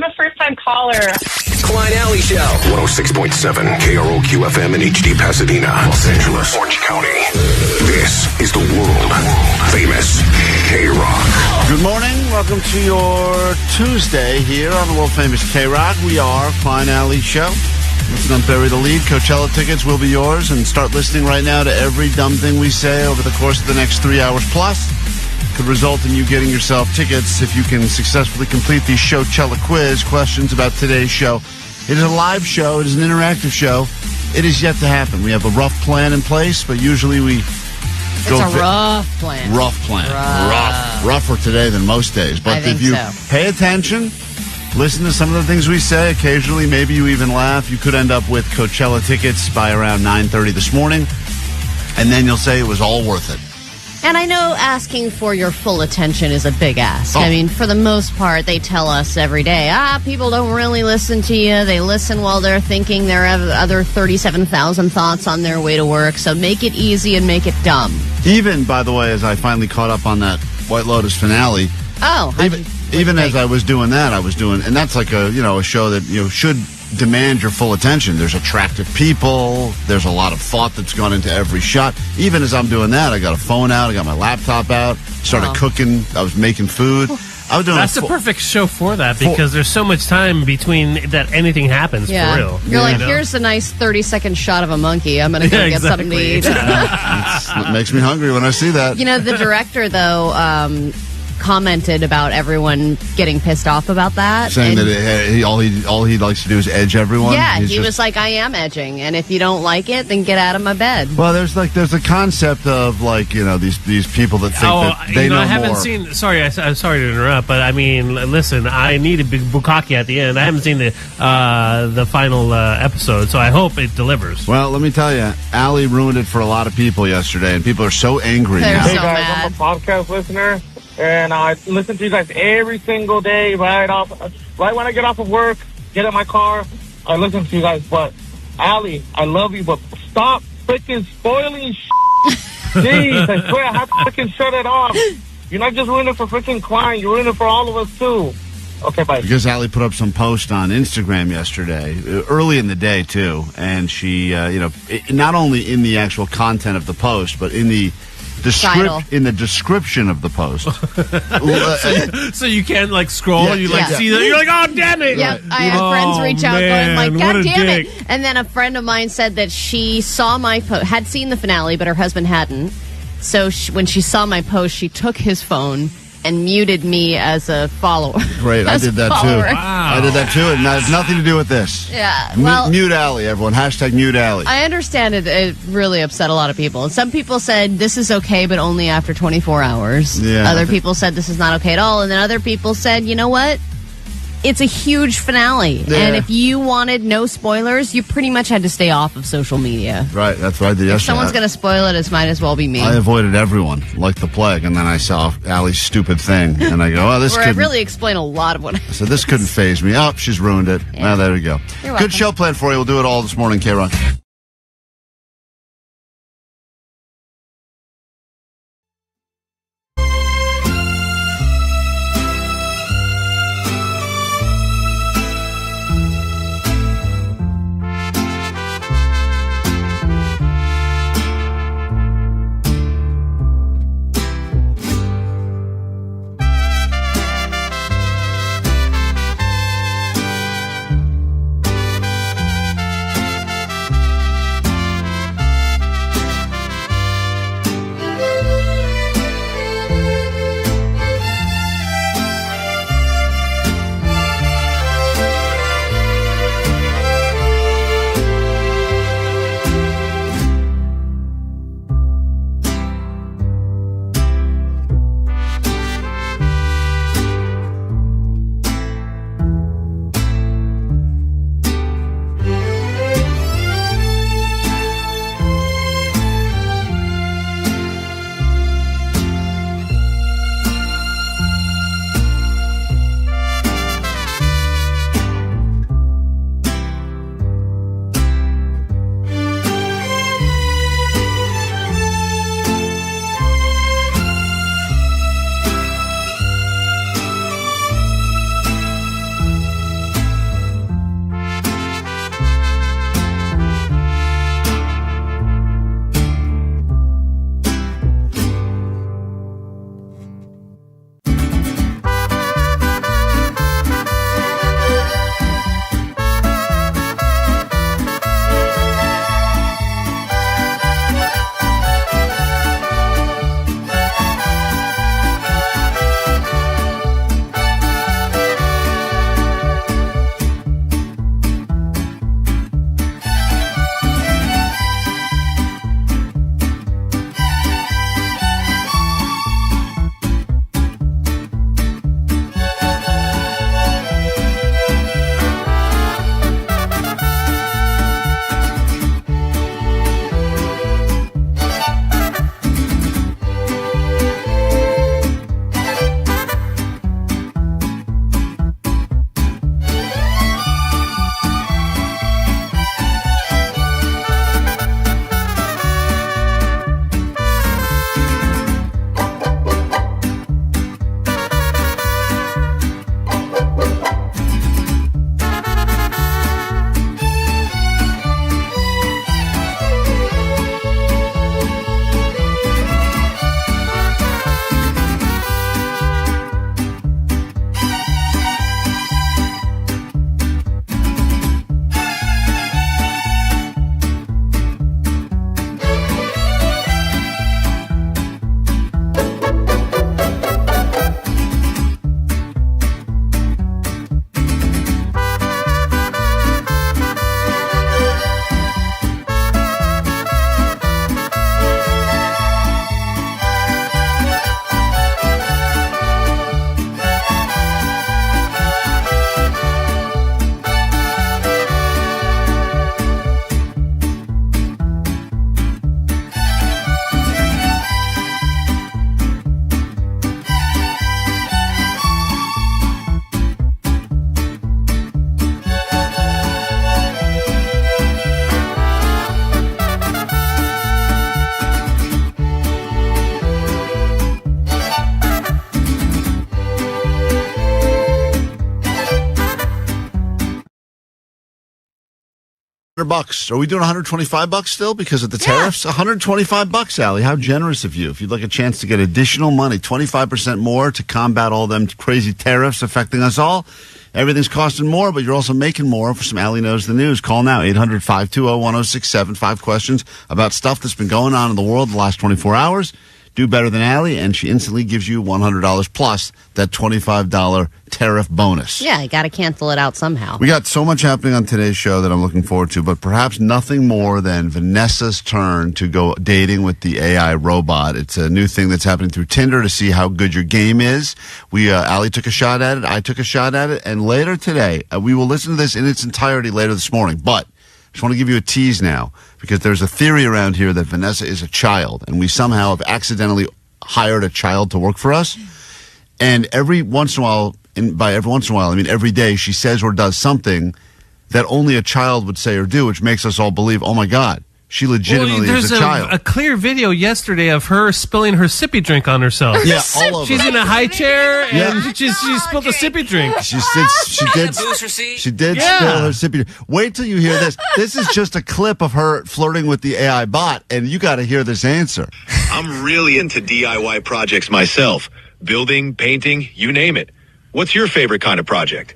a first-time caller. Klein Alley Show. 106.7 KROQ FM in HD Pasadena, Los Angeles, Orange County. This is the world famous KROQ. Good morning. Welcome to your Tuesday here on the world famous KROQ. We are Klein Alley Show. Let's not bury the lead. Coachella tickets will be yours, and start listening right now to every dumb thing we say over the course of the next 3 hours plus. Could result in you getting yourself tickets if you can successfully complete the Showchella quiz questions about today's show. It is a live show. It is an interactive show. It is yet to happen. We have a rough plan in place, but usually we go... It's a rough plan. Rough plan. Rougher today than most days. But if you pay attention, listen to some of the things we say, occasionally maybe you even laugh, you could end up with Coachella tickets by around 9:30 this morning, and then you'll say it was all worth it. And I know asking for your full attention is a big ask. Oh. I mean, for the most part, they tell us every day, people don't really listen to you. They listen while they're thinking there are other 37,000 thoughts on their way to work. So make it easy and make it dumb. Even, by the way, as I finally caught up on that White Lotus finale. Oh. Even as I was doing that, and that's like a show that, should demand your full attention. There's attractive people. There's a lot of thought that's gone into every shot. Even as I'm doing that, I got a phone out. I got my laptop out. Started cooking. I was making food. I was doing. That's the perfect show for that because there's so much time between that anything happens for real. You're like, here's a nice 30-second shot of a monkey. I'm going to go get something to eat. It makes me hungry when I see that. The director, though, commented about everyone getting pissed off about that, saying that all he likes to do is edge everyone. Yeah, he was like, I am edging, and if you don't like it, then get out of my bed. Well, there's a concept of these people that think that they know I haven't more. seen. Sorry, I'm sorry to interrupt, but I mean, listen, I need a big bukkake at the end. I haven't seen the final episode, so I hope it delivers. Well, let me tell you, Allie ruined it for a lot of people yesterday, and people are so angry now. So hey guys, mad. I'm a podcast listener, and I listen to you guys every single day. Right when I get off of work, get in my car, I listen to you guys. But Allie, I love you, but stop freaking spoiling shit. Jeez, I swear I have to freaking shut it off. You're not just ruining it for freaking Klein, you're ruining it for all of us too. Okay, bye. Because Allie put up some post on Instagram yesterday, early in the day too, and she, not only in the actual content of the post, but in the description of the post. so you can't scroll and you see that. You're like, oh, damn it. Yep, I had friends reach out going like, God damn dick. it. And then a friend of mine said that she saw my post, had seen the finale, but her husband hadn't. So when she saw my post, she took his phone and muted me as a follower. Great, I did that too. Wow. I did that too, and that has nothing to do with this. Yeah, well, mute Allie, everyone. Hashtag mute Allie. I understand it really upset a lot of people. Some people said this is okay, but only after 24 hours. Yeah. Other people said this is not okay at all. And then other people said, you know what? It's a huge finale. Yeah. And if you wanted no spoilers, you pretty much had to stay off of social media. Right, that's what I did yesterday. If someone's going to spoil it, it might as well be me. I avoided everyone like the plague, and then I saw Allie's stupid thing, and I go, this I really explain a lot of what I So this couldn't phase me. Oh, she's ruined it. Yeah. Well, there we go. You're welcome. Good show plan for you. We'll do it all this morning, KROQ. $100. Are we doing $125 still because of the tariffs? $125, Allie. How generous of you. If you'd like a chance to get additional money, 25% more to combat all them crazy tariffs affecting us all. Everything's costing more, but you're also making more for some Allie Knows the News. Call now, 800-520-1067. 5 questions about stuff that's been going on in the world the last 24 hours. Do better than Allie, and she instantly gives you $100 plus that $25 tariff bonus. Yeah, you got to cancel it out somehow. We got so much happening on today's show that I'm looking forward to, but perhaps nothing more than Vanessa's turn to go dating with the AI robot. It's a new thing that's happening through Tinder to see how good your game is. Allie took a shot at it, I took a shot at it, and later today, we will listen to this in its entirety later this morning, but I just want to give you a tease now, because there's a theory around here that Vanessa is a child, and we somehow have accidentally hired a child to work for us. And every once in a while, by every once in a while, I mean every day, she says or does something that only a child would say or do, which makes us all believe, oh my God, she legitimately is a child. There's a clear video yesterday of her spilling her sippy drink on herself. Yeah, all of She's in a high chair and she spilled a sippy drink. She did spill her sippy drink. Wait till you hear this. This is just a clip of her flirting with the AI bot, and you got to hear this answer. I'm really into DIY projects myself. Building, painting, you name it. What's your favorite kind of project?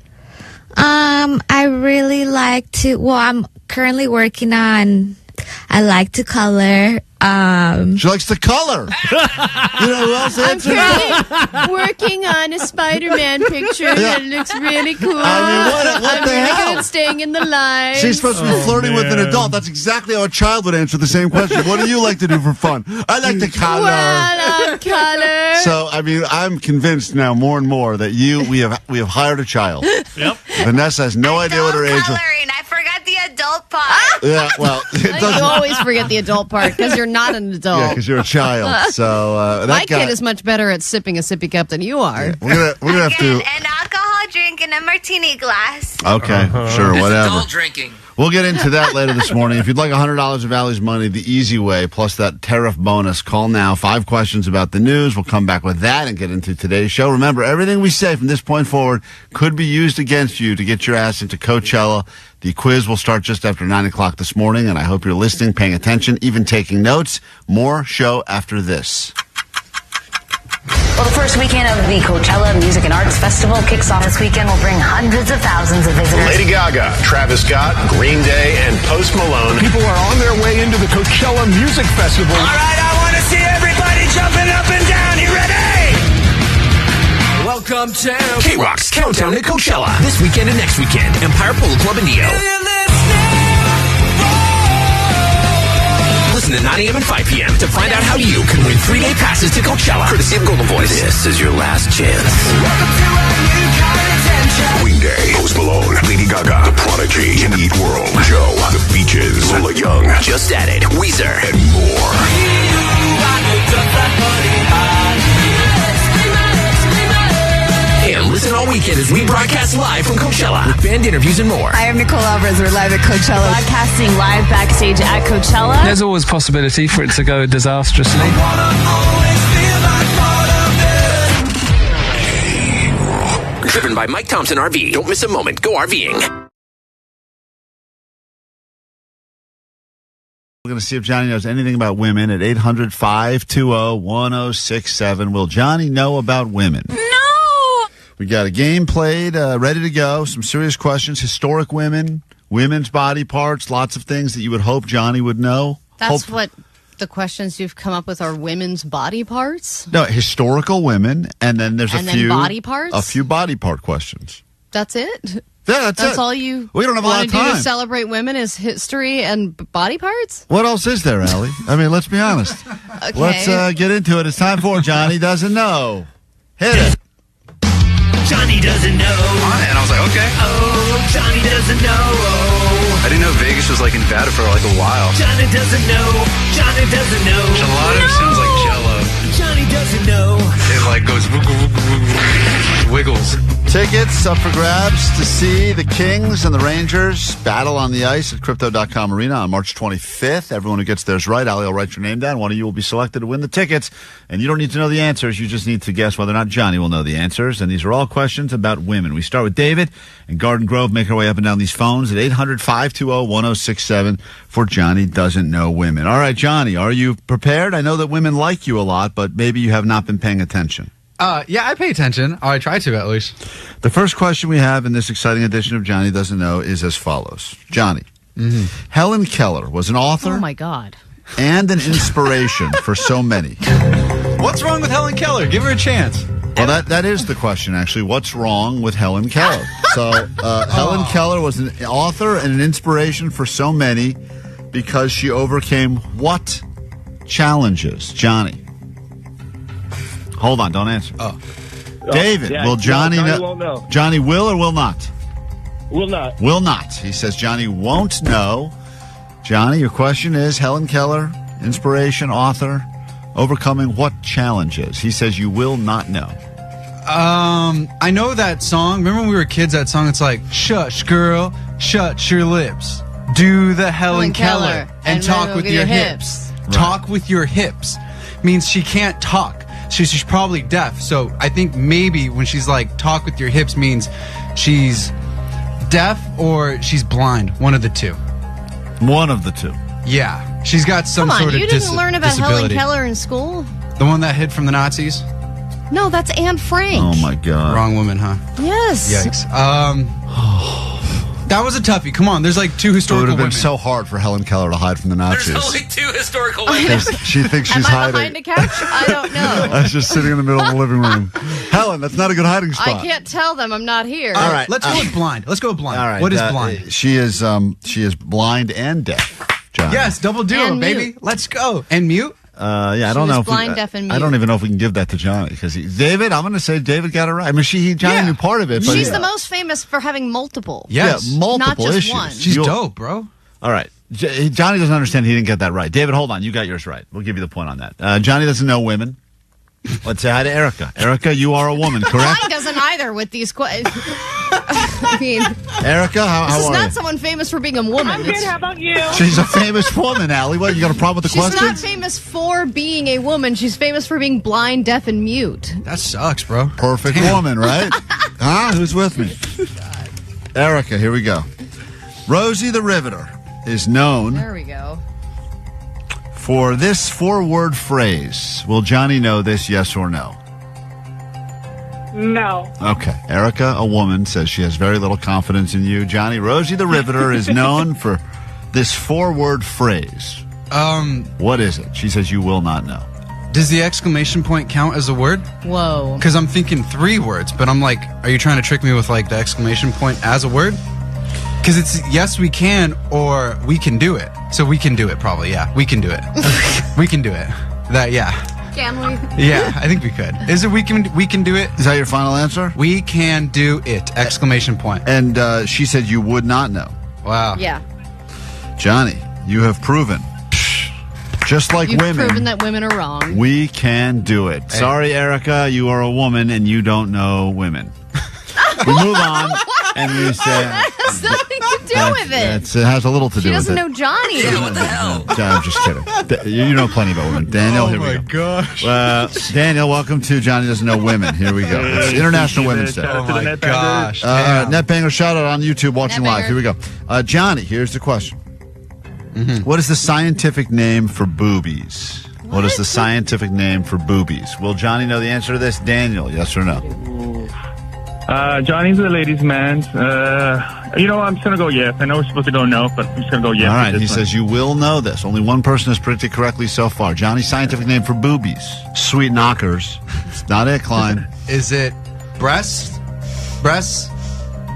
I really like to, I'm currently working on, I like to color. She likes to color. You know who else answered that? I'm working on a Spider-Man picture that looks really cool. I mean, what the hell? I'm staying in the line. She's supposed to be flirting with an adult. That's exactly how a child would answer the same question. What do you like to do for fun? I like to color. Well, color. So, I mean, I'm convinced now more and more that we have hired a child. Yep. Vanessa has no idea what her age is. Coloring. I forgot the adult part. Yeah, well, You always forget the adult part because you're not an adult. Yeah, because you're a child. So my kid is much better at sipping a sippy cup than you are. Yeah, we're gonna have to an alcohol drink in a martini glass. Okay, sure, whatever. Adult drinking. We'll get into that later this morning. If you'd like $100 of Allie's money the easy way, plus that tariff bonus, call now. 5 questions about the news. We'll come back with that and get into today's show. Remember, everything we say from this point forward could be used against you to get your ass into Coachella. The quiz will start just after 9 o'clock this morning, and I hope you're listening, paying attention, even taking notes. More show after this. Well, the first weekend of the Coachella Music and Arts Festival kicks off this weekend. Will bring hundreds of thousands of visitors. Lady Gaga, Travis Scott, Green Day, and Post Malone. People are on their way into the Coachella Music Festival. All right, I want to see everybody jumping up and down. You ready? Welcome to KROQ's Countdown to Coachella. This weekend and next weekend. Empire Polo Club in Neo. Listen to 9 a.m. and 5 p.m. to find out how you can win 3-day passes to Coachella. Courtesy of Golden Voice. This is your last chance. Weekday, Post Malone, Lady Gaga, The Prodigy, In Eat World, Joe, The Beaches, Lola Young, Just Added, Weezer, and more. And listen all weekend as we broadcast live from Coachella with band interviews and more. I am Nicole Alvarez. We're live at Coachella. Broadcasting live backstage at Coachella. There's always possibility for it to go disastrously. Driven by Mike Thompson RV. Don't miss a moment. Go RVing. We're going to see if Johnny knows anything about women at 800-520-1067. Will Johnny know about women? No! We got a game played, ready to go. Some serious questions. Historic women, women's body parts, lots of things that you would hope Johnny would know. That's what the questions you've come up with are women's body parts? No, historical women, and then there's a few body parts? A few body part questions. That's it? Yeah, that's all you we don't have a lot of time. Want to do to celebrate women is history and body parts? What else is there, Allie? I mean, let's be honest. Okay. Let's get into it. It's time for Johnny Doesn't Know. Hit it. Johnny doesn't know. And I was like, okay. Oh, Johnny doesn't know. I didn't know Vegas was like in Nevada for like a while. Johnny doesn't know. Johnny doesn't know. Gelato sounds like Jello. Johnny doesn't know. It like goes wiggles. Tickets up for grabs to see the Kings and the Rangers battle on the ice at Crypto.com Arena on March 25th. Everyone who gets theirs right, Ali will write your name down. One of you will be selected to win the tickets. And you don't need to know the answers. You just need to guess whether or not Johnny will know the answers. And these are all questions about women. We start with David in Garden Grove. Make our way up and down these phones at 800-520-1067 for Johnny Doesn't Know Women. All right, Johnny, are you prepared? I know that women like you a lot, but maybe you have not been paying attention. Yeah, I pay attention. Or I try to, at least. The first question we have in this exciting edition of Johnny Doesn't Know is as follows. Johnny, Helen Keller was an author Oh, my God. and an inspiration for so many. What's wrong with Helen Keller? Give her a chance. Well, that is the question, actually. What's wrong with Helen Keller? So, Helen Keller was an author and an inspiration for so many because she overcame what challenges? Johnny. Hold on, don't answer. David, will Johnny won't know. Johnny will or will not? Will not. Will not. He says Johnny won't know. Johnny, your question is Helen Keller, inspiration, author, overcoming what challenges? He says you will not know. I know that song. Remember when we were kids, that song, it's like, shush, girl, shut your lips. Do the Helen Keller and talk with your hips. Right. Talk with your hips means she can't talk. She's probably deaf. So I think maybe when she's like, talk with your hips means she's deaf or she's blind. One of the two. One of the two. Yeah. She's got some Come on, sort of you didn't learn about disability. Helen Keller in school? The one that hid from the Nazis? No, that's Anne Frank. Oh, my God. Wrong woman, huh? Yes. Yikes. That was a toughie. Come on, there's like two It would historical have been women. so hard for Helen Keller to hide from the Nazis. There's only 2 historical women. She thinks she's Am I hiding. behind a couch? I don't know. I was just sitting in the middle of the living room. Helen, that's not a good hiding spot. I can't tell them I'm not here. All right. Let's go with blind. Let's go with blind. All right. What is blind? She is blind and deaf, Johnny. Yes, double duo, And baby. mute. Let's go. And mute? Yeah, I She don't was know. blind, deaf, and I don't mute. even know if we can give that to Johnny because David. I'm going to say David got it right. I mean, Johnny knew part of it, but She's the most famous for having multiple. Yes. Yeah, multiple Not just issues. one. She's dope, bro. All right. Johnny doesn't understand he didn't get that right. David, hold on. You got yours right. We'll give you the point on that. Johnny doesn't know women. Let's say hi to Erica. Erica, you are a woman, correct? Mine doesn't either with these questions. I mean, Erica, how this is are not you? someone famous for being a woman. I'm good. How about you? She's a famous woman, Allie. What, you got a problem with the She's question? not famous for being a woman. She's famous for being blind, deaf, and mute. That sucks, bro. Perfect woman, right? Huh? Who's with me? Erica, here we go. Rosie the Riveter is known There we go. for this 4-word phrase. Will Johnny know this, yes or no? No. Okay. Erica, a woman, says she has very little confidence in you. Johnny, Rosie the Riveter is known for this 4-word phrase. What is it? She says you will not know. Does the exclamation point count as a word? Whoa. Because I'm thinking 3 words, but I'm like, are you trying to trick me with like the exclamation point as a word? Because it's yes, we can, or we can do it. So we can do it, probably. Yeah, we can do it. We can do it. Yeah. Can we? Yeah, I think we could. Is it we can do it? Is that your final answer? We can do it! Exclamation point. And she said you would not know. Wow. Yeah. Johnny, you have proven, just like You've women, proven that women are wrong. we can do it. Sorry, Erica, you are a woman and you don't know women. We move on and we say That has nothing to do with it. it has a little to She do with doesn't it. know Johnny. Yeah, what the hell? I'm just kidding. You know plenty about women. Daniel, here we go. gosh. Daniel, welcome to Johnny Doesn't Know Women. Here we go. It's International Women's Day. Oh my gosh. Netbanger shout out on YouTube watching live. Netbanger. Here we go. Johnny, here's the question. What is the scientific name for boobies? What is the scientific name for boobies? Will Johnny know the answer to this? Daniel, yes or no? Johnny's a ladies' man. I'm just going to go yes. I know we're supposed to go no, but I'm just going to go yes. All right, he says you will know this. Only one person has predicted correctly so far. Johnny's scientific name for boobies. Sweet knockers. It's not it, Klein. Is it breasts,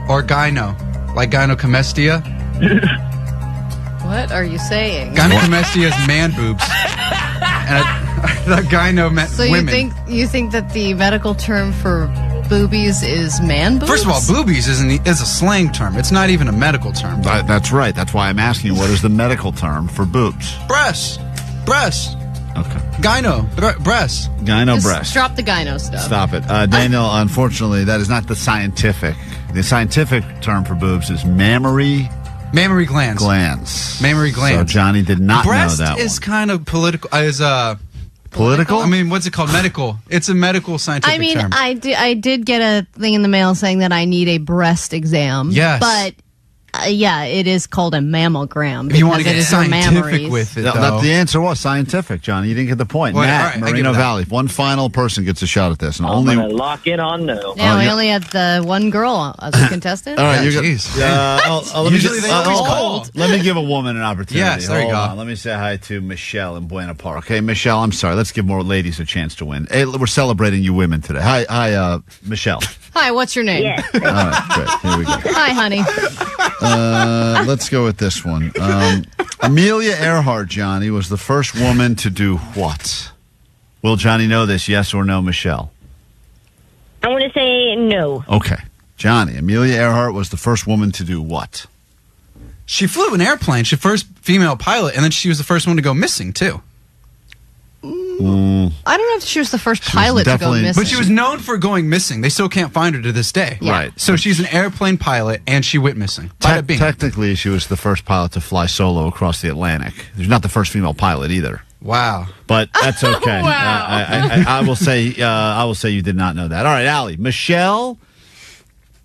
or gyno? Like gynecomastia? What are you saying? Gynecomastia is man boobs. And I thought gyno meant So women. you think that the medical term for boobies is man boobs? First of all, boobies is a slang term. It's not even a medical term. That's right. That's why I'm asking you, what is the medical term for boobs? Breasts. Okay. Gyno. Breast. Gyno Just breast. drop the gyno stuff. Stop it. Daniel, unfortunately, that is not the scientific. The scientific term for boobs is mammary glands. Mammary glands. So Johnny did not breast know that is one. kind of political. Political? I mean, what's it called? Medical. It's a medical scientific term. I did get a thing in the mail saying that I need a breast exam. Yes. But, it is called a mammogram. If you want to because get it is your scientific mammaries. with it, The answer was scientific, Johnny. You didn't get the point. Well, Matt, all right, I give Moreno it that. Valley. One final person gets a shot at this. And I'm only. going to lock in on no. Yeah, we yeah. only had the one girl as a contestant. All right, Yeah, you're jeez. Usually they always call. Let me give a woman an opportunity. Yes, there you Hold go. on. Let me say hi to Michelle in Buena Park. Okay, Michelle, I'm sorry. Let's give more ladies a chance to win. Hey, we're celebrating you women today. Hi, Michelle. Hi, what's your name? Yes. All right, great. Here we go. Hi, honey. Let's go with this one. Amelia Earhart, Johnny, was the first woman to do what? Will Johnny know this, yes or no, Michelle? I want to say no. Okay. Johnny, Amelia Earhart was the first woman to do what? She flew an airplane. She's the first female pilot, and then she was the first one to go missing, too. I don't know if she was the first was pilot to go definitely- missing. But she was known for going missing. They still can't find her to this day. Yeah. Right. So she's an airplane pilot, and she went missing. Bada bing. Technically, she was the first pilot to fly solo across the Atlantic. She's not the first female pilot either. Wow. But that's okay. Wow. I will say you did not know that. All right, Allie, Michelle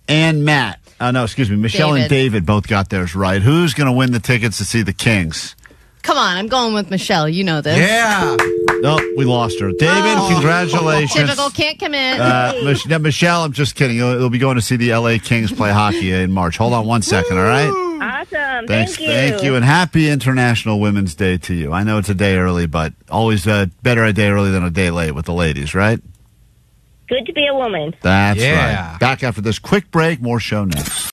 and Matt. No, excuse me. Michelle and David both got theirs right. Who's going to win the tickets to see the Kings? Come on, I'm going with Michelle. You know this. Yeah. Nope, we lost her. David, congratulations. Typical, can't commit. Michelle, I'm just kidding. You'll be going to see the LA Kings play hockey in March. Hold on one second, all right? Awesome. Thanks, Thank you. thank you, and happy International Women's Day to you. I know it's a day early, but always better a day early than a day late with the ladies, right? Good to be a woman. That's Yeah. right. Back after this quick break, more show next.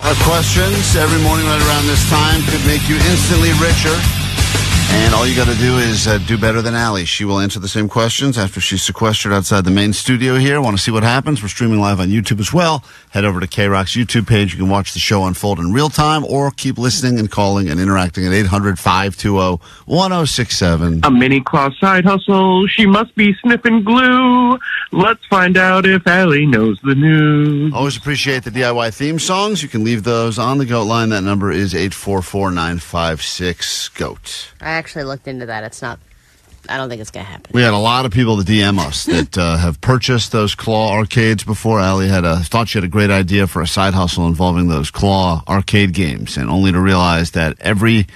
Our questions every morning right around this time could make you instantly richer. And all you got to do is do better than Allie. She will answer the same questions after she's sequestered outside the main studio here. Want to see what happens? We're streaming live on YouTube as well. Head over to KROQ's YouTube page. You can watch the show unfold in real time or keep listening and calling and interacting at 800-520-1067. A mini claw side hustle. She must be sniffing glue. Let's find out if Allie knows the news. Always appreciate the DIY theme songs. You can leave those on the GOAT line. That number is 844-956-GOAT. I actually looked into that. It's not. I don't think it's going to happen. We had a lot of people to DM us that have purchased those claw arcades before. Allie thought she had a great idea for a side hustle involving those claw arcade games, and only to realize that every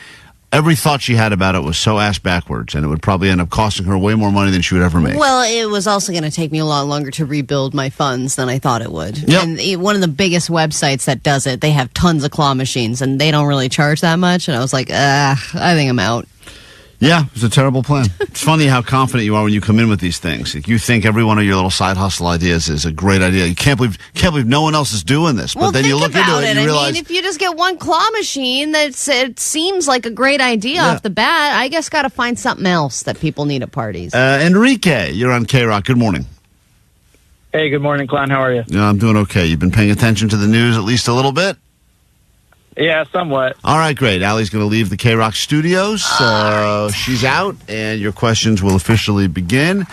thought she had about it was so ass backwards, and it would probably end up costing her way more money than she would ever make. Well, it was also going to take me a lot longer to rebuild my funds than I thought it would. Yep. And one of the biggest websites that does it, they have tons of claw machines, and they don't really charge that much. And I was like, I think I'm out. Yeah, it was a terrible plan. It's funny how confident you are when you come in with these things. You think every one of your little side hustle ideas is a great idea. You can't believe no one else is doing this. But Well, then think you look into about it and you realize, I mean, if you just get one claw machine, it seems like a great idea off the bat. I guess got to find something else that people need at parties. Enrique, you're on KROQ. Good morning. Hey, good morning, Klein. How are you? Yeah, I'm doing okay. You've been paying attention to the news at least a little bit? Yeah, somewhat. All right, great. Allie's going to leave the KROQ studios. She's out, and your questions will officially begin.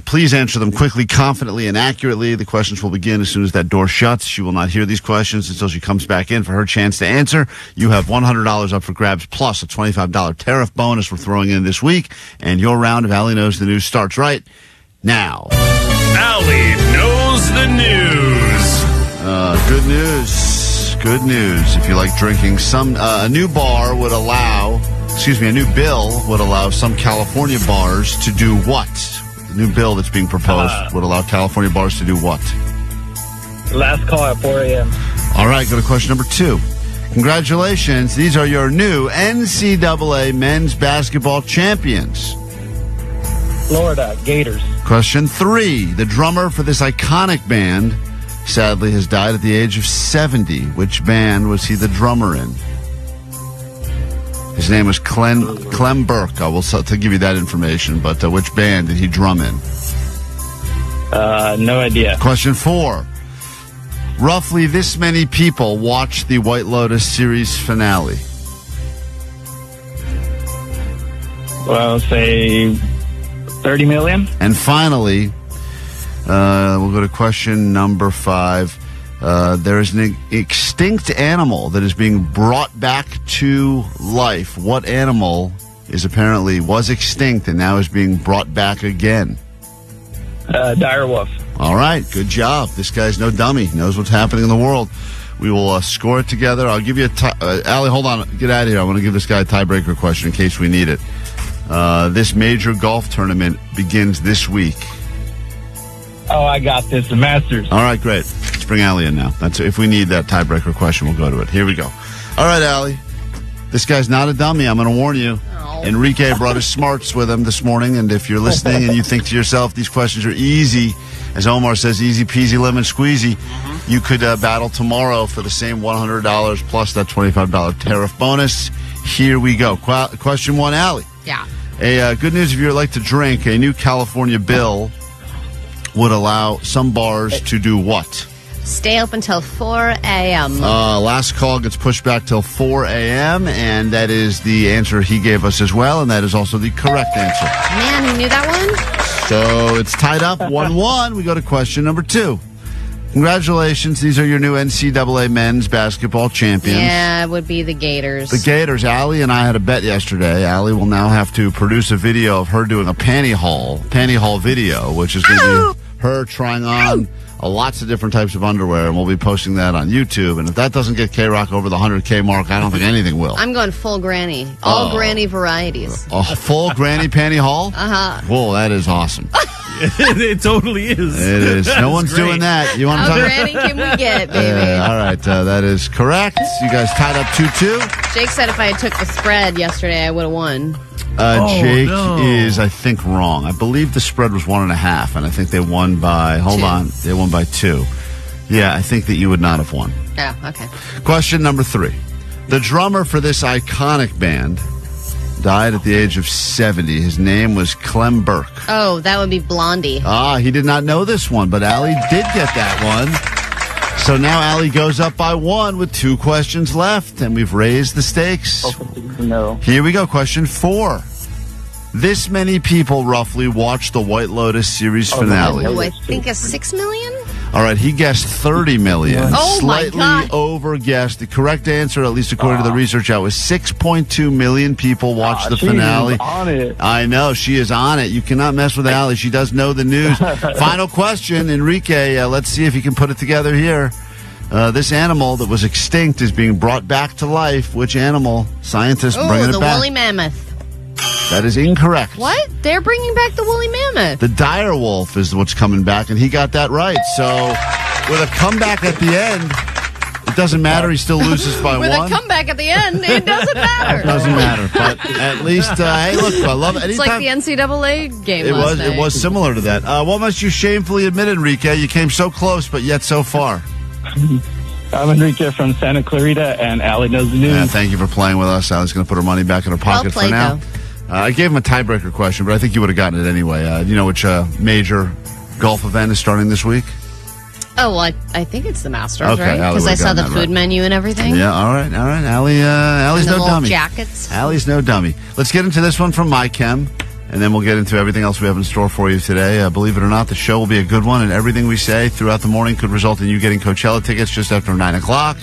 Please answer them quickly, confidently, and accurately. The questions will begin as soon as that door shuts. She will not hear these questions until she comes back in for her chance to answer. You have $100 up for grabs, plus a $25 tariff bonus we're throwing in this week. And your round of Allie Knows the News starts right now. Allie Knows the News. Good news. Good news. If you like drinking, a new bill would allow some California bars to do what? The new bill that's being proposed would allow California bars to do what? Last call at 4 a.m. All right, go to question number 2. Congratulations. These are your new NCAA men's basketball champions. Florida Gators. Question 3. The drummer for this iconic band sadly has died at the age of 70. Which band was he the drummer in? His name was Clem Burke. I will to give you that information, but which band did he drum in? No idea. Question 4. Roughly this many people watched the White Lotus series finale. Well, say 30 million. And finally, we'll go to question number 5. There is an extinct animal that is being brought back to life. What animal was extinct and now is being brought back again? Dire wolf. All right, good job. This guy's no dummy. Knows what's happening in the world. We will score it together. I'll give you Allie, hold on. Get out of here. I want to give this guy a tiebreaker question in case we need it. This major golf tournament begins this week. Oh, I got this. The Masters. All right, great. Let's bring Allie in now. If we need that tiebreaker question, we'll go to it. Here we go. All right, Allie. This guy's not a dummy. I'm going to warn you. Oh. Enrique brought his smarts with him this morning, and if you're listening and you think to yourself, these questions are easy, as Omar says, easy peasy lemon squeezy, you could battle tomorrow for the same $100 plus that $25 tariff bonus. Here we go. Question 1, Allie. Yeah. Good news if you like to drink, a new California bill would allow some bars to do what? Stay open till 4 a.m. Last call gets pushed back till 4 a.m., and that is the answer he gave us as well, and that is also the correct answer. Man, you knew that one? So it's tied up 1-1. We go to question number 2. Congratulations. These are your new NCAA men's basketball champions. Yeah, it would be the Gators. The Gators. Allie and I had a bet yesterday. Allie will now have to produce a video of her doing a panty haul video, which is going to be her trying on lots of different types of underwear, and we'll be posting that on YouTube. And if that doesn't get KROQ over the 100K mark, I don't think anything will. I'm going full granny. All granny varieties. A full granny panty haul? Uh-huh. Whoa, that is awesome. It totally is. It is. No one's great. doing that. You want to How talk? granny can we get, baby? All right, that is correct. You guys tied up 2-2. Jake said if I had took the spread yesterday, I would have won. Jake is, I think, wrong. I believe the spread was 1.5, and I think they won by, they won by 2. Yeah, I think that you would not have won. Oh, okay. Question number 3. The drummer for this iconic band died at the age of 70. His name was Clem Burke. Oh, that would be Blondie. He did not know this one, but Allie did get that one. So now Allie goes up by 1 with 2 questions left, and we've raised the stakes. No. Here we go. Question 4. This many people roughly watched the White Lotus series finale. Oh, I think it's 6 million? All right, he guessed 30 million. Oh, Slightly my God. over-guessed. The correct answer, at least according to the research out, was 6.2 million people watched the finale. She's on it. I know, she is on it. You cannot mess with Allie. She does know the news. Final question, Enrique. Let's see if you can put it together here. This animal that was extinct is being brought back to life. Which animal? Scientists bringing it back. The woolly mammoth. That is incorrect. What? They're bringing back the woolly mammoth. The dire wolf is what's coming back, and he got that right. So, with a comeback at the end, it doesn't matter. He still loses by With 1. a comeback at the end, it doesn't matter. It doesn't matter. But at least, hey, look, I love it. It's like the NCAA game last night. It was similar to that. What must you shamefully admit, Enrique? You came so close, but yet so far. I'm Enrique from Santa Clarita, and Allie knows the news. Yeah, thank you for playing with us. Allie's going to put her money back in her pocket played, for now. though. I gave him a tiebreaker question, but I think you would have gotten it anyway. Do you know which major golf event is starting this week? Oh, well, I think it's the Masters, Okay, right? Allie Because I would've saw the gotten food that right. menu and everything. Yeah, all right. Allie's And the no little dummy. jackets. Allie's no dummy. Let's get into this one from MyChem, and then we'll get into everything else we have in store for you today. Believe it or not, the show will be a good one, and everything we say throughout the morning could result in you getting Coachella tickets just after 9 o'clock.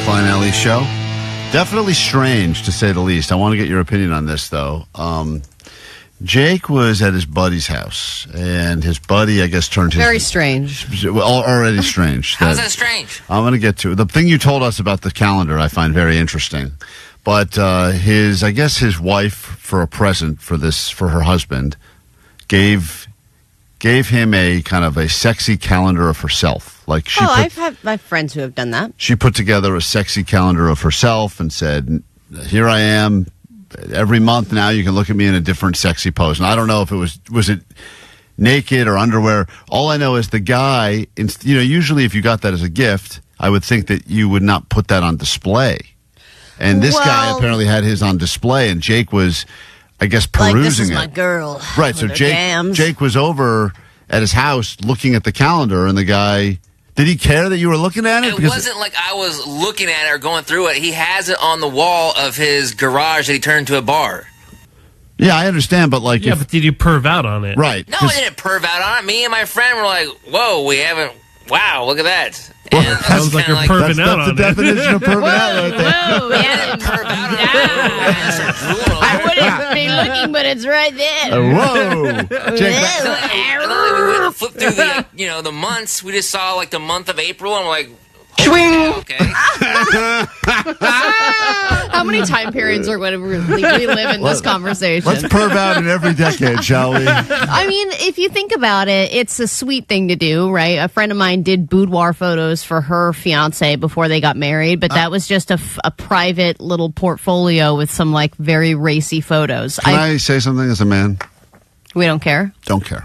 Klein show. Definitely strange, to say the least. I want to get your opinion on this, though. Jake was at his buddy's house, and his buddy, I guess, turned his... Very strange. Already strange. How's that strange? I'm going to get to it. The thing you told us about the calendar I find very interesting. But I guess his wife, for a present for her husband, gave him a kind of a sexy calendar of herself. Like I've had my friends who have done that. She put together a sexy calendar of herself and said, "Here I am. Every month now you can look at me in a different sexy pose." And I don't know if it was it naked or underwear. All I know is the guy, usually if you got that as a gift, I would think that you would not put that on display. And this guy apparently had his on display, and Jake was, I guess, perusing this is it. my girl. Right, so Jake was over at his house looking at the calendar, and the guy... Did he care that you were looking at it? It wasn't like I was looking at it or going through it. He has it on the wall of his garage that he turned into a bar. Yeah, I understand, but like... Yeah, but did you perv out on it? Right. No, I didn't perv out on it. Me and my friend were like, whoa, we haven't... Wow, look at that. Well, and sounds like you're perving out on it. That's the definition of perving out right there. Whoa, yeah. perv out on it. I wouldn't be looking, but it's right there. Whoa. We flipped through the months. We just saw like the month of April. And I'm like, Swing. Okay. How many time periods are going to relive in this conversation? Let's perv out in every decade, shall we? I mean, if you think about it, it's a sweet thing to do, right? A friend of mine did boudoir photos for her fiance before they got married, but that was just a private little portfolio with some like very racy photos. Can I say something as a man? We don't care. Don't care.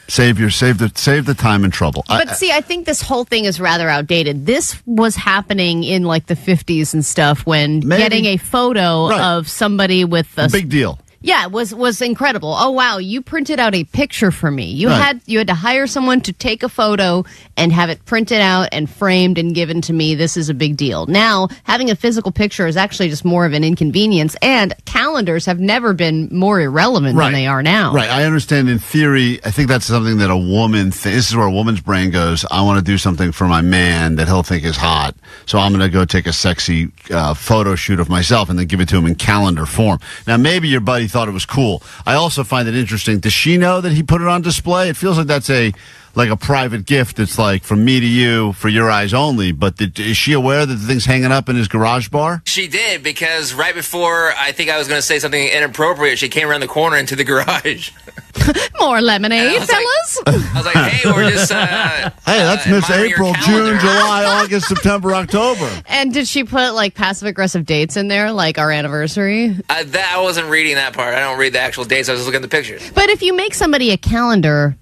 Save the time and trouble. But see, I think this whole thing is rather outdated. This was happening in like the 50s and stuff when getting a photo of somebody with a big deal. Yeah, it was incredible. Oh wow, you printed out a picture for me. You had to hire someone to take a photo and have it printed out and framed and given to me. This is a big deal. Now, having a physical picture is actually just more of an inconvenience, and calendars have never been more irrelevant than they are now. Right. I understand in theory. I think that's something that a woman this is where a woman's brain goes, I want to do something for my man that he'll think is hot. So I'm going to go take a sexy photo shoot of myself and then give it to him in calendar form. Now, maybe your buddy thought it was cool. I also find it interesting. Does she know that he put it on display? It feels like that's a private gift. It's like from me to you for your eyes only. But is she aware that the thing's hanging up in his garage bar? She did, because right before I think I was going to say something inappropriate, she came around the corner into the garage. More lemonade, fellas. I was like, hey, we're just hey, that's Miss April, June, July, August, September, October. And did she put like passive aggressive dates in there, like our anniversary? I wasn't reading that part. I don't read the actual dates. I was just looking at the pictures. But if you make somebody a calendar,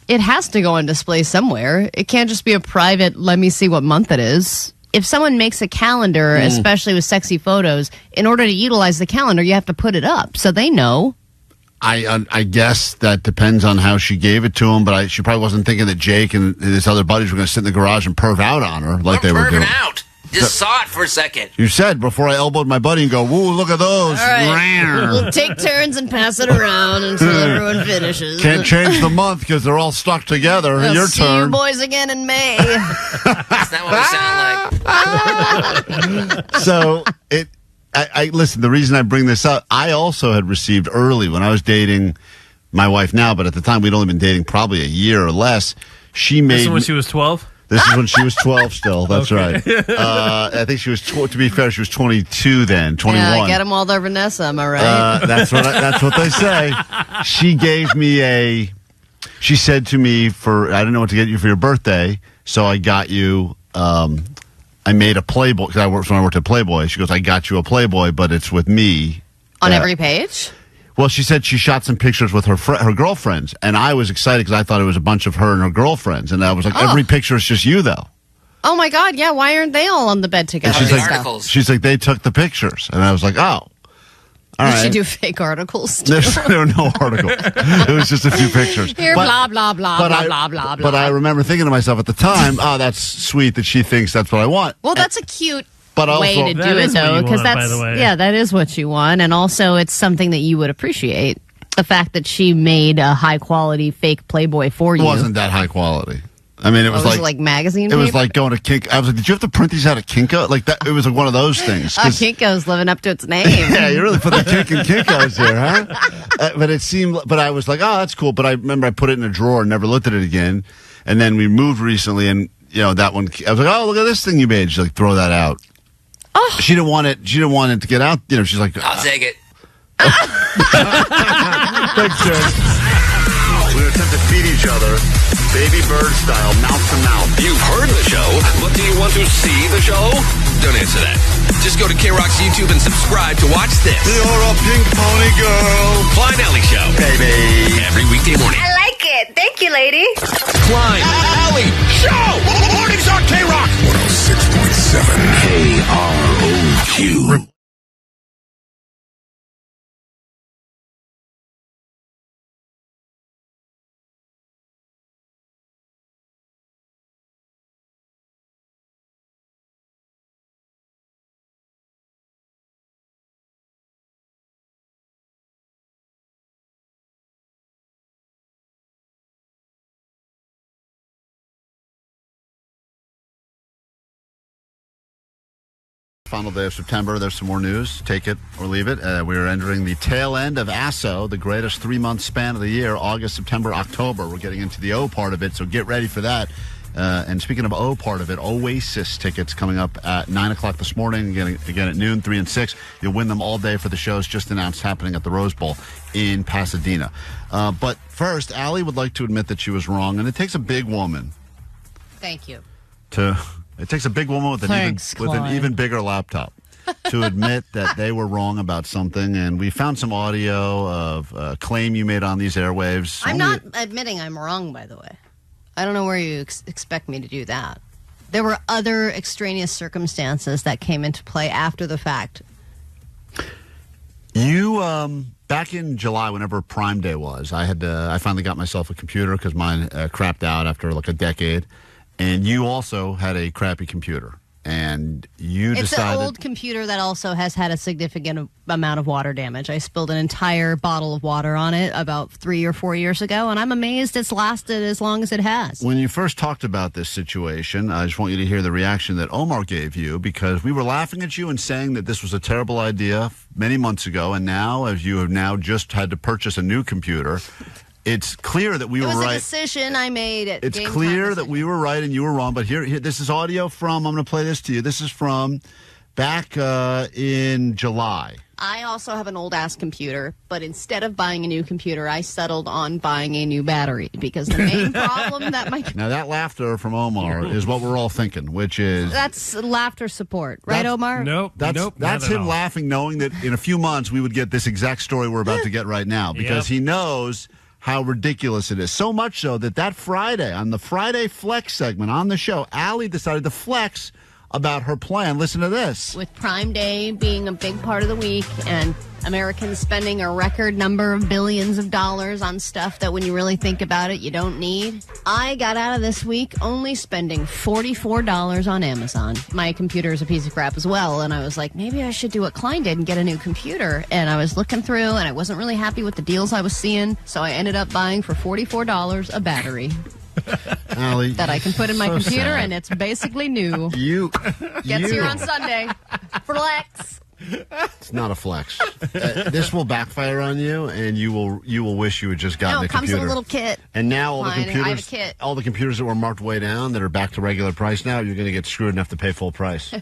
it has to go on display somewhere. It can't just be a private, let me see what month it is. If someone makes a calendar, especially with sexy photos, in order to utilize the calendar, you have to put it up so they know. I guess that depends on how she gave it to him, but she probably wasn't thinking that Jake and his other buddies were going to sit in the garage and perv out on her like they were doing. Out. Just saw it for a second. You said before I elbowed my buddy and go, woo, look at those. All right. We'll take turns and pass it around until everyone finishes. Can't change the month because they're all stuck together. I'll Your see turn. you boys again in May. That's not what we sound like. So I listen, the reason I bring this up, I also had received early when I was dating my wife now, but at the time we'd only been dating probably a year or less. She made... This is when she was 12? This is when she was 12 still. That's right. I think she was, to be fair, she was 22 then, 21. Yeah, get them all there, Vanessa, am I right? That's what they say. She gave me she said to me I didn't know what to get you for your birthday, so I got you, I made a Playboy, because when I worked at Playboy, she goes, I got you a Playboy, but it's with me. On every page? Well, she said she shot some pictures with her girlfriends, and I was excited because I thought it was a bunch of her and her girlfriends, and I was like, every picture is just you, though. Oh, my God, yeah, why aren't they all on the bed together? She's like, they took the pictures, and I was like, oh. All right. Did she do fake articles, too? There were no articles. It was just a few pictures. Here, blah, blah, blah, blah, blah, blah, blah. But I remember thinking to myself at the time, oh, that's sweet that she thinks that's what I want. Well, that's a cute way to do it, though, because that is what you want, and also it's something that you would appreciate. The fact that she made a high-quality fake Playboy for you. It wasn't that high quality. I mean, it was like magazine It paper? was like going to Kinko. I was like, did you have to print these out at Kinko? Like that. It was like one of those things. Kinko's living up to its name. Yeah, you really put the kink in Kinko's here, huh? But I was like, oh, that's cool. But I remember I put it in a drawer and never looked at it again. And then we moved recently, and that one. I was like, oh, look at this thing you made. She's like, throw that out. Oh. She didn't want it. She didn't want it to get out. She's like, I'll take it. Thanks, Jen. We're going to attempt to feed each other, baby bird style, mouth to mouth. You've heard the show, but do you want to see the show? Don't answer that. Just go to KROQ's YouTube and subscribe to watch this. You're a pink pony girl. Klein Alley Show. Baby. Every weekday morning. I like it. Thank you, lady. Klein Alley Show. Mornings on KROQ. 106.7 KROQ. Final day of September. There's some more news. Take it or leave it. We are entering the tail end of ASO, the greatest 3-month span of the year, August, September, October. We're getting into the O part of it, so get ready for that. And speaking of O part of it, Oasis tickets coming up at 9 o'clock this morning, again at noon, 3 and 6. You'll win them all day for the shows just announced happening at the Rose Bowl in Pasadena. But first, Allie would like to admit that she was wrong, and it takes a big woman. Thank you. It takes a big woman with an even bigger laptop to admit that they were wrong about something. And we found some audio of a claim you made on these airwaves. I'm not admitting I'm wrong, by the way. I don't know where you expect me to do that. There were other extraneous circumstances that came into play after the fact. You, back in July, whenever Prime Day was, I finally got myself a computer because mine crapped out after like a decade. And you also had a crappy computer. And you decided... It's an old computer that also has had a significant amount of water damage. I spilled an entire bottle of water on it about 3 or 4 years ago, and I'm amazed it's lasted as long as it has. When you first talked about this situation, I just want you to hear the reaction that Omar gave you, because we were laughing at you and saying that this was a terrible idea many months ago, and now, as you have now just had to purchase a new computer... It's clear that we were right. It was a decision I made. It's clear that we were right and you were wrong. But here, this is audio from, I'm going to play this to you. This is from back in July. I also have an old-ass computer, but instead of buying a new computer, I settled on buying a new battery because the main problem that my... Now, that laughter from Omar is what we're all thinking, which is... That's laughter support. Right, Omar? Nope. That's him laughing, knowing that in a few months we would get this exact story we're about to get right now because he knows... how ridiculous it is. So much so that Friday, on the Friday Flex segment on the show, Allie decided to flex about her plan. Listen to this. With Prime Day being a big part of the week and Americans spending a record number of billions of dollars on stuff that when you really think about it, you don't need. I got out of this week only spending $44 on Amazon. My computer is a piece of crap as well, and I was like, maybe I should do what Klein did and get a new computer. And I was looking through, and I wasn't really happy with the deals I was seeing, so I ended up buying for $44 a battery. Allie, that I can put in my computer, sad. And it's basically new. Gets here on Sunday. Flex. It's not a flex. This will backfire on you, and you will wish you had just gotten a computer. No, it comes in a little kit. And now all the computers, I have a kit. all the computers that were marked way down that are back to regular price now, you're going to get screwed enough to pay full price.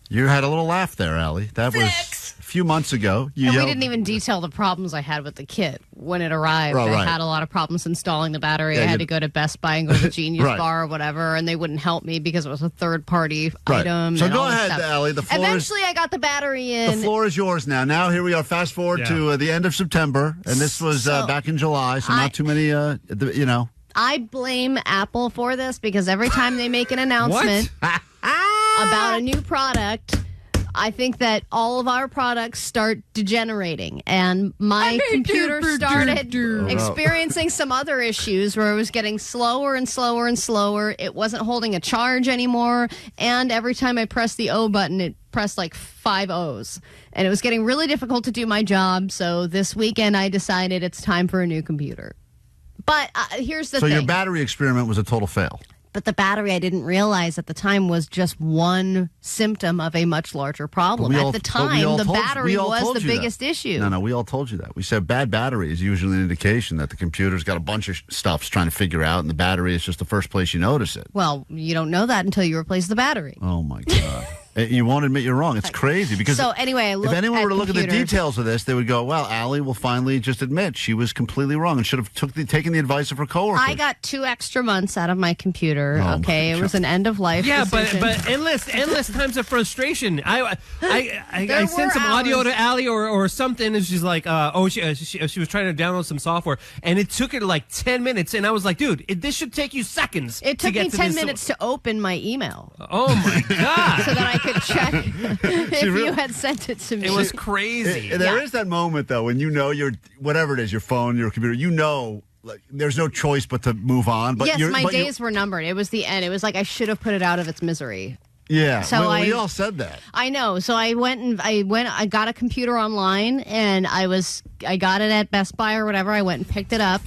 You had a little laugh there, Allie. That was a few months ago. We didn't even detail the problems I had with the kit when it arrived. Oh, right. I had a lot of problems installing the battery. I had to go to Best Buy and go to the Genius Bar or whatever, and they wouldn't help me because it was a third-party item. So and go all this ahead, stuff. Allie. Eventually, I got the battery in. The floor is yours now. Now, here we are. Fast forward to the end of September, and this was back in July, so not too many, I blame Apple for this because every time they make an announcement about a new product, I think that all of our products start degenerating, and my computer started experiencing some other issues where it was getting slower and slower and slower. It wasn't holding a charge anymore, and every time I pressed the O button, it pressed like 5 O's, and it was getting really difficult to do my job. So this weekend, I decided it's time for a new computer. But here's the thing. So your battery experiment was a total fail. But the battery, I didn't realize at the time, was just one symptom of a much larger problem. At the time, the battery was the biggest issue. No, we all told you that. We said bad battery is usually an indication that the computer's got a bunch of stuff it's trying to figure out, and the battery is just the first place you notice it. Well, you don't know that until you replace the battery. Oh, my God. You won't admit you're wrong. It's crazy because so anyway, if anyone were to look at the details of this, they would go, well, Allie will finally just admit she was completely wrong and should have taken the advice of her coworkers. I got 2 extra months out of my computer. It was an end of life decision. but endless times of frustration. I sent some audio to Allie or something, and she's like, she was trying to download some software, and it took her like 10 minutes, and I was like, dude, this should take you seconds. It took me 10 minutes to open my email. Oh my God! So that I could check if you had sent it to me. It was crazy. There is that moment though when you know whatever it is, your phone, your computer, like there's no choice but to move on. But yes, my days were numbered. It was the end. It was like I should have put it out of its misery. Yeah, so we all said that. I know. So I got a computer online, and I got it at Best Buy or whatever. I went and picked it up.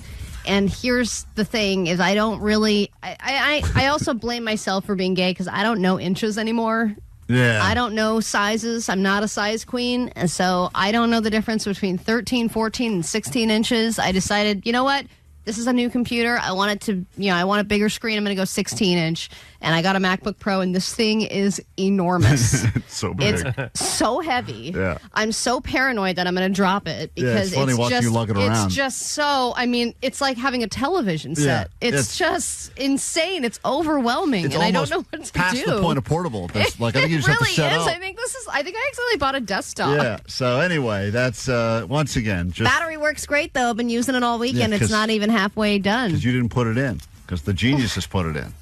And here's the thing: is I don't really. I also blame myself for being gay because I don't know inches anymore. Yeah. I don't know sizes. I'm not a size queen, and so I don't know the difference between 13, 14, and 16 inches. I decided, you know what? This is a new computer. I want it to, I want a bigger screen. I'm going to go 16-inch. And I got a MacBook Pro, and this thing is enormous. It's so big. It's so heavy. Yeah. I'm so paranoid that I'm going to drop it because it's funny watching you lug it around. It's just so, it's like having a television set. Yeah, it's just insane. It's overwhelming, it's and I don't know what to past do. the point of portable. I think you just it have to really set is. up. I think I accidentally bought a desktop. Yeah. So anyway, that's once again just battery works great though. I've been using it all weekend. Yeah, it's not even halfway done. because you didn't put it in. Because the geniuses put it in.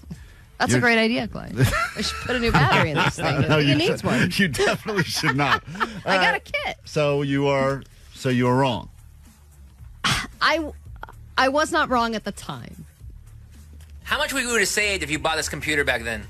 That's a great idea, Klein. I should put a new battery in this thing. No, It needs one. You definitely should not. I got a kit. So you are wrong. I was not wrong at the time. How much would you have saved if you bought this computer back then?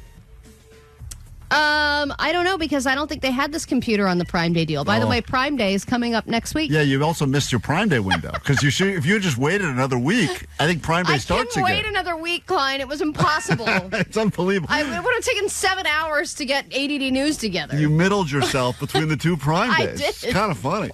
I don't know because I don't think they had this computer on the Prime Day deal. By the way, Prime Day is coming up next week. Yeah, you also missed your Prime Day window because if you just waited another week, I think Prime Day starts again. I couldn't wait another week, Klein. It was impossible. It's unbelievable. It would have taken 7 hours to get ADD News together. You middled yourself between the two Prime I Days. did. It's kind of funny.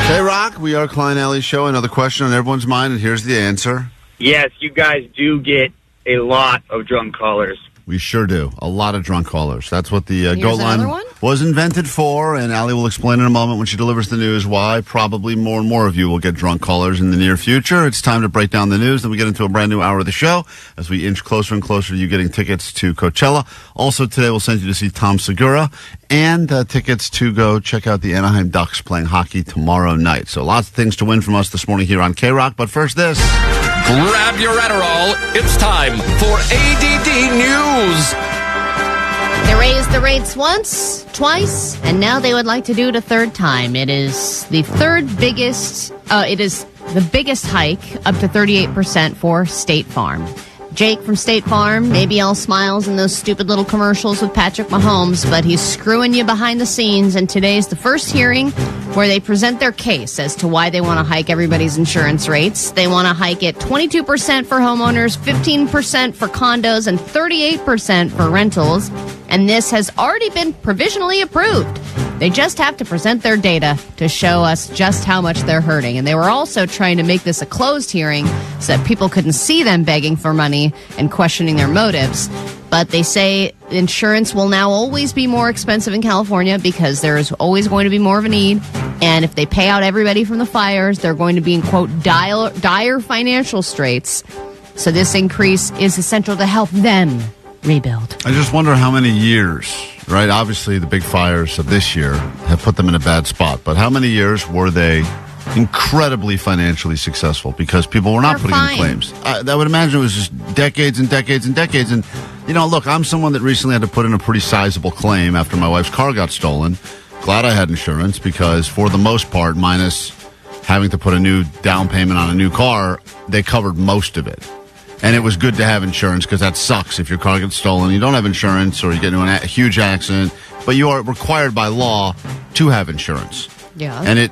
KROQ, we are Klein Alley Show. Another question on everyone's mind, and here's the answer. Yes, you guys do get a lot of drunk callers. We sure do. A lot of drunk callers. That's what the goal line was invented for, and Allie will explain in a moment when she delivers the news why probably more and more of you will get drunk callers in the near future. It's time to break down the news, then we get into a brand new hour of the show as we inch closer and closer to you getting tickets to Coachella. Also today we'll send you to see Tom Segura and tickets to go check out the Anaheim Ducks playing hockey tomorrow night. So lots of things to win from us this morning here on KROQ, but first this. Grab your Adderall. It's time for ADD News. They raised the rates once, twice, and now they would like to do it a third time. It is the biggest hike, up to 38% for State Farm. Jake from State Farm, maybe all smiles in those stupid little commercials with Patrick Mahomes, but he's screwing you behind the scenes, and today's the first hearing where they present their case as to why they want to hike everybody's insurance rates. They want to hike it 22% for homeowners, 15% for condos, and 38% for rentals, and this has already been provisionally approved. They just have to present their data to show us just how much they're hurting. And they were also trying to make this a closed hearing so that people couldn't see them begging for money and questioning their motives. But they say insurance will now always be more expensive in California because there is always going to be more of a need. And if they pay out everybody from the fires, they're going to be in, quote, dire financial straits. So this increase is essential to help them rebuild. I just wonder how many years, right? Obviously, the big fires of this year have put them in a bad spot. But how many years were they incredibly financially successful because people were not putting in claims? I would imagine it was just decades and decades and decades. And, you know, look, I'm someone that recently had to put in a pretty sizable claim after my wife's car got stolen. Glad I had insurance because, for the most part, minus having to put a new down payment on a new car, they covered most of it. And it was good to have insurance because that sucks if your car gets stolen. You don't have insurance or you get into a huge accident, but you are required by law to have insurance. Yeah. And it,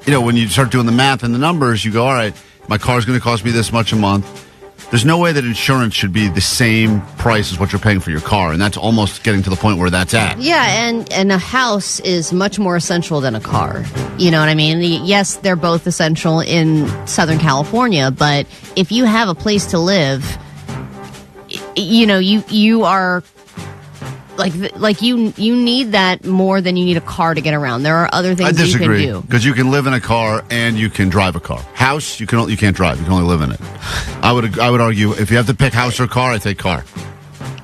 you know, when you start doing the math and the numbers, you go, all right, my car's going to cost me this much a month. There's no way that insurance should be the same price as what you're paying for your car. And that's almost getting to the point where that's at. Yeah, and a house is much more essential than a car. You know what I mean? Yes, they're both essential in Southern California, but if you have a place to live, you know, you are like you need that more than you need a car to get around. There are other things you can do. Because you can live in a car and you can drive a car. House, you can't drive. You can only live in it. I would argue if you have to pick house or car, I take car.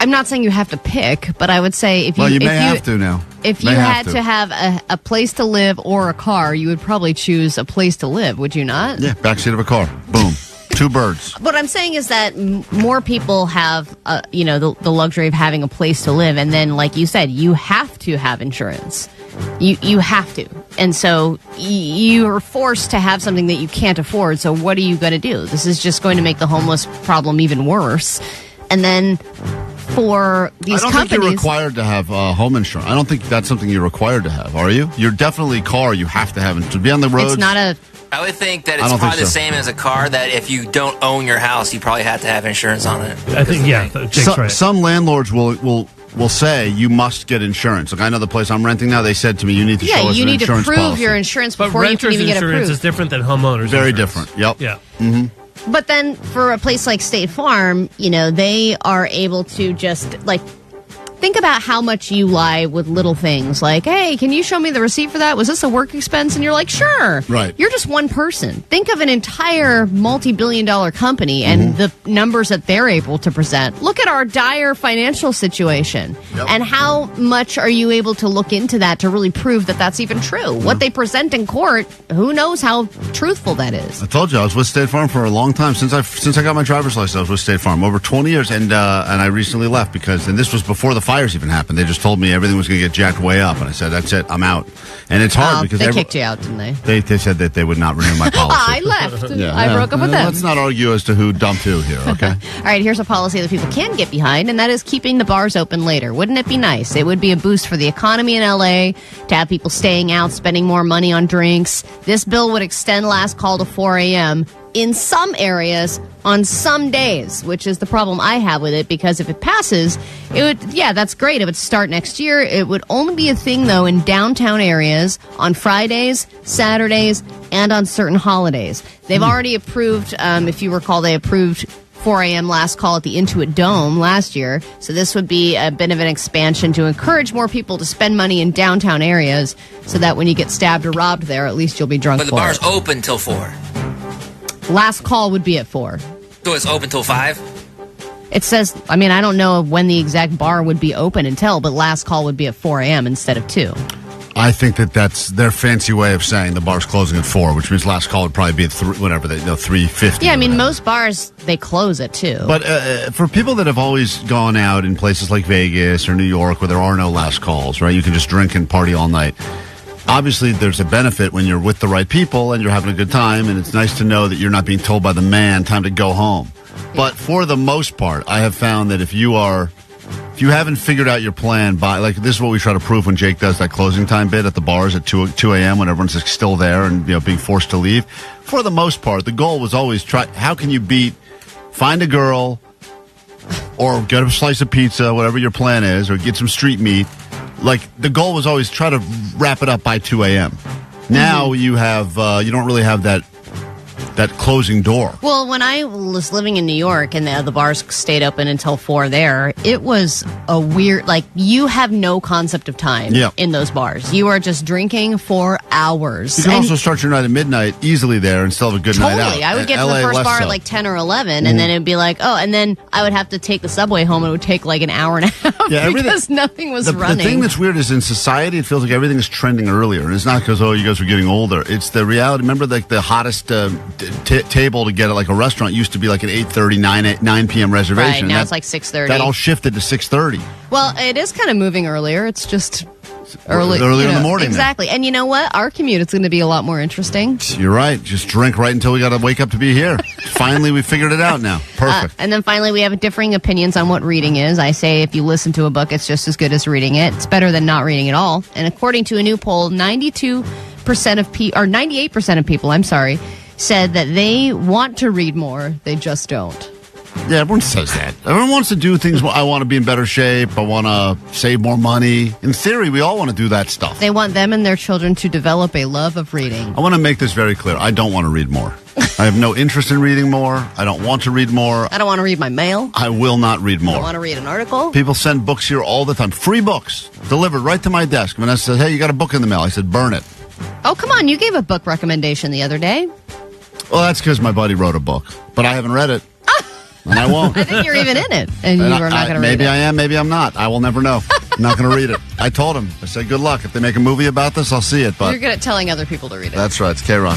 I'm not saying you have to pick, but I would say if you have to now. If you had to have a place to live or a car, you would probably choose a place to live, would you not? Yeah, backseat of a car. Boom. Two birds. What I'm saying is that more people have, the luxury of having a place to live. And then, like you said, you have to have insurance. You have to. And so you are forced to have something that you can't afford. So what are you going to do? This is just going to make the homeless problem even worse. And then for these companies... I don't think you're required to have home insurance. I don't think that's something you're required to have, are you? You're definitely car. You have to have it. To be on the roads... It's not a... I would think that it's probably the same as a car, that if you don't own your house, you probably have to have insurance on it. I think, yeah. Jake's right. Some landlords will say you must get insurance. Like, I know the place I'm renting now, they said to me, you need to show us an insurance policy. Yeah, you need to prove your insurance before you can even get approved. Renter's insurance is different than homeowner's Very insurance. different, yep. Yeah. Mm-hmm. But then for a place like State Farm, they are able to just, think about how much you lie with little things like, hey, can you show me the receipt for that? Was this a work expense? And you're like, sure. Right. You're just one person. Think of an entire multi-billion-dollar company and the numbers that they're able to present. Look at our dire financial situation. Yep. And how much are you able to look into that to really prove that that's even true? What they present in court, who knows how truthful that is? I told you, I was with State Farm for a long time. Since I got my driver's license, I was with State Farm. Over 20 years. And I recently left because, and this was before the fires even happened. They just told me everything was going to get jacked way up, and I said, "That's it, I'm out." And it's hard because they kicked you out, didn't they? They said that they would not renew my policy. I left. I broke up with them. Let's not argue as to who dumped who here, okay? All right, here's a policy that people can get behind, and that is keeping the bars open later. Wouldn't it be nice? It would be a boost for the economy in LA to have people staying out, spending more money on drinks. This bill would extend last call to 4 a.m. in some areas on some days, which is the problem I have with it, because if it passes, it would, that's great. It would start next year. It would only be a thing, though, in downtown areas on Fridays, Saturdays, and on certain holidays. They've already approved, if you recall, they approved 4 a.m. last call at the Intuit Dome last year. So this would be a bit of an expansion to encourage more people to spend money in downtown areas so that when you get stabbed or robbed there, at least you'll be drunk. But the bar's open till 4. Last call would be at 4. So it's open till 5? It says, I don't know when the exact bar would be open until, but last call would be at 4 a.m. instead of 2. I think that's their fancy way of saying the bar's closing at 4, which means last call would probably be at 3:50. Yeah, most bars, they close at 2. But for people that have always gone out in places like Vegas or New York where there are no last calls, right? You can just drink and party all night. Obviously, there's a benefit when you're with the right people and you're having a good time, and it's nice to know that you're not being told by the man, time to go home. But for the most part, I have found that if you haven't figured out your plan by, like, this is what we try to prove when Jake does that closing time bit at the bars at 2 a.m. when everyone's like, still there and, being forced to leave. For the most part, the goal was always how can you find a girl or get a slice of pizza, whatever your plan is, or get some street meat. Like, the goal was always try to wrap it up by 2 a.m. Now you have, you don't really have that closing door. Well, when I was living in New York and the bars stayed open until 4 there, it was a weird, like, you have no concept of time in those bars. You are just drinking for hours. You can also start your night at midnight easily there and still have a good night out. Totally. I would get to the first bar at like 10 or 11, and then it'd be like, and then I would have to take the subway home, and it would take like an hour and a half because nothing was running. The thing that's weird is in society, it feels like everything is trending earlier. And it's not because, you guys are getting older. It's the reality. Remember, like, the hottest table to get at like a restaurant used to be like an 8:30, 9 p.m. reservation. Right, now it's like 6:30. That all shifted to 6:30. Well, it is kind of moving earlier. It's just early in the morning. Exactly. And you know what? Our commute is going to be a lot more interesting. You're right. Just drink right until we got to wake up to be here. Finally, we figured it out now. Perfect. And then finally, we have differing opinions on what reading is. I say if you listen to a book, it's just as good as reading it. It's better than not reading at all. And according to a new poll, 98% of people, said that they want to read more, they just don't. Yeah, everyone says that. Everyone wants to do things. I want to be in better shape. I want to save more money. In theory, we all want to do that stuff. They want them and their children to develop a love of reading. I want to make this very clear. I don't want to read more. I have no interest in reading more. I don't want to read more. I don't want to read my mail. I will not read more. I don't want to read an article. People send books here all the time. Free books delivered right to my desk. Vanessa says, hey, you got a book in the mail. I said, burn it. Oh, come on. You gave a book recommendation the other day. Well, that's because my buddy wrote a book, but I haven't read it, and I won't. I think you're even in it, and you are not going to read it. Maybe I am, maybe I'm not. I will never know. I'm not going to read it. I told him. I said, good luck. If they make a movie about this, I'll see it. But you're good at telling other people to read it. That's right. It's KROQ.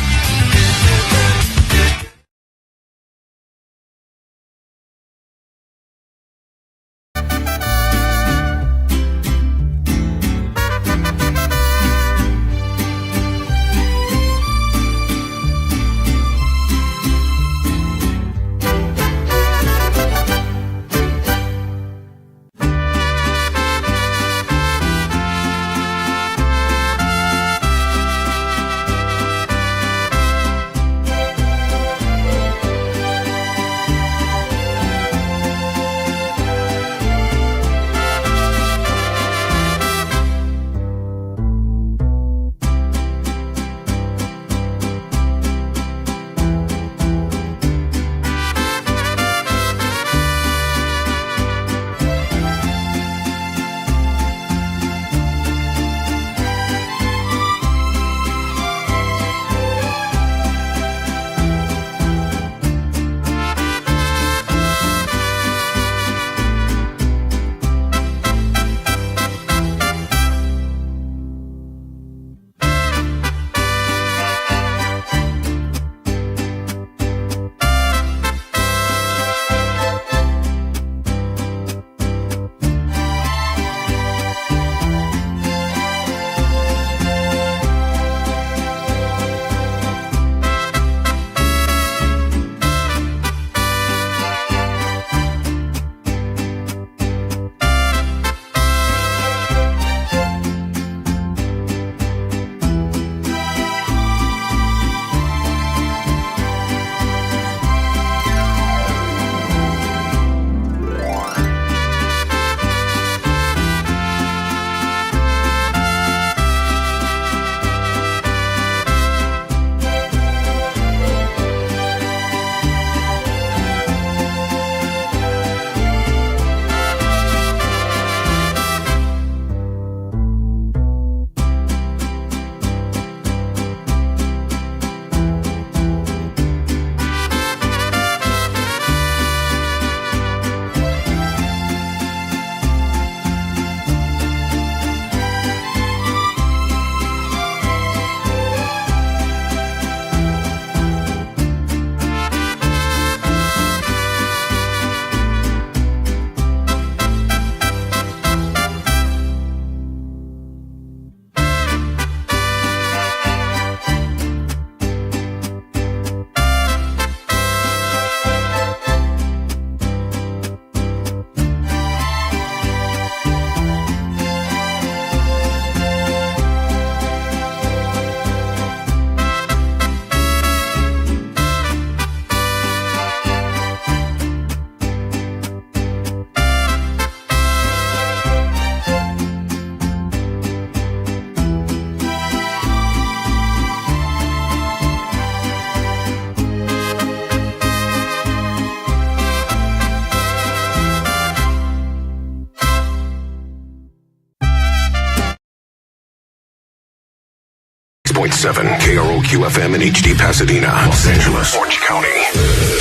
107.7 KROQ FM in HD Pasadena, Los Angeles, Orange County.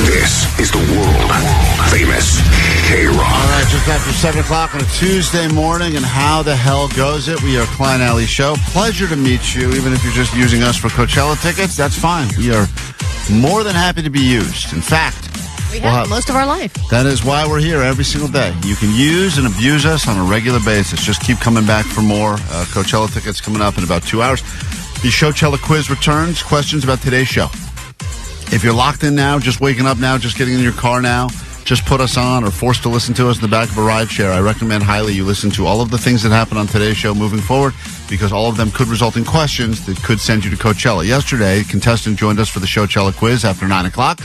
This is the world famous KROQ. All right, just after 7 o'clock on a Tuesday morning, and how the hell goes it? We are Klein Alley Show. Pleasure to meet you, even if you're just using us for Coachella tickets. That's fine. We are more than happy to be used. In fact, we have most of our life. That is why we're here every single day. You can use and abuse us on a regular basis. Just keep coming back for more. Coachella tickets coming up in about 2 hours. The Showchella quiz returns. Questions about today's show. If you're locked in now, just waking up now, just getting in your car now, just put us on or forced to listen to us in the back of a ride share, I recommend highly you listen to all of the things that happen on today's show moving forward, because all of them could result in questions that could send you to Coachella. Yesterday, a contestant joined us for the Showchella quiz after 9 o'clock.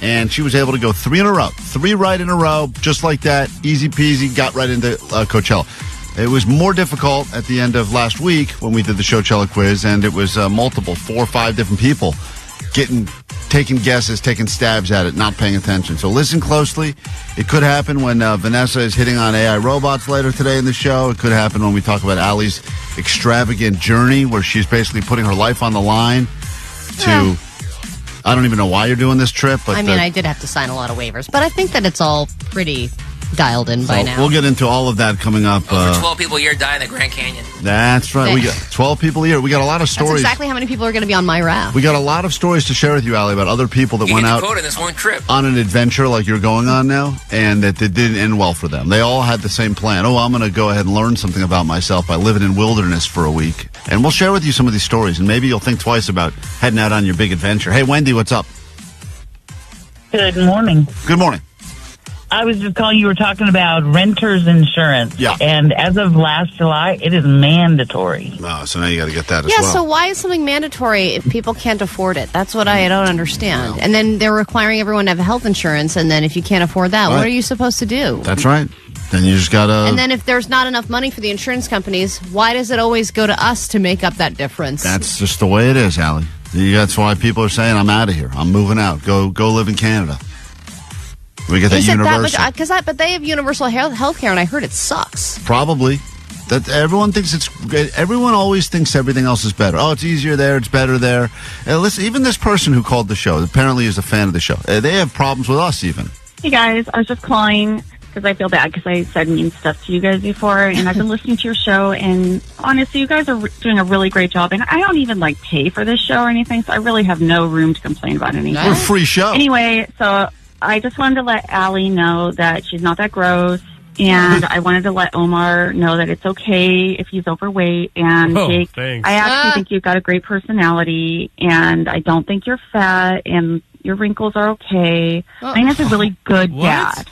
And she was able to go 3 in a row. 3 right in a row, just like that. Easy peasy, got right into Coachella. It was more difficult at the end of last week when we did the Showchella quiz, and it was multiple, 4 or 5 different people taking guesses, taking stabs at it, not paying attention. So listen closely. It could happen when Vanessa is hitting on AI robots later today in the show. It could happen when we talk about Allie's extravagant journey, where she's basically putting her life on the line to... I don't even know why you're doing this trip. But I mean, I did have to sign a lot of waivers, but I think that it's all pretty dialed in by now. We'll get into all of that coming up. Over 12 people a year die in the Grand Canyon. That's right. We got 12 people a year. We got a lot of stories. That's exactly how many people are going to be on my raft. We got a lot of stories to share with you, Allie, about other people that went out this one trip on an adventure like you're going on now, and that it didn't end well for them. They all had the same plan. Oh, I'm going to go ahead and learn something about myself by living in wilderness for a week. And we'll share with you some of these stories, and maybe you'll think twice about heading out on your big adventure. Hey, Wendy, what's up? Good morning. Good morning. I was just calling. You were talking about renter's insurance. Yeah. And as of last July, it is mandatory. Oh, so now you got to get that as yeah, well. so why is something mandatory if people can't afford it? That's what I don't understand. And then they're requiring everyone to have health insurance, and then if you can't afford that, what are you supposed to do? That's right. Then you just got to... And then if there's not enough money for the insurance companies, why does it always go to us to make up that difference? That's just the way it is, Allie. That's why people are saying, I'm out of here. I'm moving out. Go live in Canada. We get that universal. But they have universal health care, and I heard it sucks. Probably. That everyone thinks it's great. Everyone always thinks everything else is better. Oh, it's easier there. It's better there. Listen, even this person who called the show apparently is a fan of the show. They have problems with us even. Hey, guys. I was just calling because I feel bad because I said mean stuff to you guys before, and I've been listening to your show, and honestly, you guys are doing a really great job, and I don't even pay for this show or anything, so I really have no room to complain about anything. We're a free show. Anyway, so I just wanted to let Allie know that she's not that gross, and I wanted to let Omar know that it's okay if he's overweight, and Jake, thanks. I actually think you've got a great personality, and I don't think you're fat, and your wrinkles are okay. Lana's a really good dad.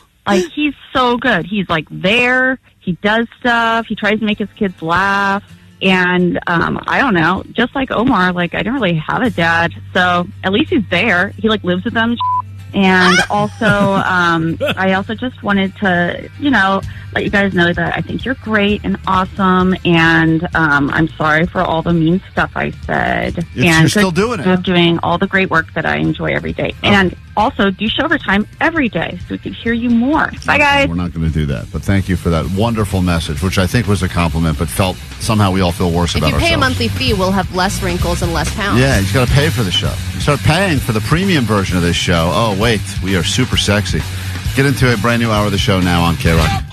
He's so good. He's there. He does stuff. He tries to make his kids laugh. And I don't know, just like Omar, I don't really have a dad. So at least he's there. He lives with them. And also, I also just wanted to, let you guys know that I think you're great and awesome. And I'm sorry for all the mean stuff I said. You're still doing it. You're doing all the great work that I enjoy every day. Oh. And also do show overtime every day so we can hear you more. Bye, guys. We're not going to do that. But thank you for that wonderful message, which I think was a compliment, but somehow we all feel worse about ourselves. If you pay a monthly fee, we'll have less wrinkles and less pounds. Yeah, you got to pay for the show. You start paying for the premium version of this show. Oh, wait, we are super sexy. Get into a brand new hour of the show now on KROQ.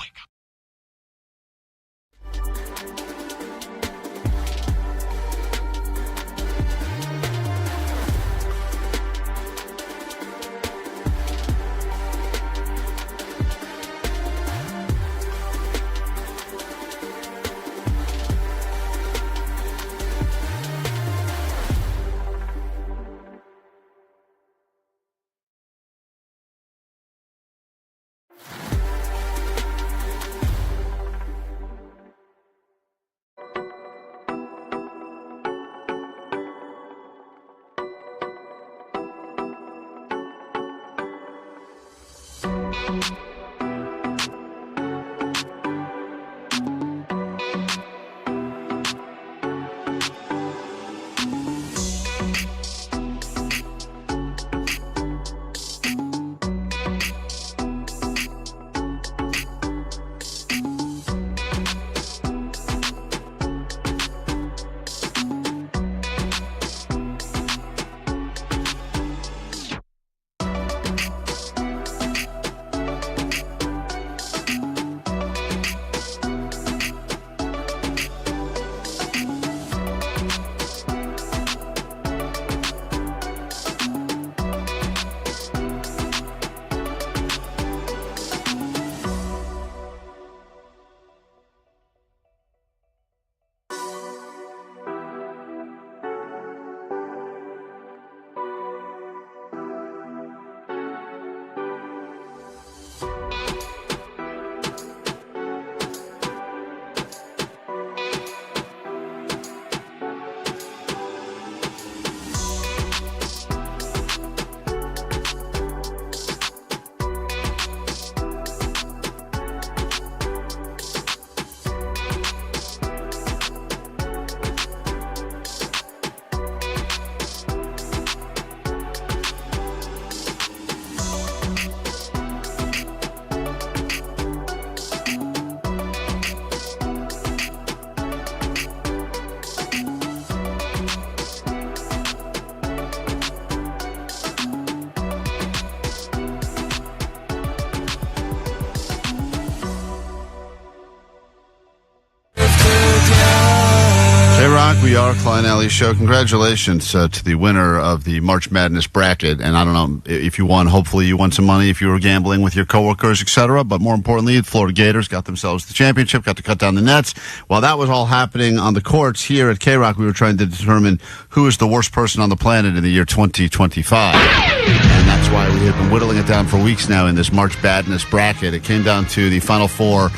K-Rock. We are Klein Alley Show. Congratulations to the winner of the March Madness bracket. And I don't know if you won. Hopefully you won some money if you were gambling with your coworkers, etc. But more importantly, the Florida Gators got themselves the championship, got to cut down the nets. While that was all happening on the courts here at K-Rock, we were trying to determine who is the worst person on the planet in the year 2025. And that's why we have been whittling it down for weeks now in this March Badness bracket. It came down to the final four,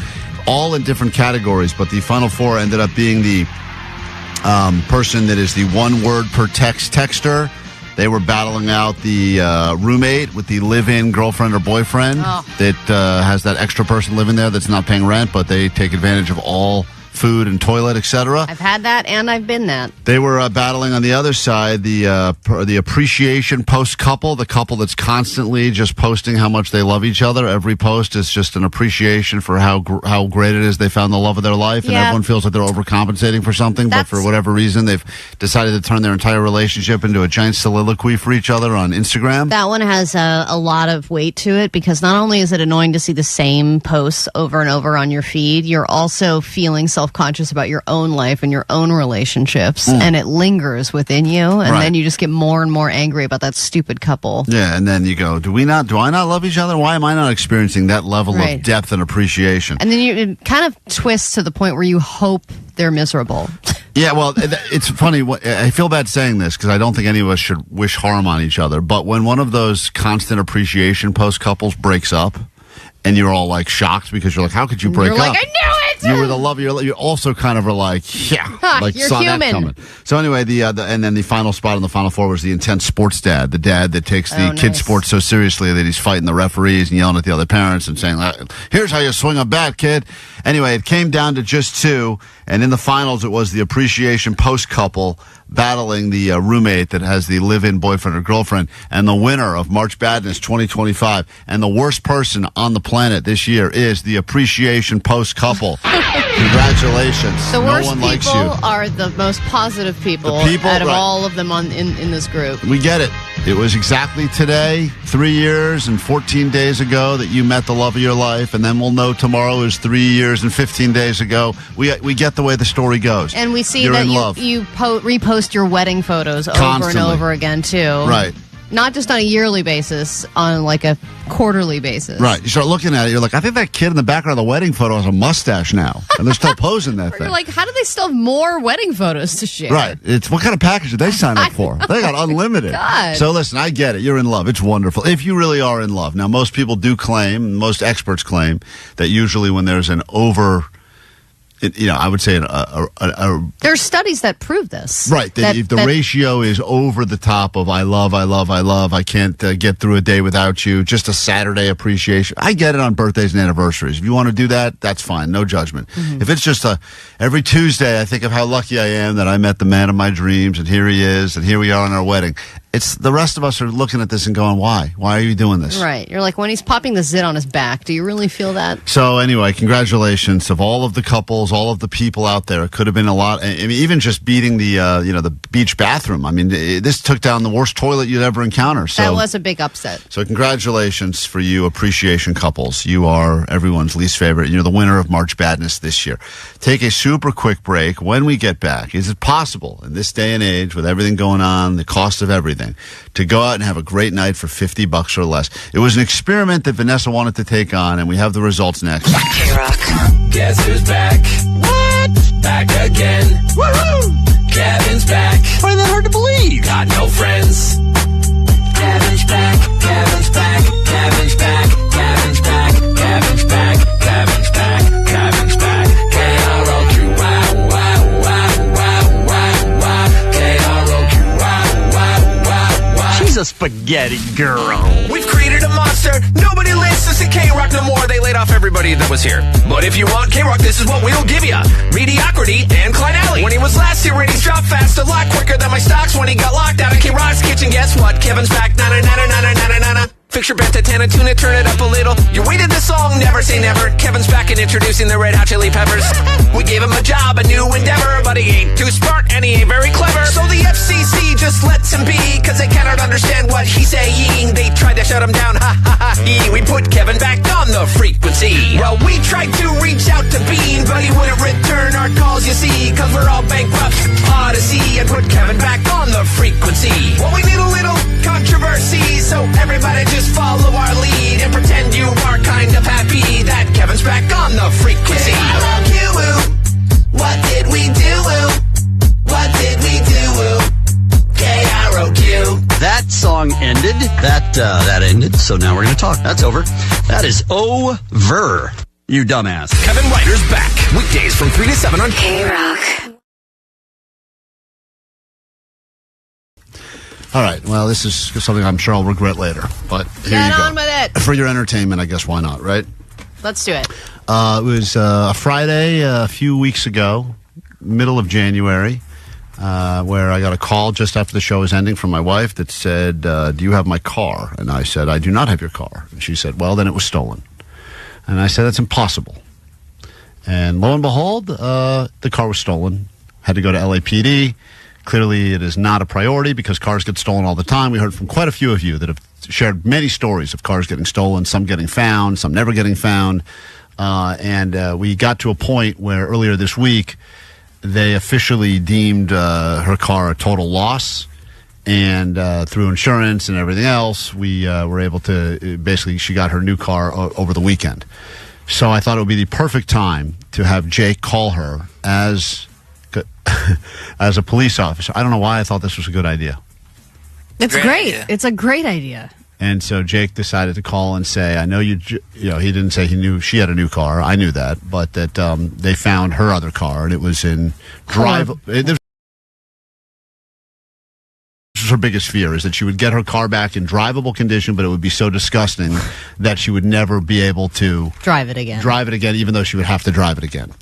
all in different categories, but the final four ended up being the person that is the one word per texter. They were battling out the roommate with the live-in girlfriend or boyfriend that has that extra person living there that's not paying rent, but they take advantage of all food and toilet, etc. I've had that and I've been that. They were battling on the other side the appreciation post couple, the couple that's constantly just posting how much they love each other. Every post is just an appreciation for how great it is they found the love of their life, and everyone feels like they're overcompensating for something, but for whatever reason they've decided to turn their entire relationship into a giant soliloquy for each other on Instagram. That one has a lot of weight to it because not only is it annoying to see the same posts over and over on your feed, you're also feeling self-conscious about your own life and your own relationships, and it lingers within you, and then you just get more and more angry about that stupid couple. Yeah, and then you go, do I not love each other? Why am I not experiencing that level of depth and appreciation? And then it kind of twists to the point where you hope they're miserable. Yeah, well, it's funny. I feel bad saying this because I don't think any of us should wish harm on each other, but when one of those constant appreciation post couples breaks up, and you're all like shocked because you're like, how could you break up? You're like, I knew it! You were the love of your life. You also kind of are like, yeah, like you're saw human. that coming. So anyway, and then the final spot in the final four was the intense sports dad, the dad that takes the kids' sports so seriously that he's fighting the referees and yelling at the other parents and saying, here's how you swing a bat, kid. Anyway, it came down to just two, and in the finals, it was the appreciation post couple battling the roommate that has the live-in boyfriend or girlfriend, and the winner of March Badness 2025 and the worst person on the planet this year is the appreciation post couple. Congratulations. The worst one likes people you. Are the most positive people out of all of them in this group. We get it. It was exactly today, 3 years and 14 days ago that you met the love of your life, and then we'll know tomorrow is 3 years and 15 days ago. We get the way the story goes. And we see You're that in love. you repost your wedding photos Constantly. over and over again, too. Right. Not just on a yearly basis, on like a quarterly basis. Right. You start looking at it, you're like, I think that kid in the background of the wedding photo has a mustache now. And they're still posing that thing. You're like, how do they still have more wedding photos to share? Right. It's what kind of package did they sign up for? They got unlimited. God. So listen, I get it. You're in love. It's wonderful. If you really are in love. Now, most people do claim, most experts claim, that usually when there's an I would say there's studies that prove this. Right. If the ratio is over the top of I love, I can't get through a day without you, just a Saturday appreciation. I get it on birthdays and anniversaries. If you want to do that, that's fine. No judgment. Mm-hmm. If it's just every Tuesday I think of how lucky I am that I met the man of my dreams and here he is and here we are on our wedding. It's the rest of us are looking at this and going, why? Why are you doing this? Right. You're like, when he's popping the zit on his back, do you really feel that? So anyway, congratulations of all of the couples, all of the people out there. It could have been a lot. I mean, even just beating the beach bathroom. I mean, this took down the worst toilet you'd ever encounter. So that was a big upset. So congratulations for you appreciation couples. You are everyone's least favorite. You're the winner of March Badness this year. Take a super quick break. When we get back, is it possible in this day and age with everything going on, the cost of everything, to go out and have a great night for $50 or less? It was an experiment that Vanessa wanted to take on, and we have the results next. KROQ. Guess who's back? What? Back again. Woohoo! Kevin's back. Find that hard to believe. Got no friends. Kevin's back. Kevin's back. Kevin's back. Kevin's back. Kevin's back. Kevin's back. Kevin's back. KROQ. Wow, wow, wow, wow, wow, wow. KROQ. Wow, wow, wow, wow. She's a spaghetti girl. We've created a monster. Nobody listens to KROQ no more. They laid off everybody that was here. But if you want KROQ, this is what we'll give ya. Mediocrity and Klein Alley. When he was last here, ratings dropped fast, a lot quicker than my stocks when he got locked out of KROQ's kitchen. Guess what? Kevin's back. Na-na-na-na-na-na-na-na. Fix your bent to Tana tuna, turn it up a little. You waited this long, never say never. Kevin's back and introducing the Red Hot Chili Peppers. We gave him a job, a new endeavor, but he ain't too smart and he ain't very clever. So the FCC just lets him be, cause they cannot understand what he's saying. They tried to shut him down, ha ha ha. We put Kevin back on the frequency. Well, we tried to reach out to Bean, but he wouldn't return our calls. you see? Cause we're all bankrupt. Odyssey and put Kevin back on the frequency. Well, we need a little controversy, so everybody just follow our lead and pretend you are kind of happy that Kevin's back on the frequency. KROQ. What did we do? What did we do? KROQ. That song ended. That ended. So now we're going to talk. That's over. That is over. You dumbass. Kevin Ryder's back. Weekdays from 3 to 7 on KROQ. All right. Well, this is something I'm sure I'll regret later. But here Get you go. on with it. For your entertainment, I guess, why not, right? Let's do it. It was a Friday a few weeks ago, middle of January, where I got a call just after the show was ending from my wife that said, do you have my car? And I said, I do not have your car. And she said, well, then it was stolen. And I said, that's impossible. And lo and behold, the car was stolen. Had to go to LAPD. Clearly, it is not a priority because cars get stolen all the time. We heard from quite a few of you that have shared many stories of cars getting stolen, some getting found, some never getting found. And we got to a point where earlier this week, they officially deemed her car a total loss. And through insurance and everything else, we were able to basically, she got her new car over the weekend. So I thought it would be the perfect time to have Jake call her as a police officer. I don't know why I thought this was a good idea. It's great. It's a great idea. And so Jake decided to call and say, I know he didn't say he knew she had a new car. I knew that, but that they found her other car and it was in This was her biggest fear, is that she would get her car back in drivable condition, but it would be so disgusting that she would never be able to drive it again, even though she would have to drive it again.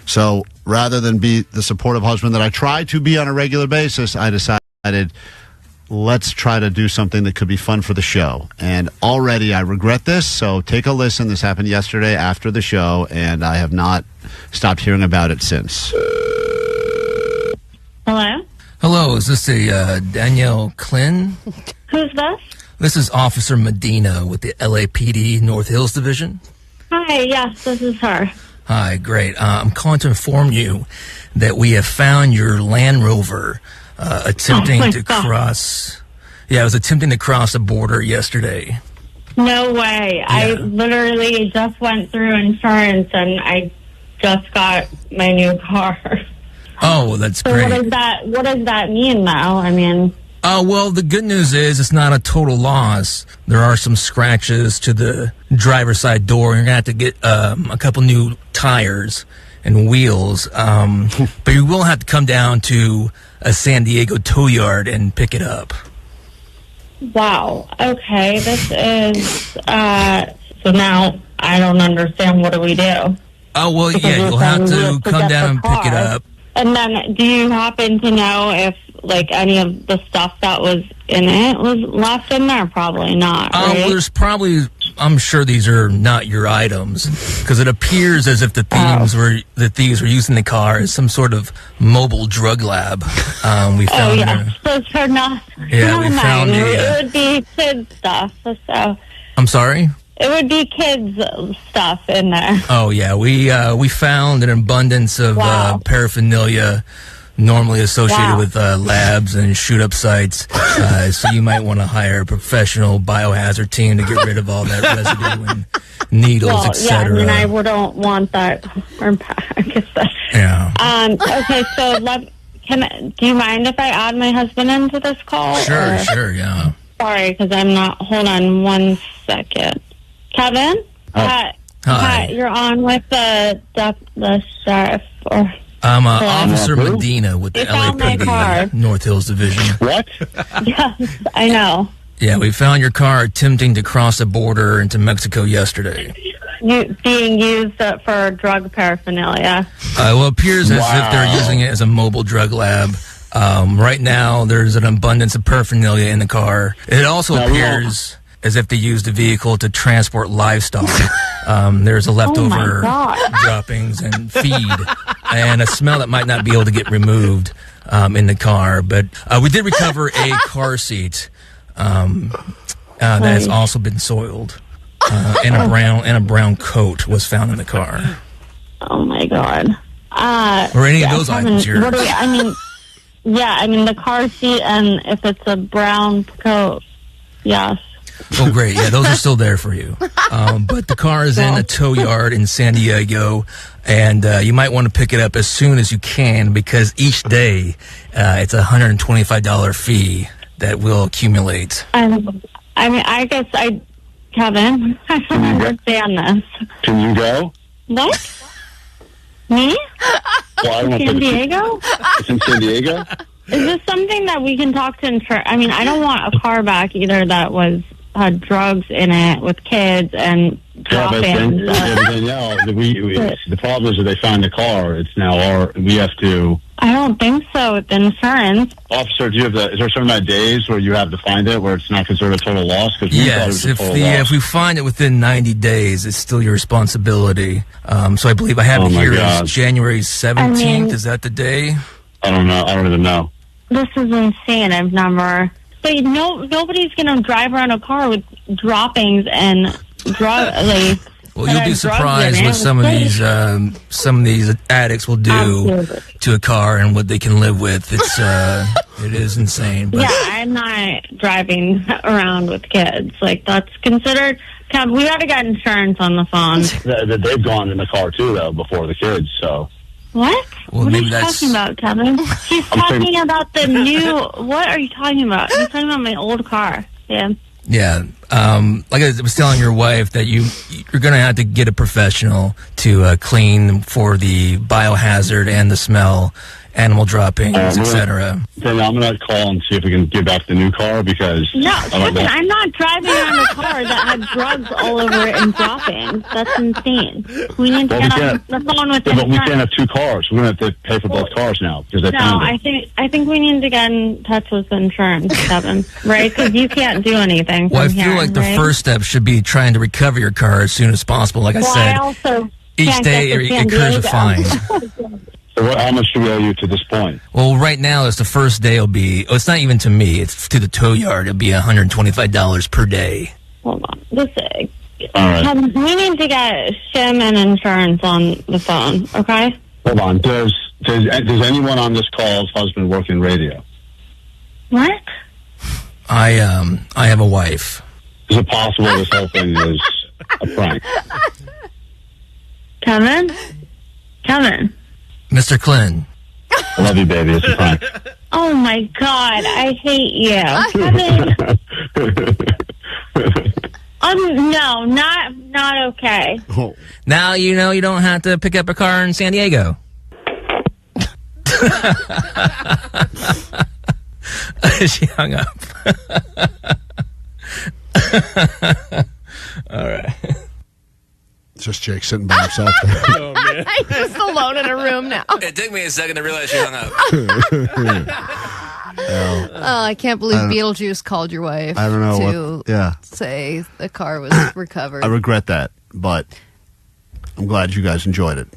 So rather than be the supportive husband that I try to be on a regular basis, I decided, let's try to do something that could be fun for the show. And already I regret this, so take a listen. This happened yesterday after the show, and I have not stopped hearing about it since. Hello? Hello, is this Danielle Klein? Who's this? This is Officer Medina with the LAPD North Hills Division. Hi, yes, this is her. Hi, great. I'm calling to inform you that we have found your Land Rover attempting to cross. Yeah, it was attempting to cross the border yesterday. No way. Yeah. I literally just went through insurance and I just got my new car. Oh, that's so great. What does that mean, though? I mean... well, the good news is it's not a total loss. There are some scratches to the driver's side door. You're going to have to get a couple new tires and wheels. But you will have to come down to a San Diego tow yard and pick it up. Wow. Okay, this is... so now I don't understand. What do we do? Oh, well, yeah, you'll have to come down and pick it up. And then, do you happen to know if, like, any of the stuff that was in it was left in there? Probably not, right? Well, there's probably, I'm sure these are not your items, because it appears as if the thieves were using the car as some sort of mobile drug lab. We found those are not. Yeah, we found it would be kids stuff. So. I'm sorry? It would be kids' stuff in there. Oh, yeah. We found an abundance of paraphernalia normally associated with labs and shoot-up sites. So you might want to hire a professional biohazard team to get rid of all that residue and needles, etc. Yeah, I mean, I wouldn't want that. Yeah. Okay, so do you mind if I add my husband into this call? Sure, yeah. Sorry, because I'm not. Hold on 1 second. Kevin? Hi. You're on with the sheriff. I'm Officer Medina with the LAPD North Hills Division. What? Yes, I know. Yeah, we found your car attempting to cross the border into Mexico yesterday. Being used for drug paraphernalia. Well, it appears as if they're using it as a mobile drug lab. Right now, there's an abundance of paraphernalia in the car. It also appears as if they used the vehicle to transport livestock. There's a leftover droppings and feed, and a smell that might not be able to get removed in the car. But we did recover a car seat that has also been soiled, and a brown coat was found in the car. Oh my God! Or any of those items. What do we, I mean, the car seat, and if it's a brown coat, yes. Oh, great. Yeah, those are still there for you. But the car is in a tow yard in San Diego, and you might want to pick it up as soon as you can, because each day it's a $125 fee that will accumulate. I guess Kevin, I don't understand this. Can you go? What? Me? Well, San Diego? It's in San Diego? Is this something that we can talk to insurance? I mean, I don't want a car back either that had drugs in it with kids and drop-ins. Danielle, the problem is that they found the car. It's now we have to... I don't think so with insurance. Officer, is there a certain amount of days where you have to find it, where it's not considered a total loss? Yes, if we find it within 90 days, it's still your responsibility. So I believe I have it here as January 17th. Is that the day? I don't know. I don't even know. This is insane. I've never... But nobody's going to drive around a car with droppings and well, you'll be surprised what some of these addicts will do to a car and what they can live with. It's it is insane. But. Yeah, I'm not driving around with kids. Like, that's considered. We got to get insurance on the phone. They've gone in the car too, though, before the kids. So. What? Well, what are you talking about, Kevin? He's talking about the new... What are you talking about? He's talking about my old car. Yeah. Yeah. Like I was telling your wife that you're going to have to get a professional to clean for the biohazard and the smell, animal droppings, etc. Then I'm going to call and see if we can give back the new car, because... No, Kevin, I'm not driving around a car that had drugs all over it and droppings. That's insane. We need to get on the phone with but we can't have two cars. We're going to have to pay for both cars now, because they found it. I think we need to get in touch with insurance, Kevin, right? Because you can't do anything from I feel like the first step should be trying to recover your car as soon as possible. Like I said, each day it incurs a fine. So how much do we owe you to this point? Well, right now, it's the first day will be... Oh, it's not even to me. It's to the tow yard. It'll be $125 per day. Hold on. All right. We need to get Shim and insurance on the phone, okay? Hold on. Does anyone on this call's husband work in radio? What? I have a wife. Is it possible this whole thing is a prank? Kevin? Mr. Klein. I love you, baby. It's a prank. Oh, my God. I hate you. Kevin. No, not okay. Now you know you don't have to pick up a car in San Diego. She hung up. All right. It's just Jake sitting by himself. Oh, man. I'm just alone in a room now. It took me a second to realize she hung up. I can't believe Beetlejuice called your wife. I don't know to say the car was recovered. I regret that, but I'm glad you guys enjoyed it.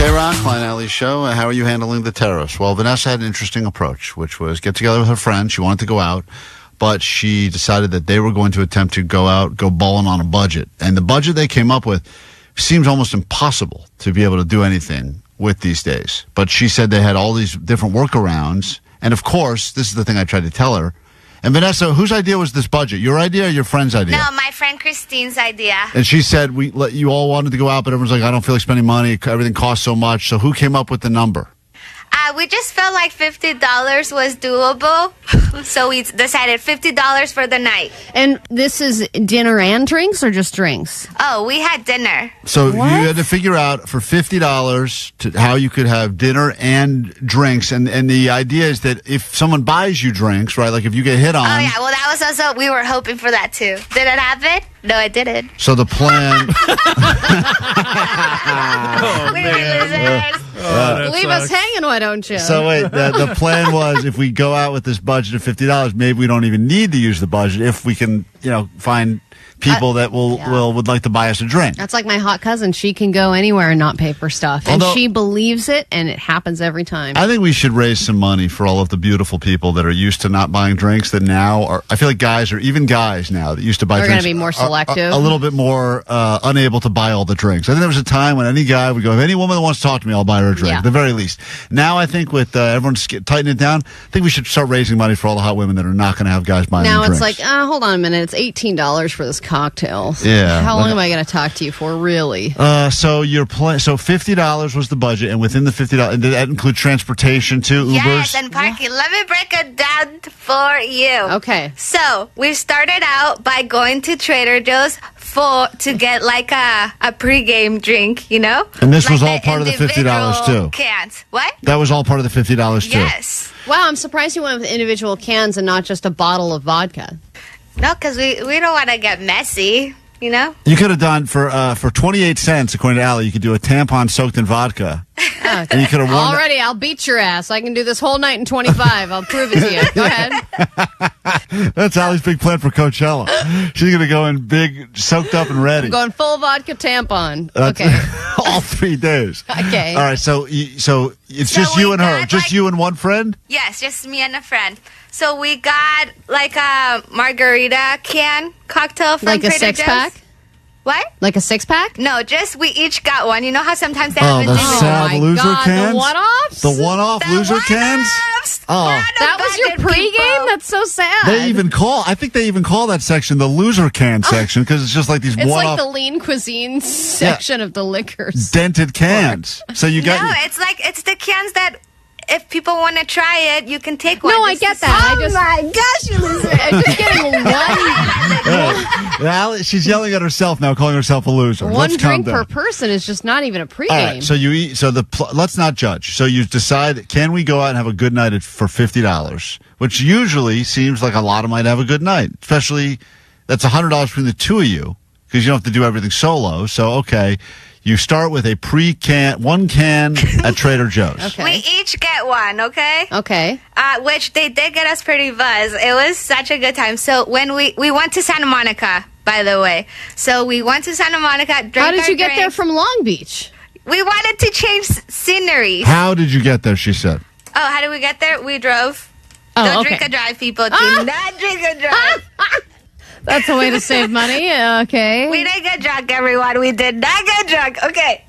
KROQ, Klein Alley Show. How are you handling the terrorists? Well, Vanessa had an interesting approach, which was get together with her friends. She wanted to go out, but she decided that they were going to attempt to go bowling on a budget. And the budget they came up with seems almost impossible to be able to do anything with these days. But she said they had all these different workarounds. And, of course, this is the thing I tried to tell her. And, Vanessa, whose idea was this budget? Your idea or your friend's idea? No, my friend Christine's idea. And she said you all wanted to go out, but everyone's like, I don't feel like spending money. Everything costs so much. So who came up with the number? We just felt like $50 was doable, so we decided $50 for the night. And this is dinner and drinks or just drinks? Oh, we had dinner. So you had to figure out for $50 how you could have dinner and drinks. And the idea is that if someone buys you drinks, right, like if you get hit on. Oh, yeah, well, that was also, we were hoping for that too. Did it happen? No, it didn't. So the plan. We were losers. Leave us hanging, why don't you? So wait, the plan was if we go out with this budget of $50, maybe we don't even need to use the budget if we can, find people that would like to buy us a drink. That's like my hot cousin. She can go anywhere and not pay for stuff. And she believes it, and it happens every time. I think we should raise some money for all of the beautiful people that are used to not buying drinks that now are, I feel like guys now that used to buy drinks. Are going to be more selective. A little bit more unable to buy all the drinks. I think there was a time when any guy would go, if any woman that wants to talk to me, I'll buy her a drink, at the very least. Now I think with everyone's tightening it down, I think we should start raising money for all the hot women that are not going to have guys buying them drinks. Now it's like, hold on a minute, it's $18 for this cocktails. Yeah. How long am I going to talk to you for, really? So your so $50 was the budget, and within the $50, did that include transportation too? Ubers? Yes, and parking. Let me break it down for you. Okay. So we started out by going to Trader Joe's to get like a pregame drink, And this was all part of the $50 too. Cans. What? That was all part of the $50 too. Yes. Wow, I'm surprised you went with individual cans and not just a bottle of vodka. No, because we don't want to get messy, You could have done for 28 cents, according to Allie, you could do a tampon soaked in vodka. And you could have won. Already, I'll beat your ass. I can do this whole night in 25. I'll prove it to you. Go ahead. That's Allie's big plan for Coachella. She's going to go in big, soaked up and ready. I'm going full vodka tampon. Okay. All 3 days. Okay. All right, so it's just you and her. Just you and one friend? Yes, just me and a friend. So we got like a margarita can cocktail from Like a Trader Joe's. 6-pack? What? Like a 6-pack? No, just we each got one. You know how sometimes they have the sad loser cans? The one-offs? The one-off loser cans? Oh. That was your pregame? That's so sad. I think they even call that section the loser can section because it's just like these It's one-off. like the lean cuisine section of the liquors. Dented cans. So you got. No, it's the cans that. If people want to try it, you can take one. No, I get that. My gosh, you loser. I'm just getting one. She's yelling at herself now, calling herself a loser. One Let's drink calm down. per person is just not even a pregame. All right, so you eat. So let's not judge. So you decide, can we go out and have a good night for $50? Which usually seems like a lot of might have a good night. Especially, that's $100 between the two of you because you don't have to do everything solo. So okay. You start with a one can at Trader Joe's. Okay. We each get one, okay? Okay. Which they did get us pretty buzzed. It was such a good time. So when we went to Santa Monica, by the way. So we went to Santa Monica. How did you get there from Long Beach? We wanted to change scenery. How did you get there, she said? Oh, how did we get there? We drove. Oh, Don't okay. drink and drive, people. Do not drink and drive. That's a way to save money. Okay. We didn't get drunk, everyone. We did not get drunk. Okay.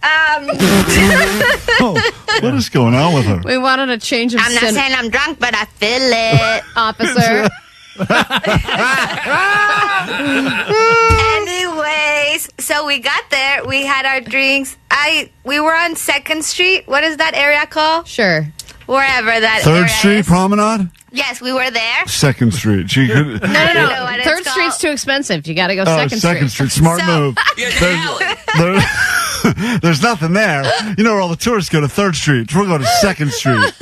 What is going on with her? We wanted a change of I'm not saying I'm drunk, but I feel it. Officer. Anyways, so we got there. We had our drinks. We were on 2nd Street. What is that area called? Sure. Wherever that 3rd area Street is. There's Yes, we were there. 2nd Street. She could. No. 3rd Street's too expensive. You got to go 2nd Street. 2nd Street. Smart move. There's nothing there. You know where all the tourists go to 3rd Street. We're going to 2nd Street.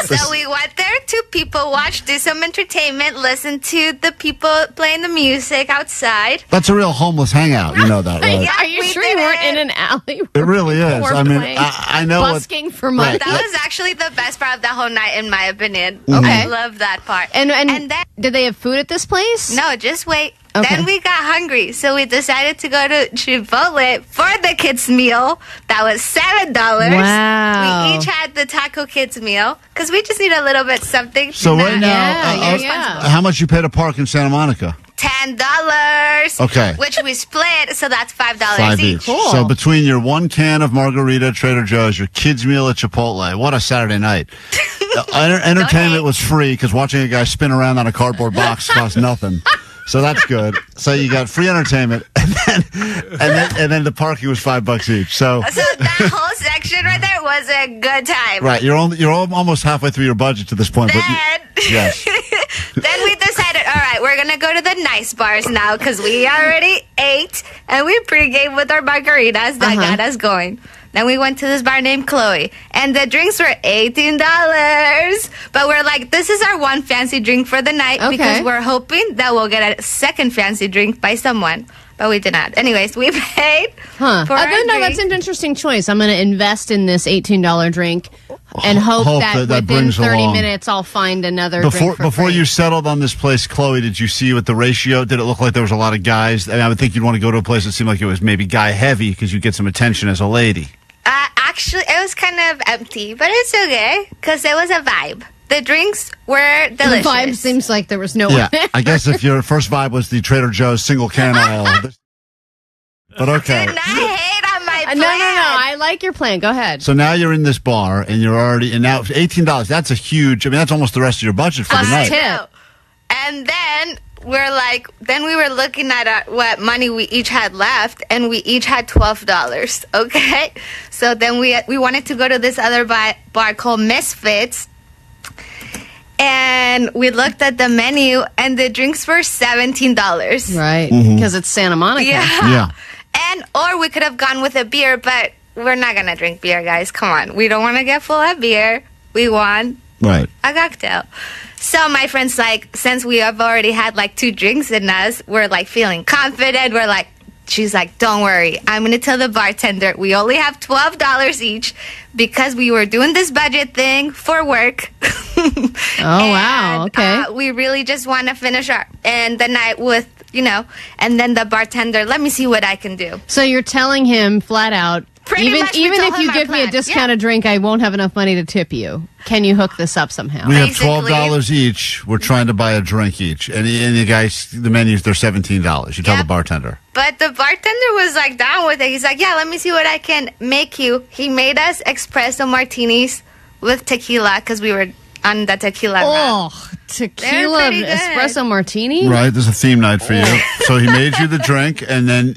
So we went there to people watch, do some entertainment, listen to the people playing the music outside. That's a real homeless hangout. You know that, right? Yeah, Are you sure you weren't in an alley? It really is. I mean, I know busking for money. That was actually the best part of the whole night, in my opinion. Okay. I love that part. And then, did they have food at this place? No, just wait. Okay. Then we got hungry, so we decided to go to Chipotle for the kids' meal. That was $7. Wow. We each had the Taco Kids meal because we just need a little bit something. So right now, how much you pay to park in Santa Monica? $10. Okay. Which we split, so that's $5 5 each. each. So between your one can of margarita at Trader Joe's, your kids' meal at Chipotle, what a Saturday night. Entertainment was free because watching a guy spin around on a cardboard box cost nothing. So that's good. So you got free entertainment, and then the parking was $5 each. So that whole section right there was a good time. Right, you're almost halfway through your budget to this point. Yes. Then we decided, all right, we're gonna go to the nice bars now because we already ate and we pregame with our margaritas that got us going. Then we went to this bar named Chloe, and the drinks were $18. But we're like, this is our one fancy drink for the night because we're hoping that we'll get a second fancy drink by someone. But we did not. Anyways, we paid for our drink. That's an interesting choice. I'm going to invest in this $18 drink and hope that within brings 30 along. minutes I'll find another drink for Before free. you settled on this place, Chloe, did you see what the ratio? Did it look like there was a lot of guys? I would think you'd want to go to a place that seemed like it was maybe guy heavy because you get some attention as a lady. Actually, it was kind of empty, but it's okay because it was a vibe. The drinks were delicious. The vibe seems like there was no Yeah, one. I guess if your first vibe was the Trader Joe's single can aisle. But okay. Did not hate on my plan. No. I like your plan. Go ahead. So now you're in this bar and you're already, and now $18, that's a huge, that's almost the rest of your budget for the night. Tip. And then we were looking at what money we each had left, and we each had $12. Okay, so then we wanted to go to this other bar called Misfits, and we looked at the menu, and the drinks were $17. Right, Mm-hmm. because it's Santa Monica. Yeah. Or we could have gone with a beer, but we're not gonna drink beer, guys. Come on, we don't want to get full of beer. We want a cocktail. So my friend's like, since we have already had like 2 drinks in us, we're like feeling confident. She's like, don't worry. I'm going to tell the bartender we only have $12 each because we were doing this budget thing for work. Wow. Okay. We really just want to finish the night with, and then the bartender, let me see what I can do. So you're telling him flat out, even much, we if told you him our give me a plan. discounted drink, I won't have enough money to tip you. Can you hook this up somehow? We have $12 each. We're trying to buy a drink each. And the guys, the menus, they're $17. You tell the bartender. But the bartender was like down with it. He's like, yeah, let me see what I can make you. He made us espresso martinis with tequila because we were on the tequila run. Tequila espresso martini? Right, there's a theme night for you. So he made you the drink, and then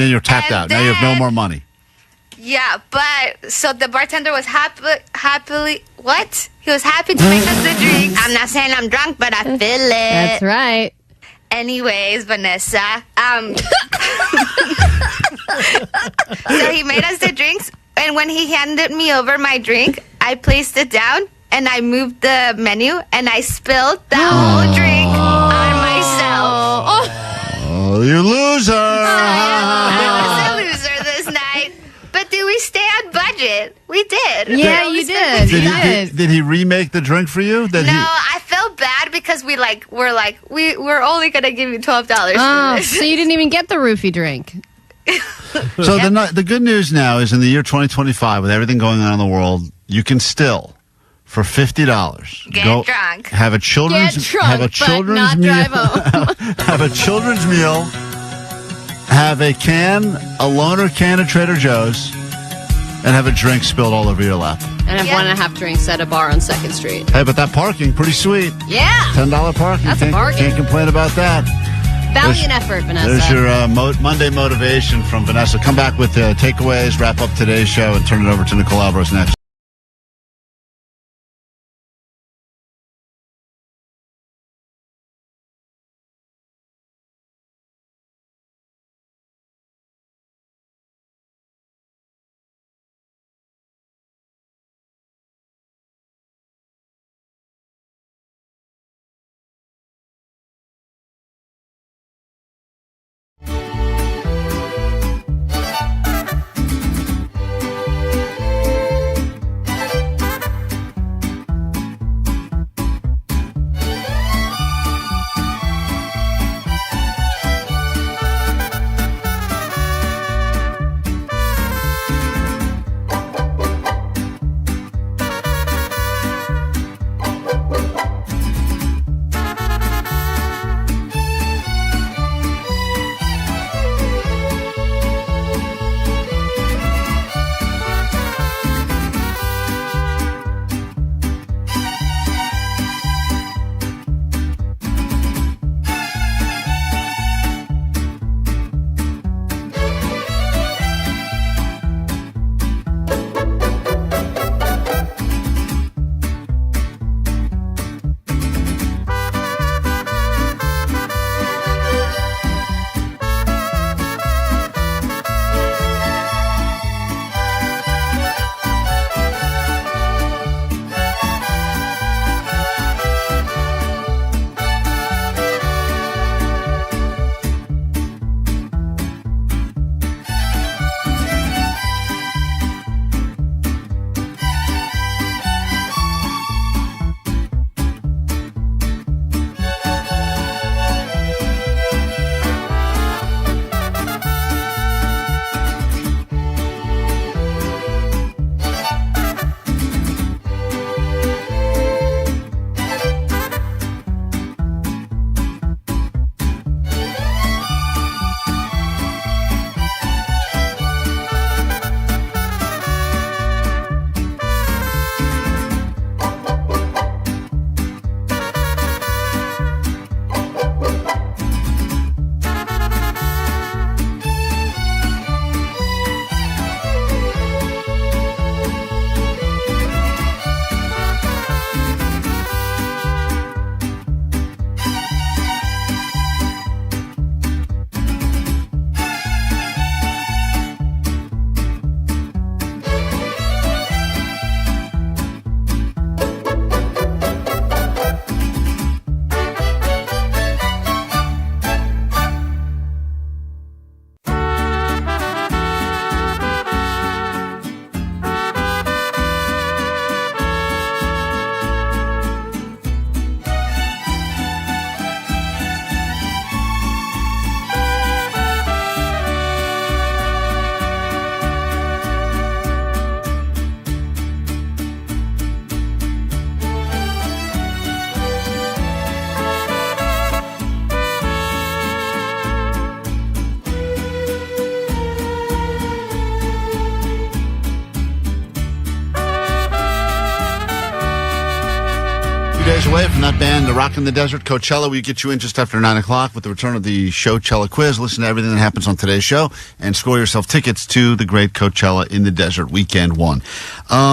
you're tapped out. Now you have no more money. Yeah, but so the bartender was happily what? He was happy to make us the drink. I'm not saying I'm drunk, but I feel it. That's right. Anyways, Vanessa, so he made us the drinks, and when he handed me over my drink, I placed it down, and I moved the menu, and I spilled the whole drink on myself. Oh, you loser! I was a loser this night. But did we stay on budget? We did. Yeah, you did. Did he remake the drink for you? I felt bad because we're we're only gonna give you $12 Oh, for this. so you didn't even get the roofie drink. So the good news now is in the year 2025, with everything going on in the world, you can still, for $50, Get drunk. Have a children's but not meal. drive home. Have a children's meal. Have a loaner can of Trader Joe's, and have a drink spilled all over your lap. And have 1.5 drinks at a bar on 2nd Street. Hey, but that parking, pretty sweet. Yeah. $10 parking. That's a bargain. Can't complain about that. Valiant effort, Vanessa. There's your Monday motivation from Vanessa. Come back with takeaways, wrap up today's show, and turn it over to Nicole Alvarez next. days away from that band, The Rock in the Desert, Coachella. We get you in just after 9 o'clock with the return of the Showchella quiz. Listen to everything that happens on today's show and score yourself tickets to the great Coachella in the Desert Weekend 1.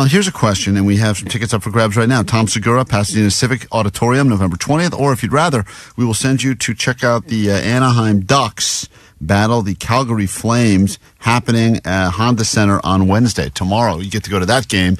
Here's a question, and we have some tickets up for grabs right now. Tom Segura, Pasadena Civic Auditorium, November 20th. Or if you'd rather, we will send you to check out the Anaheim Ducks battle the Calgary Flames happening at Honda Center on Wednesday. Tomorrow, you get to go to that game.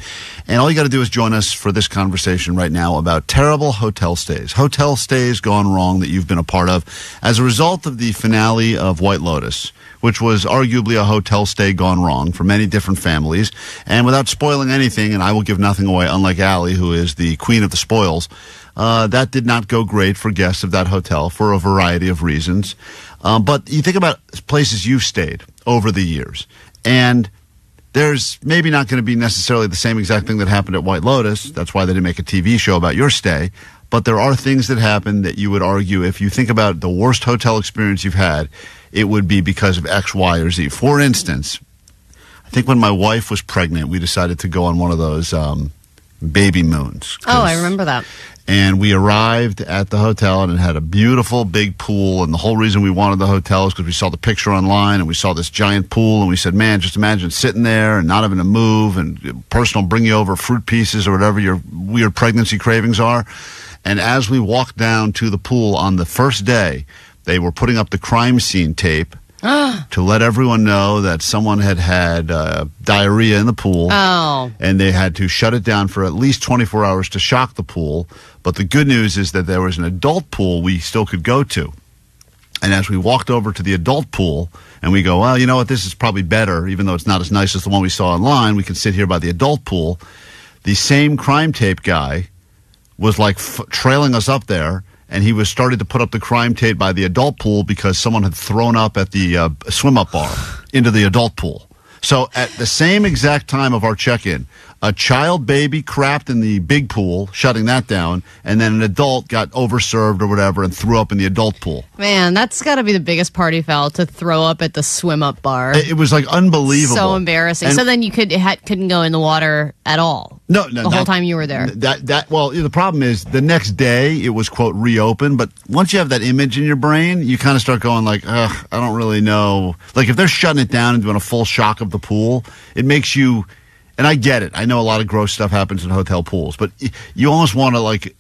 And all you got to do is join us for this conversation right now about terrible hotel stays. Hotel stays gone wrong that you've been a part of as a result of the finale of White Lotus, which was arguably a hotel stay gone wrong for many different families. And without spoiling anything, and I will give nothing away, unlike Allie, who is the queen of the spoils, that did not go great for guests of that hotel for a variety of reasons. But you think about places you've stayed over the years, and there's maybe not going to be necessarily the same exact thing that happened at White Lotus. That's why they didn't make a TV show about your stay. But there are things that happen that you would argue, if you think about the worst hotel experience you've had, it would be because of X, Y, or Z. For instance, I think when my wife was pregnant, we decided to go on one of those baby moons. Oh, I remember that. And we arrived at the hotel, and it had a beautiful big pool. And the whole reason we wanted the hotel is because we saw the picture online, and we saw this giant pool, and we said, man, just imagine sitting there and not having to move, and a person will bring you over fruit pieces or whatever your weird pregnancy cravings are. And as we walked down to the pool on the first day, they were putting up the crime scene tape to let everyone know that someone had diarrhea in the pool. Oh. And they had to shut it down for at least 24 hours to shock the pool. But the good news is that there was an adult pool we still could go to. And as we walked over to the adult pool, and we go, well, you know what, this is probably better, even though it's not as nice as the one we saw online. We can sit here by the adult pool. The same crime tape guy was like trailing us up there. And he was starting to put up the crime tape by the adult pool because someone had thrown up at the swim-up bar into the adult pool. So at the same exact time of our check-in, a child baby crapped in the big pool, shutting that down, and then an adult got overserved or whatever and threw up in the adult pool. Man, that's got to be the biggest party foul, to throw up at the swim-up bar. It was like unbelievable. So embarrassing. And so then you couldn't go in the water at all. No, the whole time you were there. Well, the problem is the next day it was, quote, reopened. But once you have that image in your brain, you kind of start going like, I don't really know. Like if they're shutting it down and doing a full shock of the pool, it makes you. And I get it. I know a lot of gross stuff happens in hotel pools, but you almost want to like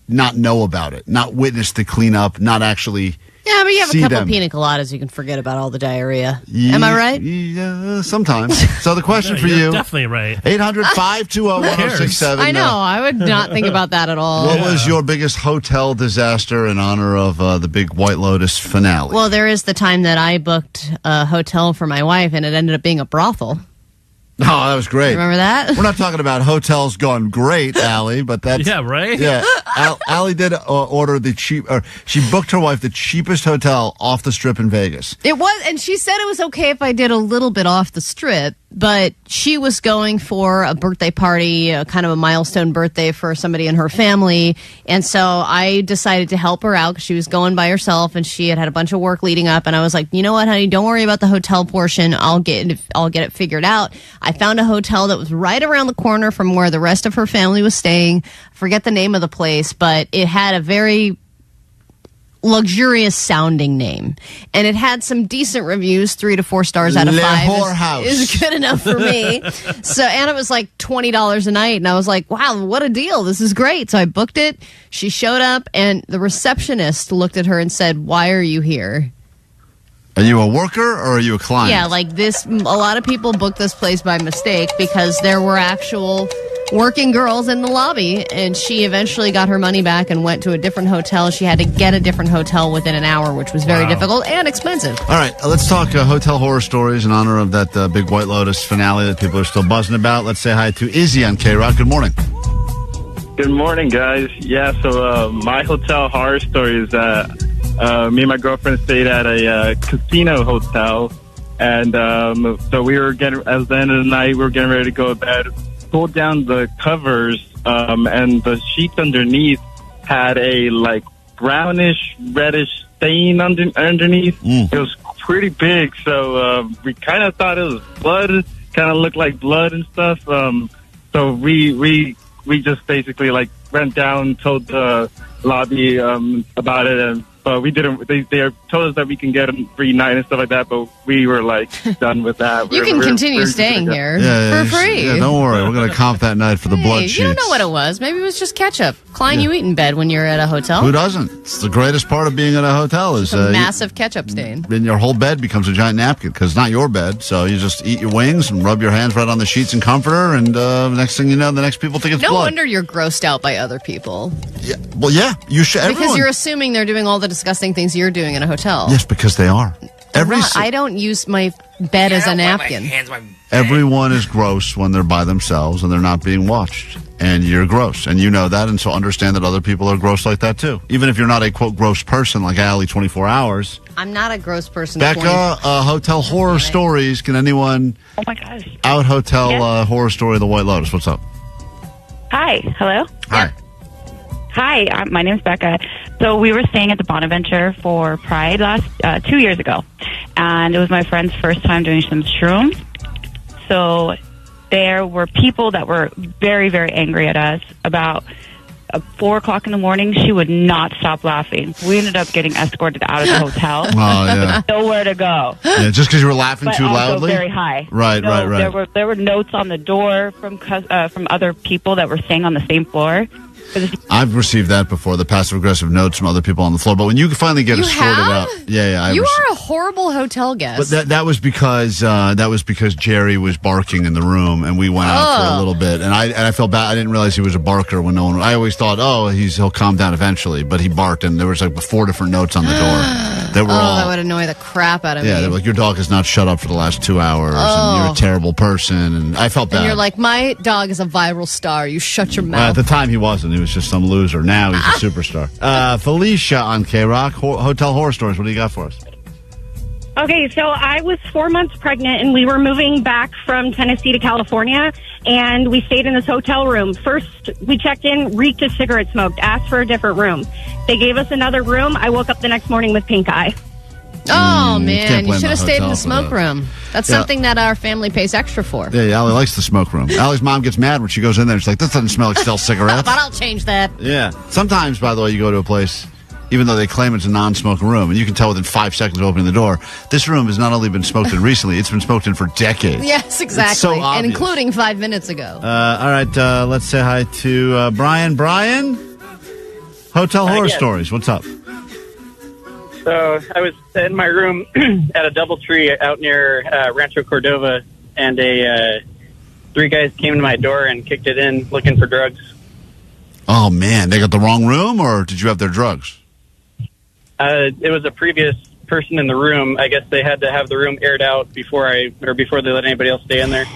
not know about it, not witness the cleanup, not actually. Yeah, but you have a couple them. Pina coladas, you can forget about all the diarrhea. Am I right? Yeah, sometimes. So the question for you're you. Definitely right. 800-520-1067. I know. I would not think about that at all. What was your biggest hotel disaster in honor of the big White Lotus finale? Well, there is the time that I booked a hotel for my wife, and it ended up being a brothel. Oh, that was great. Remember that? We're not talking about hotels gone great, Allie, but that's... Yeah, right? Yeah. Allie did order the she booked her wife the cheapest hotel off the strip in Vegas. It was, and she said it was okay if I did a little bit off the strip, but she was going for a birthday party, kind of a milestone birthday for somebody in her family, and so I decided to help her out because she was going by herself, and she had a bunch of work leading up, and I was like, you know what, honey, don't worry about the hotel portion. I'll get it figured out. I found a hotel that was right around the corner from where the rest of her family was staying. I forget the name of the place, but it had a very luxurious sounding name, and it had some decent reviews, 3 to 4 stars out of 5 is good enough for me. And it was like $20 a night, and I was like, wow, what a deal, this is great. So I booked it. She showed up, and the receptionist looked at her and said, why are you here? Are you a worker or are you a client? Yeah, like this, a lot of people booked this place by mistake because there were actual working girls in the lobby, and she eventually got her money back and went to a different hotel. She had to get a different hotel within an hour, which was very difficult and expensive. All right, let's talk hotel horror stories in honor of that big White Lotus finale that people are still buzzing about. Let's say hi to Izzy on KROQ. Good morning. Good morning, guys. Yeah, so my hotel horror story is that me and my girlfriend stayed at a casino hotel, and so we were getting, at the end of the night, we were getting ready to go to bed, pulled down the covers, and the sheets underneath had a, like, brownish, reddish stain underneath. It was pretty big, so we kind of thought it was blood, kind of looked like blood and stuff, so we just basically, like, went down, told the lobby about it, but we didn't. They told us that we can get a free night and stuff like that, but we were like done with that. You can continue staying here for free. Yeah, don't worry. We're going to comp that night for the blood sheets. You don't know what it was. Maybe it was just ketchup. Klein, you eat in bed when you're at a hotel? Who doesn't? It's the greatest part of being at a hotel is a massive ketchup stain. Then your whole bed becomes a giant napkin because it's not your bed. So you just eat your wings and rub your hands right on the sheets and comforter, and next thing you know, the next people think it's blood. No wonder you're grossed out by other people. Yeah. Well, yeah, you should. Because you're assuming they're doing all the disgusting things you're doing in a hotel. Yes, because they are. I don't use my bed as a napkin. Everyone is gross when they're by themselves and they're not being watched. And you're gross. And you know that. And so understand that other people are gross like that, too. Even if you're not a, quote, gross person like Allie 24 hours. I'm not a gross person. Becca, hotel horror stories. Can anyone out hotel horror story of the White Lotus? What's up? Hi. Hello? Hi. Hi, my name's Becca. So we were staying at the Bonaventure for Pride 2 years ago. And it was my friend's first time doing some shrooms. So there were people that were very, very angry at us. About 4 o'clock in the morning, she would not stop laughing. We ended up getting escorted out of the hotel. Oh, yeah. Nowhere to go. Yeah, just because you were laughing too loudly? Very high. Right. There were notes on the door from other people that were staying on the same floor. I've received that before, the passive-aggressive notes from other people on the floor. But when you finally get escorted out... Yeah. You are a horrible hotel guest. But that was because Jerry was barking in the room, and we went out for a little bit. And I felt bad. I didn't realize he was a barker when no one... I always thought, he'll calm down eventually. But he barked, and there was like 4 different notes on the door. That would annoy the crap out of me. Yeah, they were like, your dog has not shut up for the last 2 hours, and you're a terrible person. And I felt bad. And you're like, my dog is a viral star. You shut your mouth. At the time, he wasn't. He was just some loser. Now he's a superstar. Felicia on KROQ, Hotel Horror Stories. What do you got for us? Okay, so I was 4 months pregnant, and we were moving back from Tennessee to California, and we stayed in this hotel room. First, we checked in, reeked of cigarette smoke, asked for a different room. They gave us another room. I woke up the next morning with pink eye. Oh, man. You should have stayed in the smoke room. That's something that our family pays extra for. Yeah, Allie likes the smoke room. Allie's mom gets mad when she goes in there. She's like, this doesn't smell like stale cigarettes. But I'll change that. Yeah. Sometimes, by the way, you go to a place, even though they claim it's a non-smoking room, and you can tell within 5 seconds of opening the door, this room has not only been smoked in recently, it's been smoked in for decades. Yes, exactly. It's so obvious. And including 5 minutes ago. All right, let's say hi to Brian. Brian? Hotel Horror Stories. What's up? So I was in my room at a DoubleTree out near Rancho Cordova, and 3 guys came to my door and kicked it in looking for drugs. Oh, man. They got the wrong room, or did you have their drugs? It was a previous person in the room. I guess they had to have the room aired out before they let anybody else stay in there.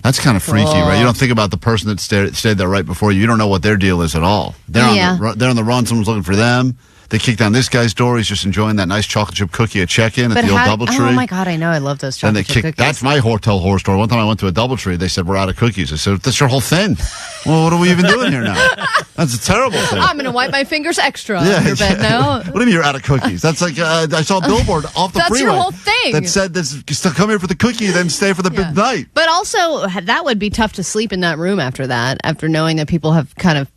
That's kind of freaky, right? You don't think about the person that stayed there right before you. You don't know what their deal is at all. They're on the run. Someone's looking for them. They kicked down this guy's door. He's just enjoying that nice chocolate chip cookie at check-in at the old DoubleTree. Oh, my God, I know. I love those chocolate chip cookies. That's my hotel horror story. One time I went to a DoubleTree. They said, we're out of cookies. I said, that's your whole thing. Well, what are we even doing here now? That's a terrible thing. I'm going to wipe my fingers extra on your bed now. What do you mean you're out of cookies? That's like, I saw a billboard off the freeway. That's your whole thing. That said, still come here for the cookie, then stay for the big night. But also, that would be tough to sleep in that room after that, after knowing that people have kind of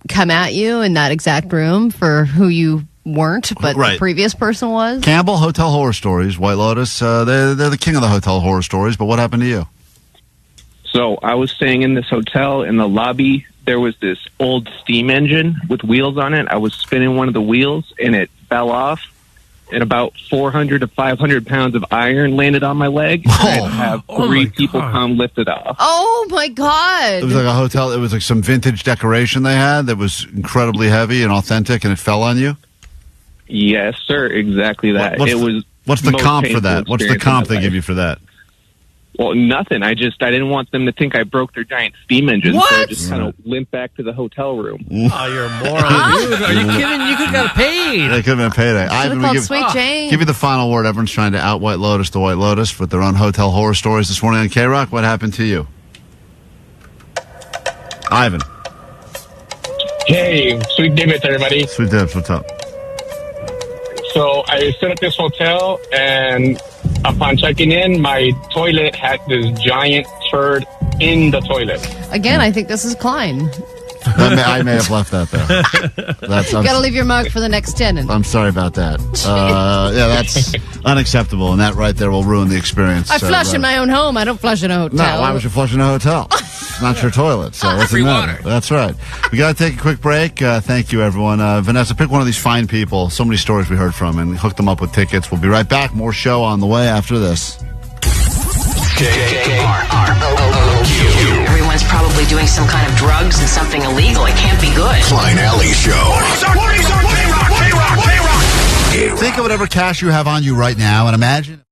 come at you in that exact room for who you weren't, but the previous person was. Campbell, Hotel Horror Stories, White Lotus. They're the king of the hotel horror stories, but what happened to you? So I was staying in this hotel. In the lobby, there was this old steam engine with wheels on it. I was spinning one of the wheels, and it fell off, and about 400 to 500 pounds of iron landed on my leg. I had to have 3 people come lift it off. Oh, my God. It was like a hotel. It was like some vintage decoration they had that was incredibly heavy and authentic, and it fell on you? Yes, sir. Exactly that. What's the comp for that? What's the comp they give you for that? Well, nothing. I didn't want them to think I broke their giant steam engine. What? So I just kind of limped back to the hotel room. Oh, you're a moron. Dude, are you kidding? You could have got paid. They could have been payday. Should have called Sweet Jane. Give me the final word. Everyone's trying to out White Lotus the White Lotus with their own hotel horror stories this morning on KROQ. What happened to you? Ivan. Hey, Sweet Dibbits, everybody. Sweet Dibbits, what's up? So I stayed at this hotel, and upon checking in, my toilet had this giant turd in the toilet. Again, I think this is Klein. I may have left that there. Got to leave your mark for the next tenant. I'm sorry about that. Yeah, that's unacceptable, and that right there will ruin the experience. I flush in my own home. I don't flush in a hotel. No, why would you flush in a hotel? It's not your toilet, so what's the matter? Water. That's right. We got to take a quick break. Thank you, everyone. Vanessa, pick one of these fine people. So many stories we heard from, and hook them up with tickets. We'll be right back. More show on the way after this. KROQ. Everyone's probably doing some kind of drugs and something illegal. It can't be good. Klein Alley Show. Think of whatever cash you have on you right now and imagine.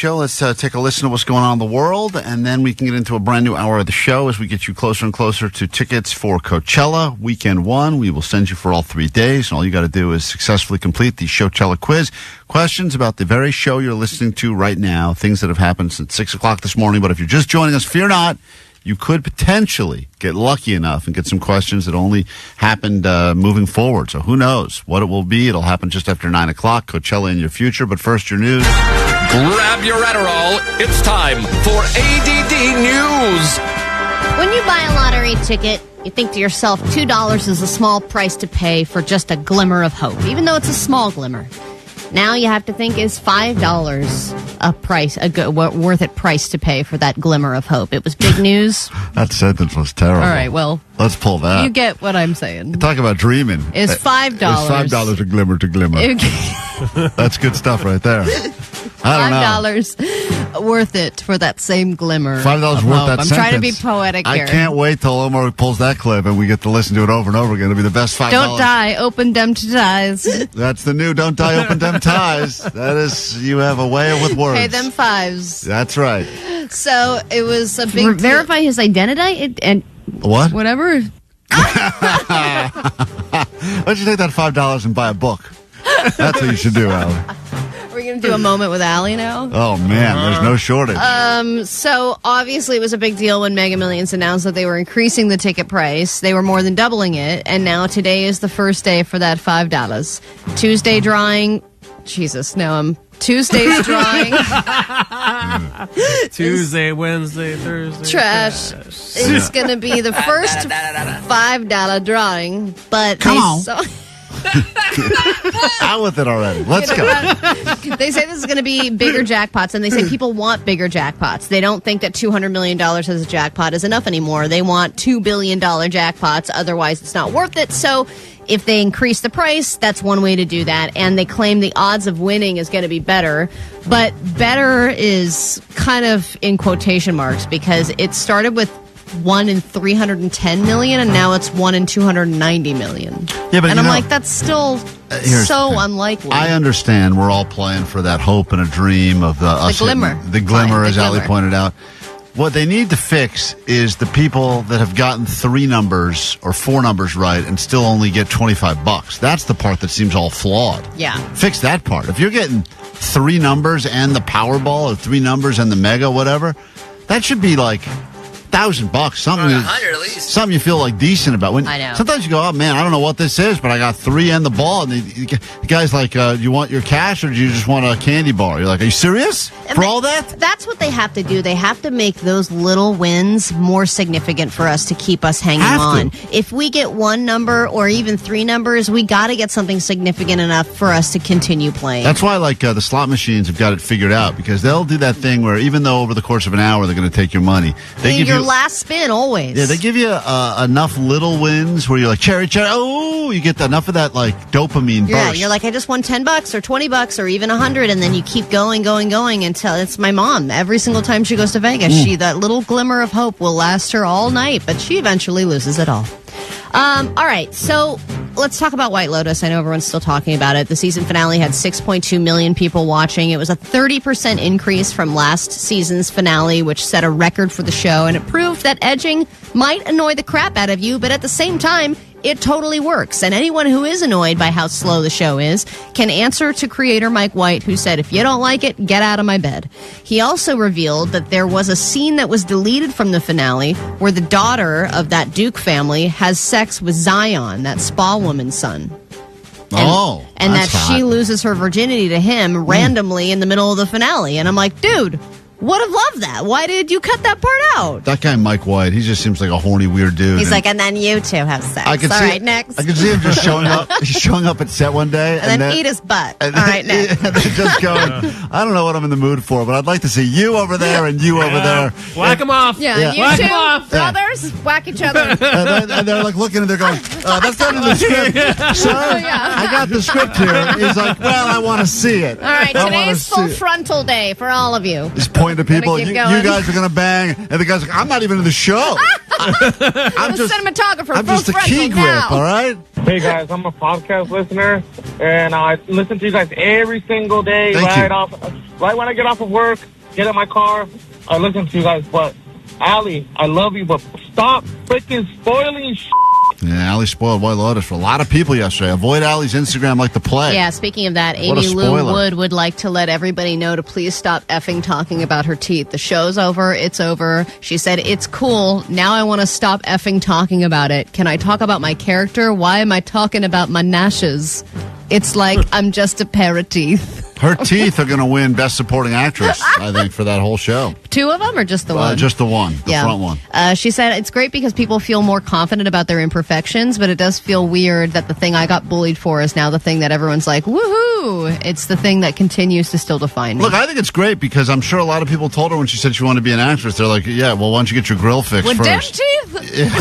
show. Let's take a listen to what's going on in the world, and then we can get into a brand new hour of the show as we get you closer and closer to tickets for Coachella Weekend 1. We will send you for all 3 days, and all you got to do is successfully complete the Showchella quiz. Questions about the very show you're listening to right now, things that have happened since 6 o'clock this morning. But if you're just joining us, fear not. You could potentially get lucky enough and get some questions that only happened moving forward. So who knows what it will be. It'll happen just after 9 o'clock. Coachella in your future. But first, your news. Grab your Adderall. It's time for ADD News. When you buy a lottery ticket, you think to yourself, $2 is a small price to pay for just a glimmer of hope, even though it's a small glimmer. Now you have to think, is $5 a worth it price to pay for that glimmer of hope? It was big news. That sentence was terrible. All right, well, let's pull that. You get what I'm saying. You talk about dreaming. Is $5. Is $5 a glimmer to glimmer? That's good stuff right there. I don't know. $5 worth it for that same glimmer. $5 worth that I'm sentence. trying to be poetic here. I can't wait till Omar pulls that clip and we get to listen to it over and over again. It'll be the best $5. Don't die, open them to ties. That's the new Don't Die, Open Them Ties. That is, you have a way with words. Pay them fives. That's right. So it was a big... Verify his identity and... What? Whatever. Why don't you take that $5 and buy a book? That's what you should do, Allie. We're going to do a moment with Allie now. Oh, man, there's no shortage. So, obviously, it was a big deal when Mega Millions announced that they were increasing the ticket price. They were more than doubling it, and now today is the first day for that $5. Tuesday drawing... Jesus, no, Tuesday's drawing. Tuesday, Wednesday, Thursday. Trash. It's going to be the first $5 drawing, but... Come on. Out with it already. Let's go. They say this is going to be bigger jackpots, and they say people want bigger jackpots. They don't think that $200 million as a jackpot is enough anymore. They want $2 billion jackpots. Otherwise, it's not worth it. So if they increase the price, that's one way to do that. And they claim the odds of winning is going to be better. But better is kind of in quotation marks because it started with 1 in 310 million, and now it's 1 in 290 million. Yeah, but and I'm like, that's still so unlikely. I understand we're all playing for that hope and a dream of the glimmer. The glimmer, Fine, as the Ali glimmer. pointed out. What they need to fix is the people that have gotten 3 numbers or 4 numbers right and still only get $25. That's the part that seems all flawed. Yeah. Fix that part. If you're getting 3 numbers and the Powerball or 3 numbers and the Mega, whatever, that should be like $1,000, something. 100 at least. Something you feel like decent about. I know. Sometimes you go, oh man, I don't know what this is, but I got 3 and the ball. And the guy's like, do you want your cash or do you just want a candy bar? You're like, are you serious for all that? That's what they have to do. They have to make those little wins more significant for us to keep us hanging on. If we get 1 number or even 3 numbers, we got to get something significant enough for us to continue playing. That's why, like, the slot machines have got it figured out because they'll do that thing where even though over the course of an hour they're going to take your money, they give your you last spin always. Yeah, they give you enough little wins where you're like, cherry, oh, you get enough of that, like, dopamine Yeah, burst. you're like, I just won $10 or $20 or even 100, and then you keep going until it's my mom. Every single time she goes to Vegas, that little glimmer of hope will last her all night, but she eventually loses it all. All right, so let's talk about White Lotus. I know everyone's still talking about it. The season finale had 6.2 million people watching. It was a 30% increase from last season's finale, which set a record for the show, and it proved that edging might annoy the crap out of you, but at the same time, it totally works. And anyone who is annoyed by how slow the show is can answer to creator Mike White, who said, if you don't like it, get out of my bed. He also revealed that there was a scene that was deleted from the finale where the daughter of that Duke family has sex with Zion, that spa woman's son. And that she loses her virginity to him randomly in the middle of the finale. And I'm like, dude, would have loved that. Why did you cut that part out? That guy, Mike White, he just seems like a horny, weird dude. He's like, and then you two have sex. All right, next. I can see him just showing up. He's showing up at set one day. And then eat his butt. All right, next. And then just going, I don't know what I'm in the mood for, but I'd like to see you over there and you over there. Whack them off. Yeah, you whack two them off. brothers, whack each other. And they're like looking and they're going, that's not in the script. Sir, I got the script here. He's like, well, I want to see it. All right, today's full frontal day for all of you. He's pointing to people. You guys are going to bang. And the guy's like, I'm not even in the show. I'm just a cinematographer. I'm just a key grip, all right? Hey guys, I'm a podcast listener, and I listen to you guys every single day. Right when I get off of work, get in my car, I listen to you guys. But Allie, I love you, but stop freaking spoiling. Yeah, Allie spoiled White Lotus for a lot of people yesterday. Avoid Allie's Instagram like the plague. Yeah, speaking of that, What a Amy Lou spoiler. Wood would like to let everybody know to please stop effing talking about her teeth. The show's over. It's over. She said, it's cool. Now I want to stop effing talking about it. Can I talk about my character? Why am I talking about my gnashes? It's like I'm just a pair of teeth. Her teeth are going to win Best Supporting Actress, I think, for that whole show. Two of them or just the one? Just the one, the front one. She said it's great because people feel more confident about their imperfections, but it does feel weird that the thing I got bullied for is now the thing that everyone's like, woohoo! It's the thing that continues to still define me. Look, I think it's great because I'm sure a lot of people told her when she said she wanted to be an actress, they're like, yeah, well, why don't you get your grill fixed With first? damn teeth?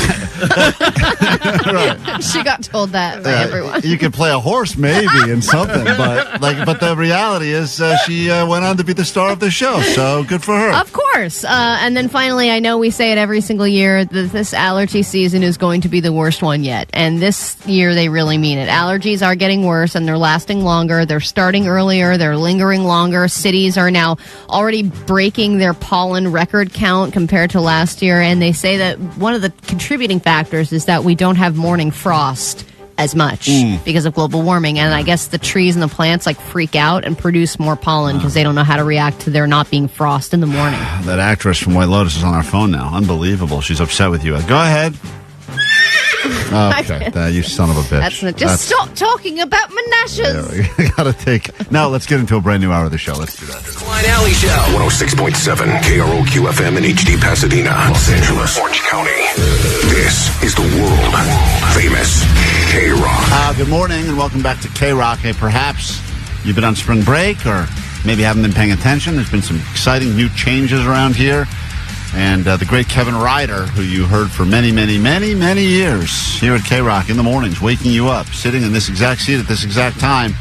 Right. She got told that by everyone. You could play a horse maybe in something, but the reality is she went on to be the star of the show, so good for her. Of course. And then finally, I know we say it every single year, that this allergy season is going to be the worst one yet. And this year, they really mean it. Allergies are getting worse, and they're lasting longer. They're starting earlier. They're lingering longer. Cities are now already breaking their pollen record count compared to last year. And they say that one of the contributing factors is that we don't have morning frost as much because of global warming. And I guess the trees and the plants freak out and produce more pollen because they don't know how to react to there not being frost in the morning. That actress from White Lotus is on our phone now. Unbelievable. She's upset with you. Go ahead. Okay, you son of a bitch. Stop talking about my gnashes. We gotta take. Now let's get into a brand new hour of the show. Let's do that. Klein Alley Show. 106.7 KROQ FM in HD Pasadena, Los Angeles, Orange County. This is the world famous KROQ. Good morning and welcome back to KROQ. Hey, perhaps you've been on spring break or maybe haven't been paying attention. There's been some exciting new changes around here. And the great Kevin Ryder, who you heard for many, many, many, many years here at KROQ in the mornings, waking you up, sitting in this exact seat at this exact time,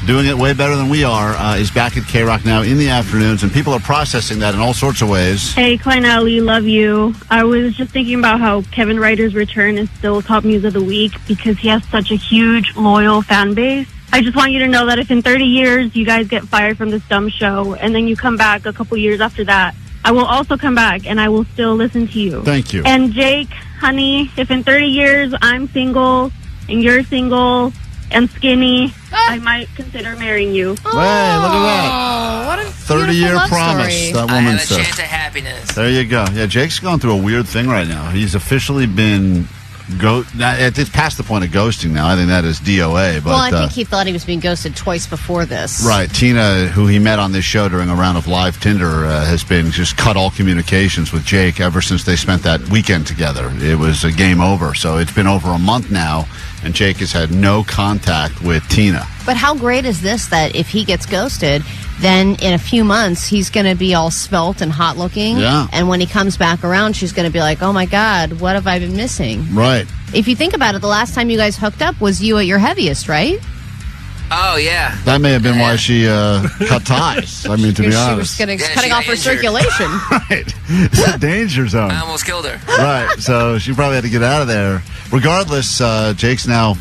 doing it way better than we are, is back at KROQ now in the afternoons, and people are processing that in all sorts of ways. Hey, Klein Alley, love you. I was just thinking about how Kevin Ryder's return is still top news of the week because he has such a huge, loyal fan base. I just want you to know that if in 30 years you guys get fired from this dumb show and then you come back a couple years after that, I will also come back and I will still listen to you. Thank you. And Jake, honey, if in 30 years I'm single and you're single and skinny, I might consider marrying you. Hey, look at that. What a 30-year promise, story. that I woman have a said. chance of happiness. There you go. Yeah, Jake's going through a weird thing right now. He's officially been... It's past the point of ghosting now. I think that is DOA. But, well, I think he thought he was being ghosted twice before this. Right. Tina, who he met on this show during a round of live Tinder, has been just cut all communications with Jake ever since they spent that weekend together. It was a game over. So it's been over a month now, and Jake has had no contact with Tina. But how great is this that if he gets ghosted, then in a few months, he's going to be all svelte and hot looking. Yeah. And when he comes back around, she's going to be like, oh my God, what have I been missing? Right. If you think about it, the last time you guys hooked up was you at your heaviest, right? Oh, yeah. That may have been why she cut ties. I mean, to be honest. She was cutting off her circulation. Right. It's a danger zone. I almost killed her. Right. So she probably had to get out of there. Regardless, Jake's now...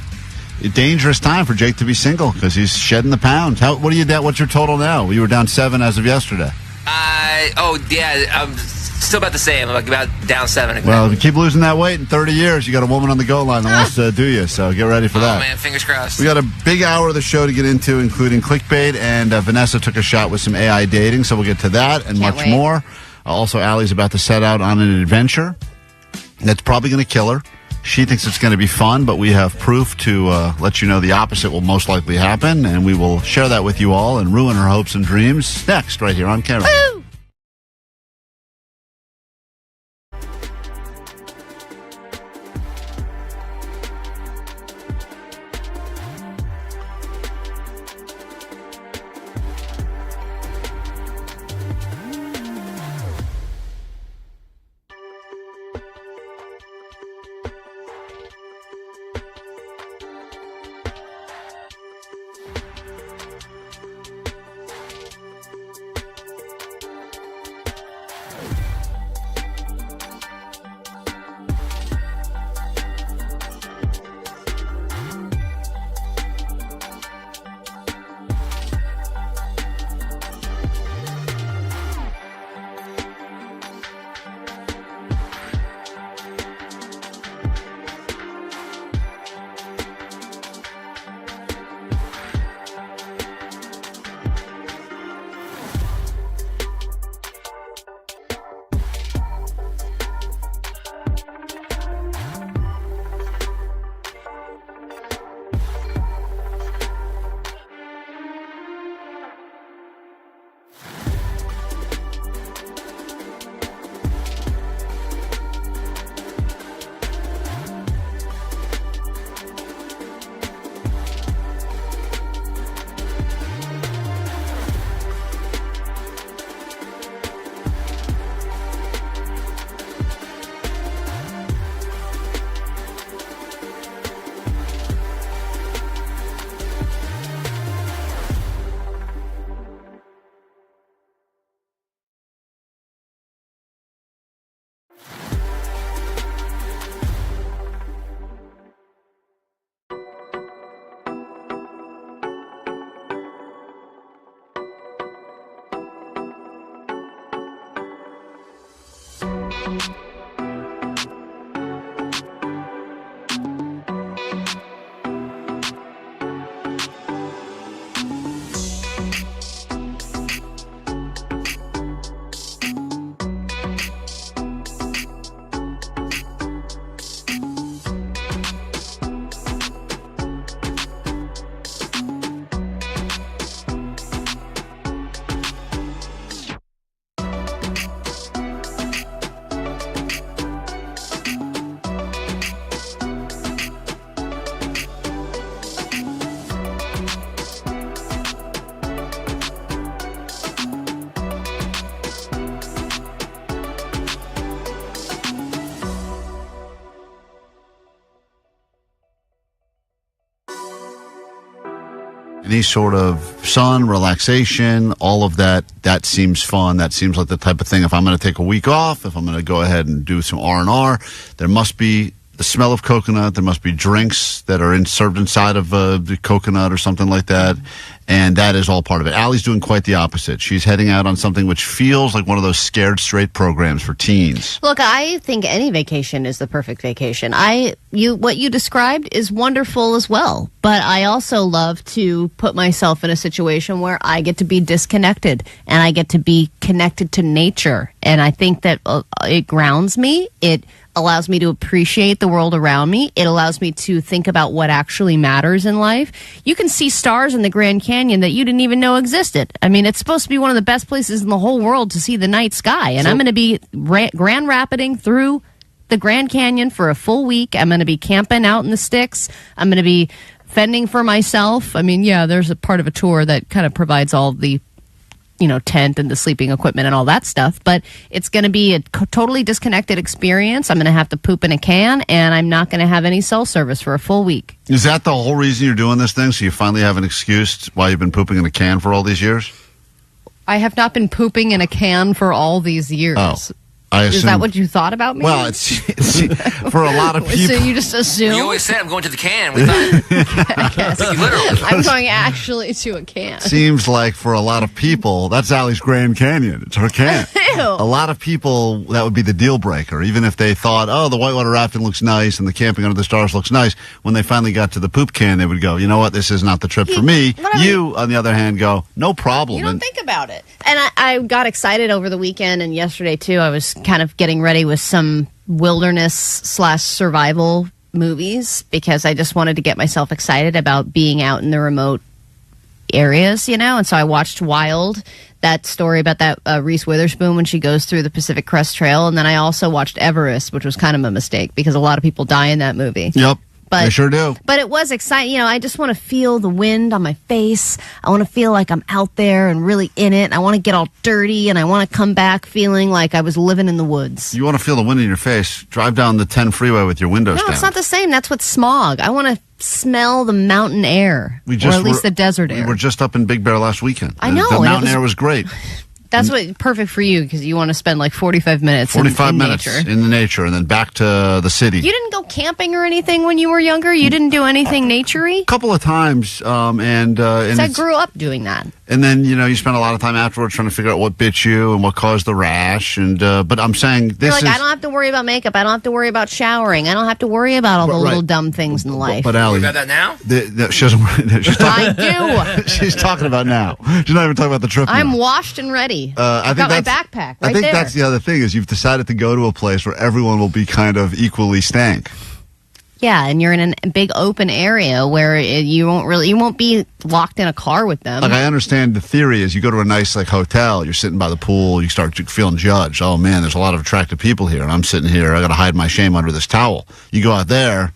a dangerous time for Jake to be single because he's shedding the pounds. What are you down? What's your total now? You were down 7 as of yesterday. I'm still about the same. I'm about down 7 again. Well, if you keep losing that weight in 30 years, you got a woman on the goal line that wants to do you. So get ready for that. Oh man, fingers crossed. We got a big hour of the show to get into, including Clickbait, and Vanessa took a shot with some AI dating. So we'll get to that and much more. Also, Allie's about to set out on an adventure that's probably going to kill her. She thinks it's going to be fun, but we have proof to let you know the opposite will most likely happen, and we will share that with you all and ruin her hopes and dreams next right here on KROQ. Any sort of sun, relaxation, all of that seems fun. That seems like the type of thing. If I'm going to take a week off, if I'm going to go ahead and do some R&R, there must be the smell of coconut. There must be drinks that are served inside of the coconut or something like that. And that is all part of it. Allie's doing quite the opposite. She's heading out on something which feels like one of those Scared Straight programs for teens. Look, I think any vacation is the perfect vacation. What you described is wonderful as well. But I also love to put myself in a situation where I get to be disconnected and I get to be connected to nature. And I think that it grounds me. It allows me to appreciate the world around me. It allows me to think about what actually matters in life. You can see stars in the Grand Canyon that you didn't even know existed. I mean, it's supposed to be one of the best places in the whole world to see the night sky. And I'm going to be grand rapiding through the Grand Canyon for a full week. I'm going to be camping out in the sticks. I'm going to be fending for myself. I mean, yeah, there's a part of a tour that kind of provides all the tent and the sleeping equipment and all that stuff. But it's going to be a totally disconnected experience. I'm going to have to poop in a can, and I'm not going to have any cell service for a full week. Is that the whole reason you're doing this thing? So you finally have an excuse why you've been pooping in a can for all these years? I have not been pooping in a can for all these years. Oh. Is that what you thought about me? Well, it's for a lot of people. So you just assume? You always said I'm going to the can. We thought, literally. I'm going actually to a can. Seems like for a lot of people, that's Allie's Grand Canyon. It's her can. Ew. A lot of people, that would be the deal breaker. Even if they thought, the whitewater rafting looks nice and the camping under the stars looks nice, when they finally got to the poop can, they would go, you know what, this is not the trip for me. You, on the other hand, go, no problem. You don't think about it. And I got excited over the weekend and yesterday, too. I was kind of getting ready with some wilderness/survival movies because I just wanted to get myself excited about being out in the remote areas, and so I watched Wild, that story about that Reese Witherspoon when she goes through the Pacific Crest Trail, and then I also watched Everest, which was kind of a mistake because a lot of people die in that movie. Yep. They sure do. But it was exciting. I just want to feel the wind on my face. I want to feel like I'm out there and really in it. I want to get all dirty, and I want to come back feeling like I was living in the woods. You want to feel the wind in your face? Drive down the 10 freeway with your windows down. No, it's not the same. That's what smog. I want to smell the mountain air, or at least the desert air. We were just up in Big Bear last weekend. I know. The mountain air was great. That's perfect for you because you want to spend like 45 minutes in nature. In the nature and then back to the city. You didn't go camping or anything when you were younger? You didn't do anything naturey? A couple of times. And I grew up doing that. And then, you spend a lot of time afterwards trying to figure out what bit you and what caused the rash. And but I'm saying this I don't have to worry about makeup. I don't have to worry about showering. I don't have to worry about all the little dumb things in life. But Allie, you got that now? She doesn't. I do. She's talking about now. She's not even talking about the trip. I'm washed and ready. I've got my backpack I think that's the other thing is you've decided to go to a place where everyone will be kind of equally stank. Yeah, and you're in a big open area where you won't be locked in a car with them. Like I understand the theory is you go to a nice hotel, you're sitting by the pool, you start feeling judged. Oh man, there's a lot of attractive people here, and I'm sitting here. I got to hide my shame under this towel. You go out there,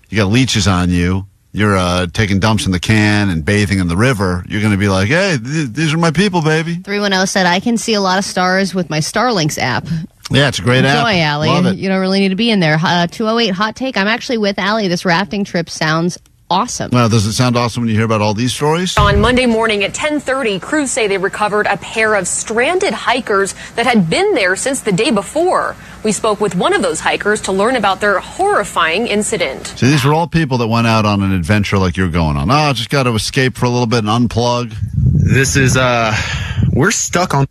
you got leeches on you. You're taking dumps in the can and bathing in the river. You're going to be like, hey, these are my people, baby. 310 said, I can see a lot of stars with my Starlinks app. Yeah, it's a great app. Enjoy, Allie. Love it. You don't really need to be in there. 208 hot take. I'm actually with Allie. This rafting trip sounds awesome. Well, does it sound awesome when you hear about all these stories? On Monday morning at 10:30, crews say they recovered a pair of stranded hikers that had been there since the day before. We spoke with one of those hikers to learn about their horrifying incident. So these were all people that went out on an adventure like you're going on. Oh, just got to escape for a little bit and unplug. This is, we're stuck on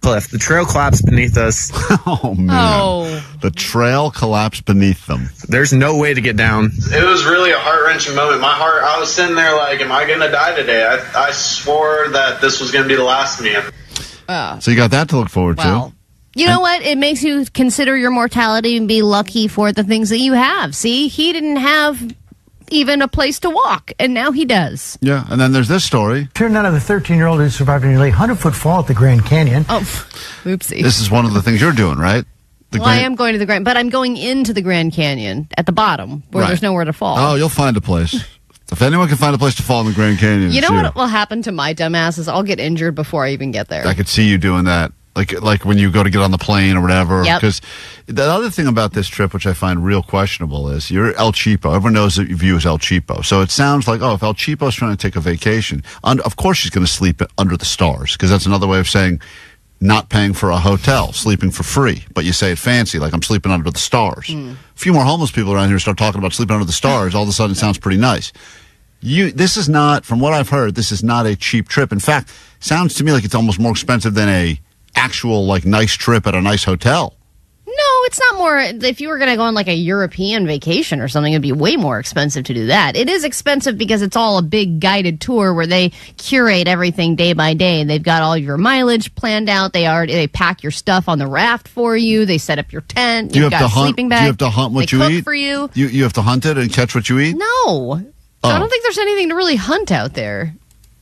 cliff. The trail collapsed beneath us. Oh, man. The trail collapsed beneath them. There's no way to get down. It was really a heart-wrenching moment. I was sitting there like, am I going to die today? I swore that this was going to be the last of me. So you got that to look forward to. You know what? It makes you consider your mortality and be lucky for the things that you have. See, he didn't have even a place to walk, and now he does. Yeah, and then there's this story. Here now, the 13-year-old who survived a nearly 100-foot fall at the Grand Canyon. Oh, oopsie. This is one of the things you're doing, right? I am going to the Grand, but I'm going into the Grand Canyon at the bottom where there's nowhere to fall. Oh, you'll find a place. If anyone can find a place to fall in the Grand Canyon, you know what will happen to my dumbass is I'll get injured before I even get there. I could see you doing that. Like when you go to get on the plane or whatever. Because the other thing about this trip, which I find real questionable, is you're El Cheapo. Everyone knows that you as El Cheapo. So it sounds like, if El Cheapo's trying to take a vacation, of course she's going to sleep under the stars, because that's another way of saying not paying for a hotel, sleeping for free. But you say it fancy, like I'm sleeping under the stars. A few more homeless people around here start talking about sleeping under the stars. All of a sudden it sounds pretty nice. This is not, from what I've heard, this is not a cheap trip. In fact, sounds to me like it's almost more expensive than a actual nice trip at a nice hotel. No, it's not more. If you were going to go on a European vacation or something, it'd be way more expensive to do that. It is expensive because it's all a big guided tour where they curate everything day by day. They've got all your mileage planned out. They pack your stuff on the raft for you. They set up your tent. You've got a sleeping bag. Do you have to hunt what you eat? They cook for you. You have to hunt it and catch what you eat? No. I don't think there's anything to really hunt out there.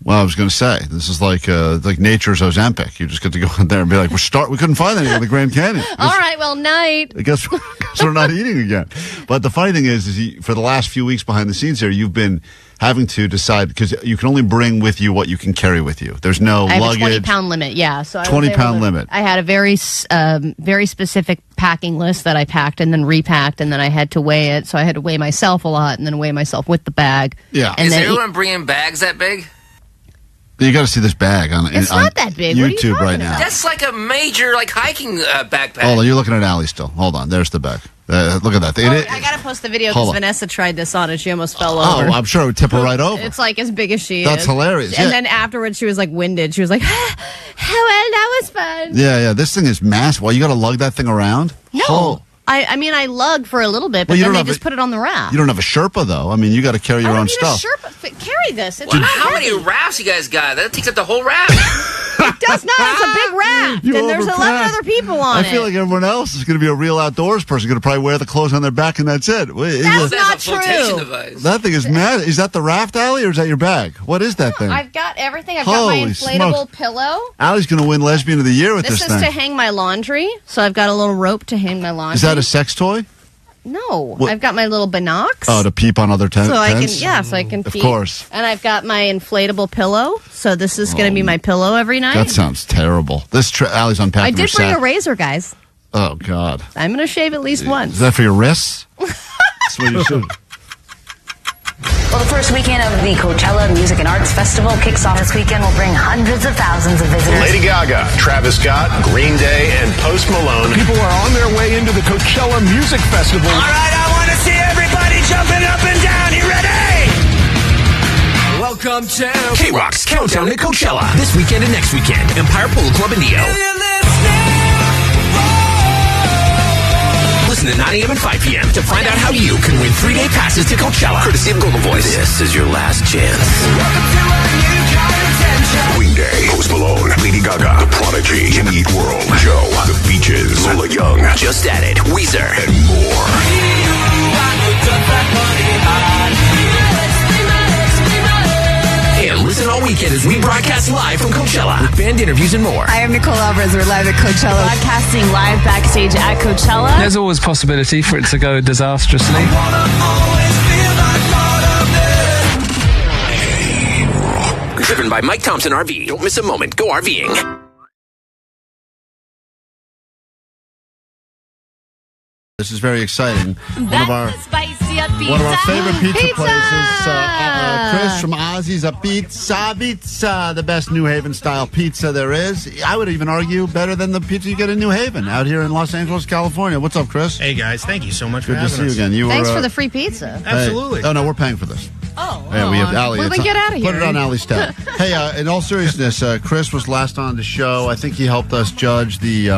Well, I was going to say, this is like nature's Ozempic. You just get to go in there and be like, we couldn't find anything in the Grand Canyon. All right, well, night. I guess we're not eating again. But the funny thing is for the last few weeks behind the scenes here, you've been having to decide, because you can only bring with you what you can carry with you. There's no luggage. I have a 20-pound limit, yeah. So 20-pound limit. I had a very specific packing list that I packed and then repacked, and then I had to weigh it. So I had to weigh myself a lot and then weigh myself with the bag. Yeah. And Is everyone bringing bags that big? You got to see this bag on not that big. YouTube right now. That's like a major hiking backpack. Hold on, you're looking at Allie still. Hold on, there's the bag. Look at that. I got to post the video because Vanessa tried this on and she almost fell over. Oh, I'm sure it would tip her right over. It's as big as she is. That's hilarious. And then afterwards she was winded. She was like, well, that was fun. Yeah. This thing is massive. Well, you got to lug that thing around? No. Oh. I lug for a little bit, but then they just put it on the raft. You don't have a Sherpa, though. I mean, you got to carry your own stuff. Sherpa. Carry this. It's how many rafts you guys got? That takes up the whole raft. It does not. It's a big raft. And there's 11 other people on it. I feel like everyone else is going to be a real outdoors person, going to probably wear the clothes on their back, and that's it. That's not true. That thing is mad. Is that the raft, Allie, or is that your bag? What is that thing? I've got everything. I've got my inflatable pillow. Allie's going to win Lesbian of the Year with this thing. This is to hang my laundry, so I've got a little rope to hang my laundry. Is that a sex toy? No, I've got my little binocs. Oh, to peep on other tents? So I can peep. Of course. And I've got my inflatable pillow, so this is going to be my pillow every night. That sounds terrible. Allie's unpacking I did bring a razor, guys. Oh, God. I'm going to shave at least once. Is that for your wrists? That's what you should. Well, the first weekend of the Coachella Music and Arts Festival kicks off this weekend. Will bring hundreds of thousands of visitors. Lady Gaga, Travis Scott, Green Day, and Post Malone. People are on their way into the Coachella Music Festival. All right, I want to see everybody jumping up and down. You ready? Welcome to KROQ's Countdown to Coachella. This weekend and next weekend. Empire Polo Club in Neo. Listen at 9 a.m. and 5 p.m. to find out how you can win 3-day passes to Coachella. Courtesy of Golden Voice. This is your last chance. Weekday, Post Malone, Lady Gaga, The Prodigy, Jimmy Eat World, Joe, The Beaches, Lola Young, Just Added, Weezer, and more. And listen all weekend as we broadcast live from Coachella with band interviews and more. I am Nicole Alvarez. We're live at Coachella. Broadcasting live backstage at Coachella. There's always possibility for it to go disastrously. Driven by Mike Thompson RV. Don't miss a moment. Go RVing. This is very exciting. One of our favorite pizza places. Chris from Ozzy's Pizza, the best New Haven style pizza there is. I would even argue better than the pizza you get in New Haven out here in Los Angeles, California. What's up, Chris? Hey guys, thank you so much for having us. Good to see you again. Thanks for the free pizza. Absolutely. Oh no, we're paying for this. Yeah, we have Allie. Well, then get out of here. Put it on Allie's tab. Hey, in all seriousness, Chris was last on the show. I think he helped us judge the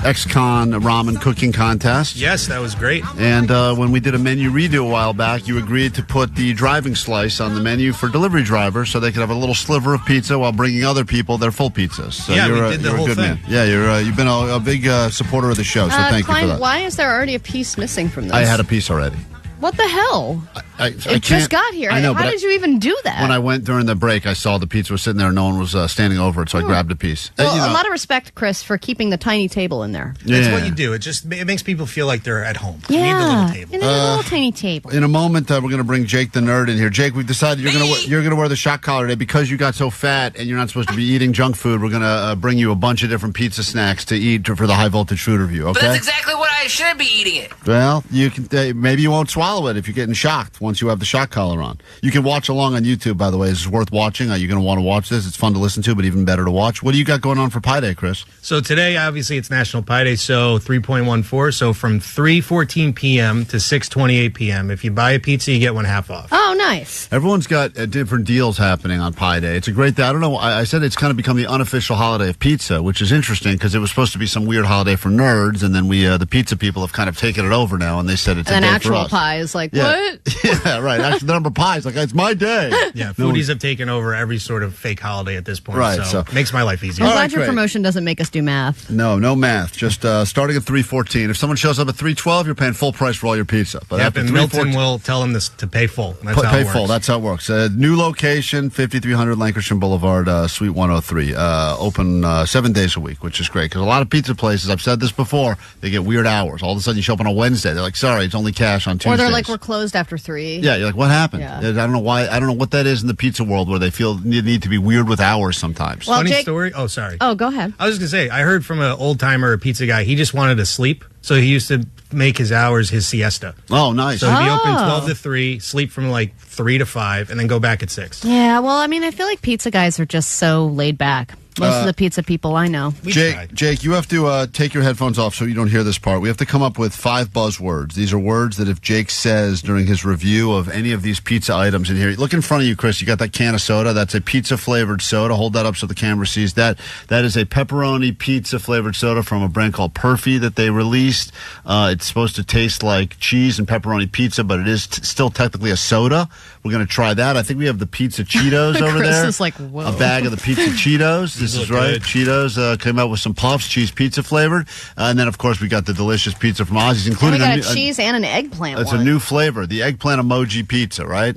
ex-con ramen cooking contest. Yes, that was great. And when we did a menu redo a while back, you agreed to put the driving slice on the menu for delivery drivers so they could have a little sliver of pizza while bringing other people their full pizzas. So yeah, you're, we did the you're whole a good thing. Man. Yeah, you've been a big supporter of the show, so thank Klein, you for that. Why is there already a piece missing from this? I had a piece already. What the hell? It just got here. I know, How did you even do that? When I went during the break, I saw the pizza was sitting there and no one was standing over it, so I grabbed a piece. Well, a lot of respect, Chris, for keeping the tiny table in there. That's what you do. It makes people feel like they're at home. You need the little table. You need a little tiny table. In a moment, we're going to bring Jake the Nerd in here. Jake, we've decided you're going to wear the shock collar today because you got so fat and you're not supposed to be eating junk food. We're going to bring you a bunch of different pizza snacks to eat for the high voltage food review. Okay? But that's exactly what I should be eating it. Well, you can. Maybe you won't swallow it if you're getting shocked once you have the shock collar on. You can watch along on YouTube, by the way. It's worth watching. You're going to want to watch this. It's fun to listen to, but even better to watch. What do you got going on for Pi Day, Chris? So today, obviously, it's National Pi Day, so 3.14. So from 3:14 p.m. to 6:28 p.m., if you buy a pizza, you get one half off. Oh, nice. Everyone's got different deals happening on Pi Day. It's a great day. I don't know. I said it's kind of become the unofficial holiday of pizza, which is interesting because it was supposed to be some weird holiday for nerds, and then the pizza people have kind of taken it over now, and they said it's and a day actual for us. pie is like, Yeah. what? Yeah, right. Actually, the number of pies, like, it's my day. Yeah, foodies have taken over every sort of fake holiday at this point. Right, So it makes my life easier. I'm glad your promotion doesn't make us do math. No math. Just starting at 3:14. If someone shows up at 3:12, you're paying full price for all your pizza. But Yep, after and 3:14, Milton will tell them this to pay full. That's how pay it works. full. That's how it works. New location, 5300 Lancashire Boulevard, Suite 103. Open 7 days a week, which is great because a lot of pizza places, I've said this before, they get weird hours. All of a sudden, you show up on a Wednesday. They're like, sorry, it's only cash on Tuesdays. Or they're like, we're closed after 3. Yeah, you're like, what happened? Yeah. I don't know why. I don't know what that is in the pizza world where they feel you need to be weird with hours sometimes. Well, Funny Jake- story. Oh, sorry. Oh, go ahead. I was just going to say, I heard from an old timer, a pizza guy, he just wanted to sleep. So he used to make his hours his siesta. Oh, nice. So he'd be open 12 to 3, sleep from like 3 to 5, and then go back at 6. Yeah, well, I mean, I feel like pizza guys are just so laid back. Most of the pizza people I know. Jake, you have to take your headphones off so you don't hear this part. We have to come up with 5 buzzwords. These are words that if Jake says during his review of any of these pizza items in here, look in front of you, Chris. You got that can of soda. That's a pizza-flavored soda. Hold that up so the camera sees that. That is a pepperoni pizza-flavored soda from a brand called Perfy that they released. It's supposed to taste like cheese and pepperoni pizza, but it is still technically a soda. We're going to try that. I think we have the pizza Cheetos over Chris there. is like, whoa. A bag of the pizza Cheetos. This is right. good. Cheetos came out with some puffs, cheese pizza flavored. And then, of course, we got the delicious pizza from Ozzy's, And including we got a cheese and an eggplant It's one. a new flavor, the eggplant emoji pizza, right?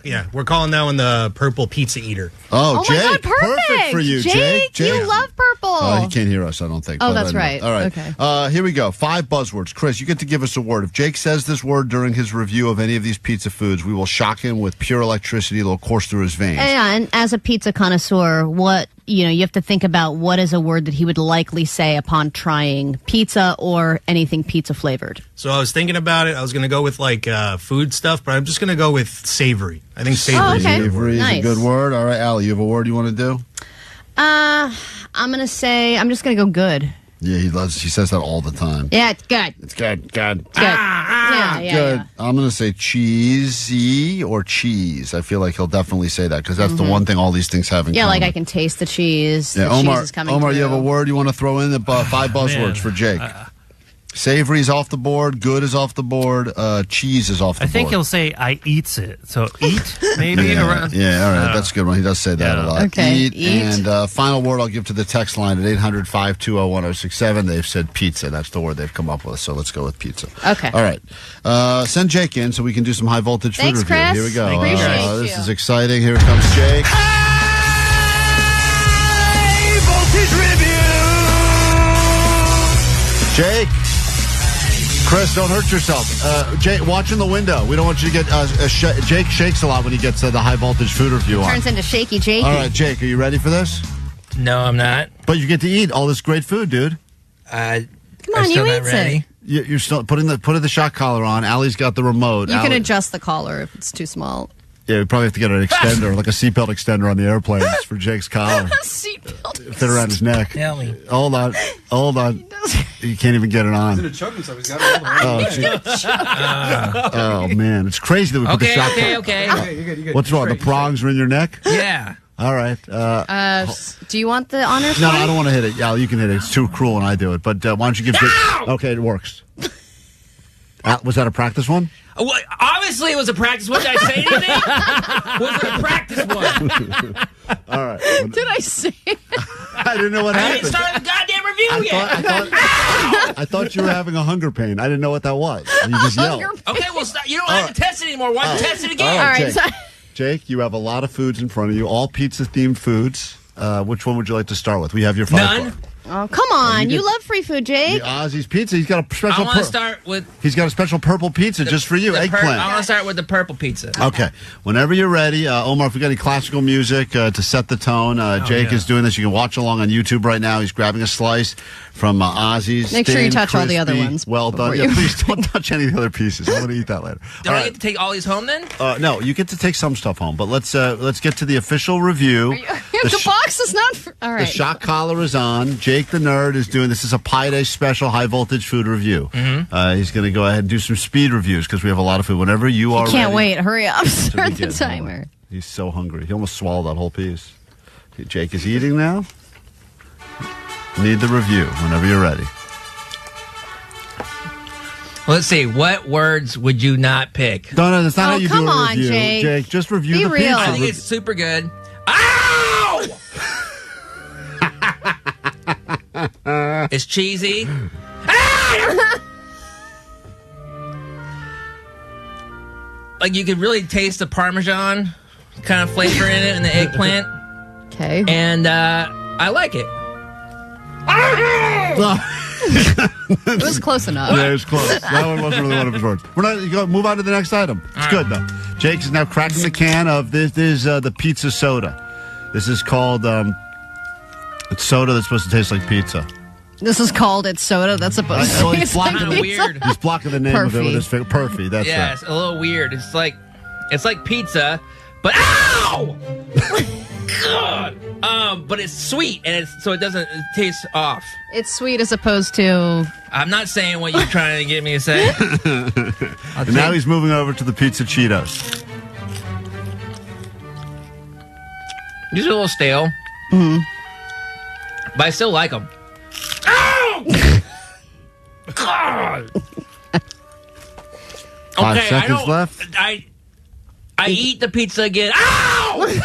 Yeah. We're calling that one the Purple Pizza Eater. Oh, Oh Jake, my God, perfect for you, Jake. You love purple. He can't hear us, I don't think. Oh, but that's anyway. right. All right. Okay. Here we go. 5 buzzwords. Chris, you get to give us a word. If Jake says this word during his review of any of these pizza foods, we will shock him with pure electricity. It'll course through his veins. Yeah, and as a pizza connoisseur, you have to think about what is a word that he would likely say upon trying pizza or anything pizza flavored. So I was thinking about it. I was going to go with like food stuff, but I'm just going to go with savory. I think savory is a good word. Savory is a Nice. good word. All right, Allie, you have a word you want to do? I'm just gonna go good. Yeah, he says that all the time. Yeah, it's good. It's good. Good. Yeah, Good. yeah. I'm going to say cheesy or cheese. I feel like he'll definitely say that because that's the one thing all these things have in Yeah, common. like I can taste the cheese. Yeah, The Omar, cheese is coming you have a through. word you want to throw in? The 5 buzzwords for Jake. Savory's off the board. Good is off the board. Cheese is off the I board. think he'll say, I eats it. So eat, maybe? Yeah, around. yeah, all right. That's a good one. He does say that a lot. Okay, Eat. eat. And final word I'll give to the text line at 800-520-1067. They've said pizza. That's the word they've come up with. So let's go with pizza. Okay. All right. Send Jake in so we can do some high voltage food Thanks, review. Chris. Here we go. Appreciate This you. is exciting. Here comes Jake. Jake. Chris, don't hurt yourself. Jake, watch in the window. We don't want you to get... Jake shakes a lot when he gets the high voltage food review on. Turns into shaky Jakey. All right, Jake, are you ready for this? No, I'm not. But you get to eat all this great food, dude. Come on, I'm still you not eat ready. it. You're still putting the shock collar on. Allie's got the remote. You can Allie- adjust the collar if it's too small. Yeah, we probably have to get an extender, like a seatbelt extender on the airplanes for Jake's collar. Seatbelt. Fit around his neck. Hold on. You can't even get it on. He's in a choking, so he's got it all Oh, man. It's crazy that we put the shock Okay. You're good. What's wrong? The prongs are in your neck? Yeah. All right. Do you want the honors? No, I don't want to hit it. Yeah, you can hit it. It's too cruel when I do it. But why don't you give Jake... Okay, it works. Was that a practice one? Well, obviously, it was a practice one. Did I say anything? Was it a practice one? All right. Did I say it? I didn't know what I happened. didn't start the goddamn review yet. I thought you were having a hunger pain. I didn't know what that was. And you just yelled. Okay, well, stop. You don't have to test it anymore. Why don't you test it again? All right, Jake, you have a lot of foods in front of you, all pizza-themed foods. Which one would you like to start with? We have your 5 None. Oh, come on. You love free food, Jake. The Ozzy's Pizza. He's got a special... I want to start with... He's got a special purple pizza just for you, eggplant. I want to start with the purple pizza. Okay. Whenever you're ready, Omar, if we got any classical music to set the tone, Jake is doing this. You can watch along on YouTube right now. He's grabbing a slice from Ozzy's. Make sure you touch all the other ones. Well done. Yeah, please don't touch any of the other pieces. I'm going to eat that later. Do I get to take all these home then? No, you get to take some stuff home. But let's get to the official review. The box is not... All right. The shock collar is on. Jake the Nerd is doing... This is a Pi Day special high-voltage food review. Mm-hmm. He's going to go ahead and do some speed reviews because we have a lot of food. Whenever you are Can't ready, wait. Hurry up. Start the timer. He's so hungry. He almost swallowed that whole piece. Jake is eating now. Need the review whenever you're ready. Let's see. What words would you not pick? No, that's not how you do a review. Come on, Jake. Jake, just review Be the real. pizza. I think it's super good. Ow! It's cheesy. Like you could really taste the Parmesan kind of flavor in it and the eggplant. Okay. And I like it. It was close enough. Yeah, it was close. That one wasn't really one of his words. We're not. You go move on to the next item. It's good though. Jake is now cracking the can of this. This is the pizza soda. This is called it's soda that's supposed to taste like pizza. This is called It's Soda. That's supposed to he's be kind of weird. He's blocking the name of it with his finger. Perfy. That's yeah, right. It's a little weird. It's like pizza, but ow! God. But it's sweet, and so it doesn't taste off. It's sweet as opposed to... I'm not saying what you're trying to get me to say. And now he's moving over to the pizza Cheetos. These are a little stale. Mm-hmm. But I still like them. Ow! God! 5 seconds left. I eat the pizza again. Ow! Hey!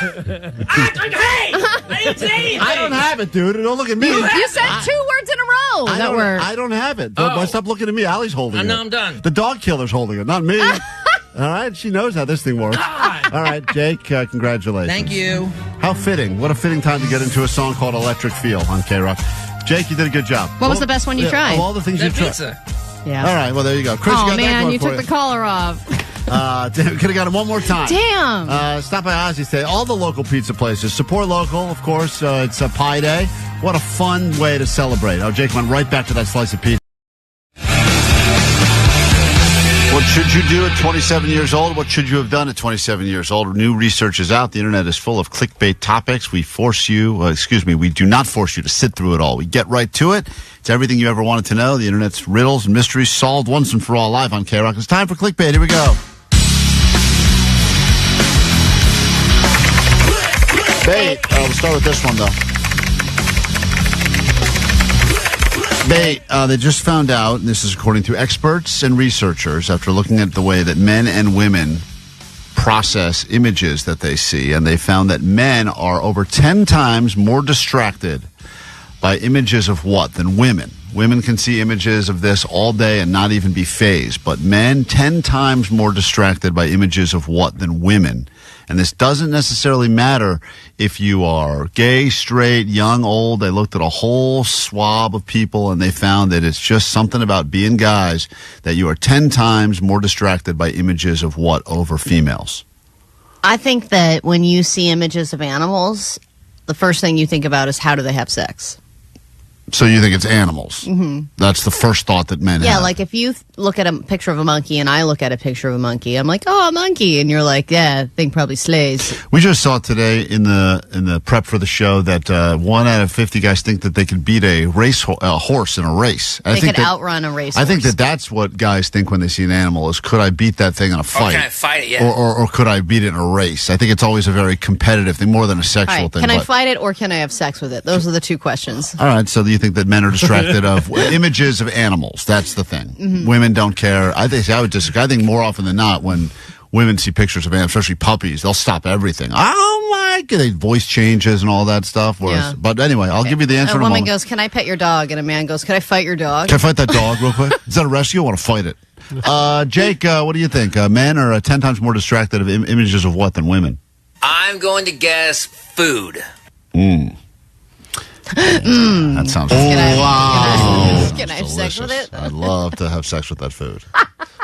I didn't say anything. I don't have it, dude. Don't look at me. You said 2 words in a row. I don't have it. Stop looking at me. Allie's holding it. No, I'm done. The dog killer's holding it, not me. All right, she knows how this thing works. God. All right, Jake, congratulations. Thank you. How fitting. What a fitting time to get into a song called Electric Feel on KROQ. Jake, you did a good job. What was the best one you tried? Of all the things you tried. Pizza. Yeah. All right, well, there you go. Chris, you got that man, going you for took the collar off. Could have got him one more time. Damn. Stop by Ozzy's today. All the local pizza places. Support local, of course. It's a Pi Day. What a fun way to celebrate. Oh, Jake went right back to that slice of pizza. What should you do at 27 years old? What should you have done at 27 years old? New research is out. The internet is full of clickbait topics. We do not force you to sit through it all. We get right to it. It's everything you ever wanted to know. The internet's riddles and mysteries solved once and for all live on KROQ. It's time for Clickbait. Here we go. Bait. We'll start with this one, though. They just found out, and this is according to experts and researchers, after looking at the way that men and women process images that they see, and they found that men are over 10 times more distracted by images of what than women. Women can see images of this all day and not even be fazed, but men 10 times more distracted by images of what than women. And this doesn't necessarily matter if you are gay, straight, young, old. They looked at a whole swab of people, and they found that it's just something about being guys that you are 10 times more distracted by images of what over females. I think that when you see images of animals, the first thing you think about is how do they have sex? So you think it's animals? Mm-hmm. That's the first thought that men have. Yeah, like if you look at a picture of a monkey and I look at a picture of a monkey, I'm like, oh, a monkey. And you're like, yeah, thing probably slays. We just saw today in the prep for the show that 1 out of 50 guys think that they could beat a horse in a race. They could outrun a race. I think that's what guys think when they see an animal is, could I beat that thing in a fight? Or can I fight it, yeah. Or could I beat it in a race? I think it's always a very competitive thing, more than a sexual thing. Can I fight it or can I have sex with it? Those are the two questions. All right, so do you think that men are distracted of images of animals? That's the thing. Mm-hmm. Women don't care. I would disagree. I think more often than not, when women see pictures of animals, especially puppies, they'll stop everything. Oh my God, they voice changes and all that stuff. Whereas, but anyway, I'll give you the answer. A in a woman moment. goes, "Can I pet your dog?" And a man goes, "Can I fight your dog?" Can I fight that dog real quick? Is that a rescue? I want to fight it. Jake, what do you think? Men are 10 times more distracted of images of what than women? I'm going to guess food. That sounds wow. Can I have sex with it? I'd love to have sex with that food.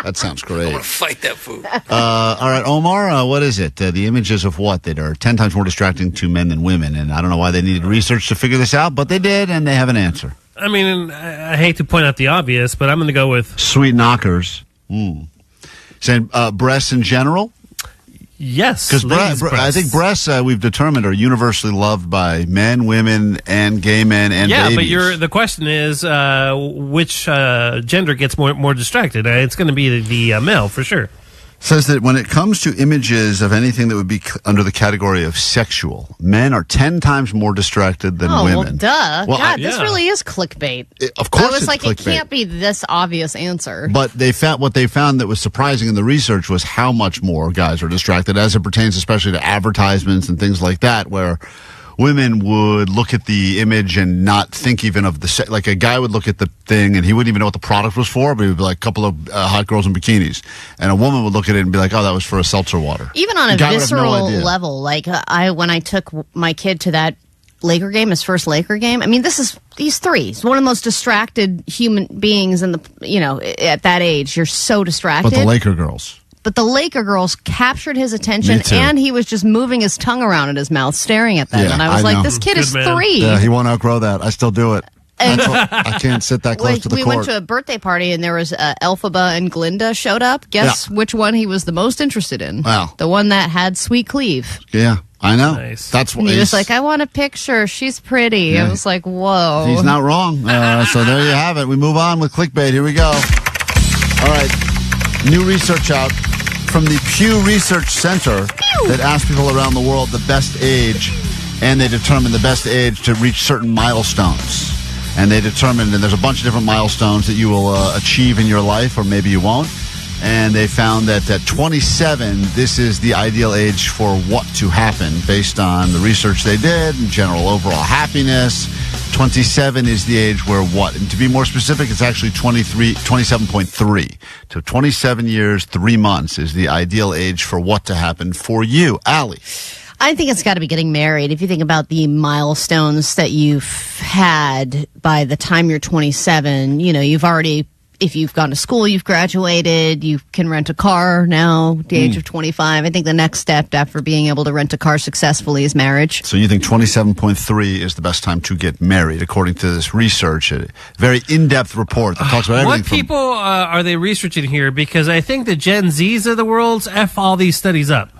That sounds great. I want to fight that food. All right, Omar, what is it? The images of what that are 10 times more distracting to men than women? And I don't know why they needed research to figure this out, but they did, and they have an answer. I mean, I hate to point out the obvious, but I'm going to go with sweet knockers. Saying breasts in general? Yes. Because I think breasts, we've determined, are universally loved by men, women, and gay men and babies. Yeah, but the question is which gender gets more distracted? It's going to be the male, for sure. Says that when it comes to images of anything that would be under the category of sexual, men are 10 times more distracted than women. Well, duh. Well, God, this really is clickbait. Of course, I was like, clickbait. It can't be this obvious answer. But what they found that was surprising in the research was how much more guys are distracted, as it pertains especially to advertisements and things like that, where women would look at the image and not think even of like a guy would look at the thing and he wouldn't even know what the product was for, but he would be like a couple of hot girls in bikinis. And a woman would look at it and be like, oh, that was for a seltzer water. Even on a visceral level, like when I took my kid to that Laker game, his first Laker game, I mean, he's 3. He's one of the most distracted human beings at that age. You're so distracted. But the Laker girls. But the Laker girls captured his attention, and he was just moving his tongue around in his mouth, staring at them. And I was like, this kid is 3. Yeah, he won't outgrow that. I still do it. I can't sit that close to the court. We went to a birthday party, and there was Elphaba and Glinda showed up. Guess which one he was the most interested in? Wow. The one that had sweet cleave. Yeah, I know. Nice. That's what he was like, I want a picture. She's pretty. Yeah. I was like, whoa. He's not wrong. So there you have it. We move on with clickbait. Here we go. All right. New research out from the Pew Research Center that asked people around the world the best age, and they determined the best age to reach certain milestones. And they determined, and there's a bunch of different milestones that you will achieve in your life, or maybe you won't. And they found that at 27, this is the ideal age for what to happen based on the research they did and general overall happiness. 27 is the age where what? And to be more specific, it's actually 27.3. So 27 years, 3 months is the ideal age for what to happen for you. Allie. I think it's got to be getting married. If you think about the milestones that you've had by the time you're 27, you've already, if you've gone to school, you've graduated, you can rent a car now, the age of 25. I think the next step after being able to rent a car successfully is marriage. So you think 27.3 is the best time to get married, according to this research, a very in-depth report that talks about everything. What people are they researching here? Because I think the Gen Zs of the world F all these studies up.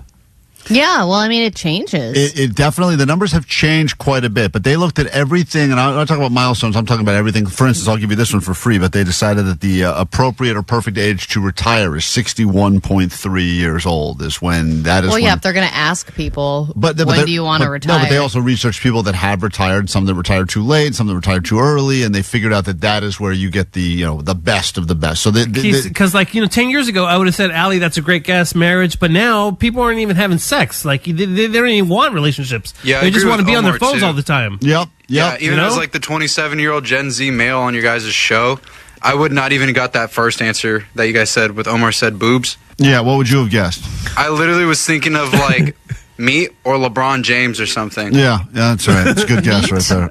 Yeah, well, I mean, it changes. It definitely, the numbers have changed quite a bit, but they looked at everything, and I'm not talking about milestones, I'm talking about everything. For instance, I'll give you this one for free, but they decided that the appropriate or perfect age to retire is 61.3 years old is when that is. Well, yeah, if they're going to ask people, when do you want to retire? No, but they also researched people that have retired, some that retired too late, some that retired too early, and they figured out that is where you get the best of the best. So because 10 years ago, I would have said, Allie, that's a great guess, marriage, but now people aren't even having sex. Like they don't even want relationships. Yeah, they just want to be on their phones all the time. Yep. Yeah, even as like the 27-year-old Gen Z male on your guys' show, I would not even got that first answer that you guys said with Omar said boobs. Yeah, what would you have guessed? I literally was thinking of like me or LeBron James or something. Yeah, that's right. It's a good guess right there.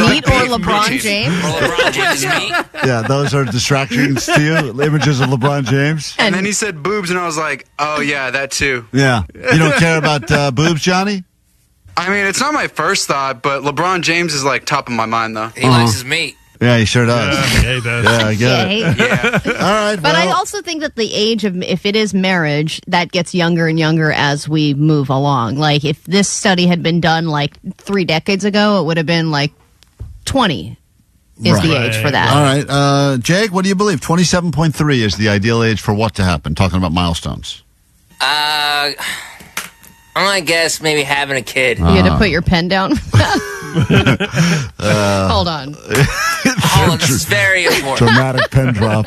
Meat or LeBron James? Yeah, those are distractions to you, images of LeBron James. And then he said boobs, and I was like, oh, yeah, that too. Yeah. You don't care about boobs, Johnny? I mean, it's not my first thought, but LeBron James is like top of my mind, though. He likes his meat. Yeah, he sure does. Yeah, he does. Yeah, I get it. Yeah. All right. But I well, also think that the age of, if it is marriage, that gets younger and younger as we move along. Like, if this study had been done like 3 decades ago, it would have been like 20 is the age for that. All right. Jake, what do you believe? 27.3 is the ideal age for what to happen? Talking about milestones. I'm gonna guess maybe having a kid. You had to put your pen down. Hold on. Hold on, this is very important. Dramatic pen drop.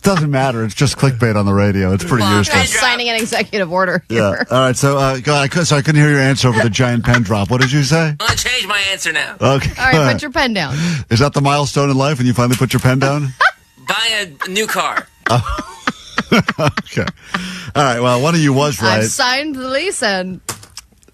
Doesn't matter. It's just clickbait on the radio. It's pretty I'm useless. signing an executive order here. Yeah. All right. So, go ahead. Sorry, I couldn't hear your answer over the giant pen drop. What did you say? I'm gonna change my answer now. Okay. All right, put your pen down. Is that the milestone in life when you finally put your pen down? Buy a new car. Okay. All right. Well, one of you was right. I've signed the lease and...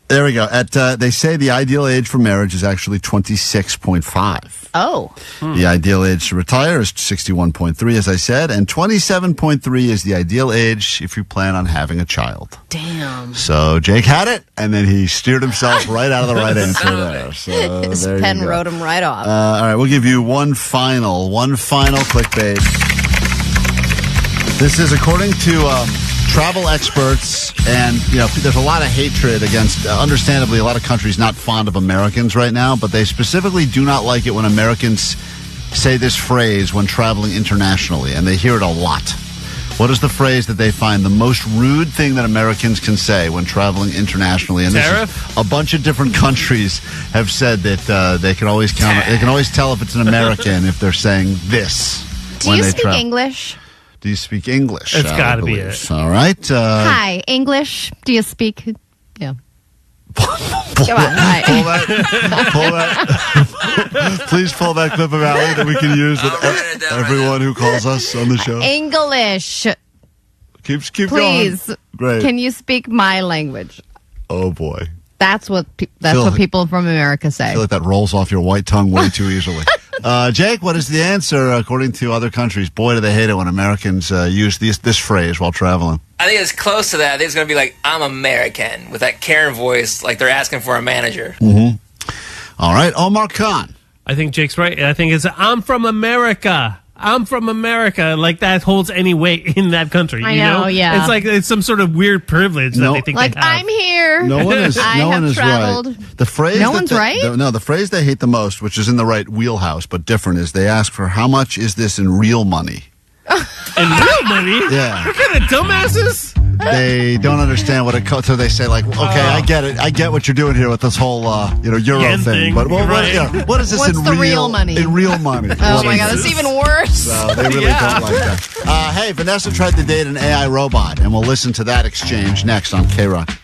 There we go. They say the ideal age for marriage is actually 26.5. Oh. The ideal age to retire is 61.3, as I said, and 27.3 is the ideal age if you plan on having a child. Damn. So Jake had it, and then he steered himself right out of the right answer there. So His there you pen go. wrote him right off. All right, we'll give you one final clickbait. This is according to travel experts, and there's a lot of hatred against, understandably, a lot of countries not fond of Americans right now, but they specifically do not like it when Americans say this phrase when traveling internationally, and they hear it a lot. What is the phrase that they find the most rude thing that Americans can say when traveling internationally? And Tariff? A bunch of different countries have said that they can always tell if it's an American if they're saying this. Do you speak English? Do you speak English? It's got to be it. All right. Hi, English. Do you speak? Yeah. Pull Hi. that. Please pull that clip of Allie that we can use with everyone who calls us on the show. English. Keep Please. going. Great. Can you speak my language? Oh boy. That's what people from America say. I feel like that rolls off your white tongue way too easily. Jake, what is the answer according to other countries? Boy, do they hate it when Americans use this phrase while traveling. I think it's close to that. I think it's going to be like, I'm American, with that Karen voice, like they're asking for a manager. Mm-hmm. All right, Omar Khan. I think Jake's right. I think it's, I'm from America. I'm from America. Like that holds any weight in that country. I know, yeah. It's like it's some sort of weird privilege that they think like, they have. I'm here. No one is. I no one have is traveled. right. The phrase. No one's right? The phrase they hate the most, which is in the right wheelhouse but different, is they ask for how much is this in real money. In real money? Yeah. What kind of dumbasses? They don't understand what it costs, so they say like, "Okay, I get it. I get what you're doing here with this whole Euro Yen thing, but what is this What's in the real money? In real money? Oh my God, that's even worse. So they really don't like that. Hey, Vanessa tried to date an AI robot, and we'll listen to that exchange next on KROQ.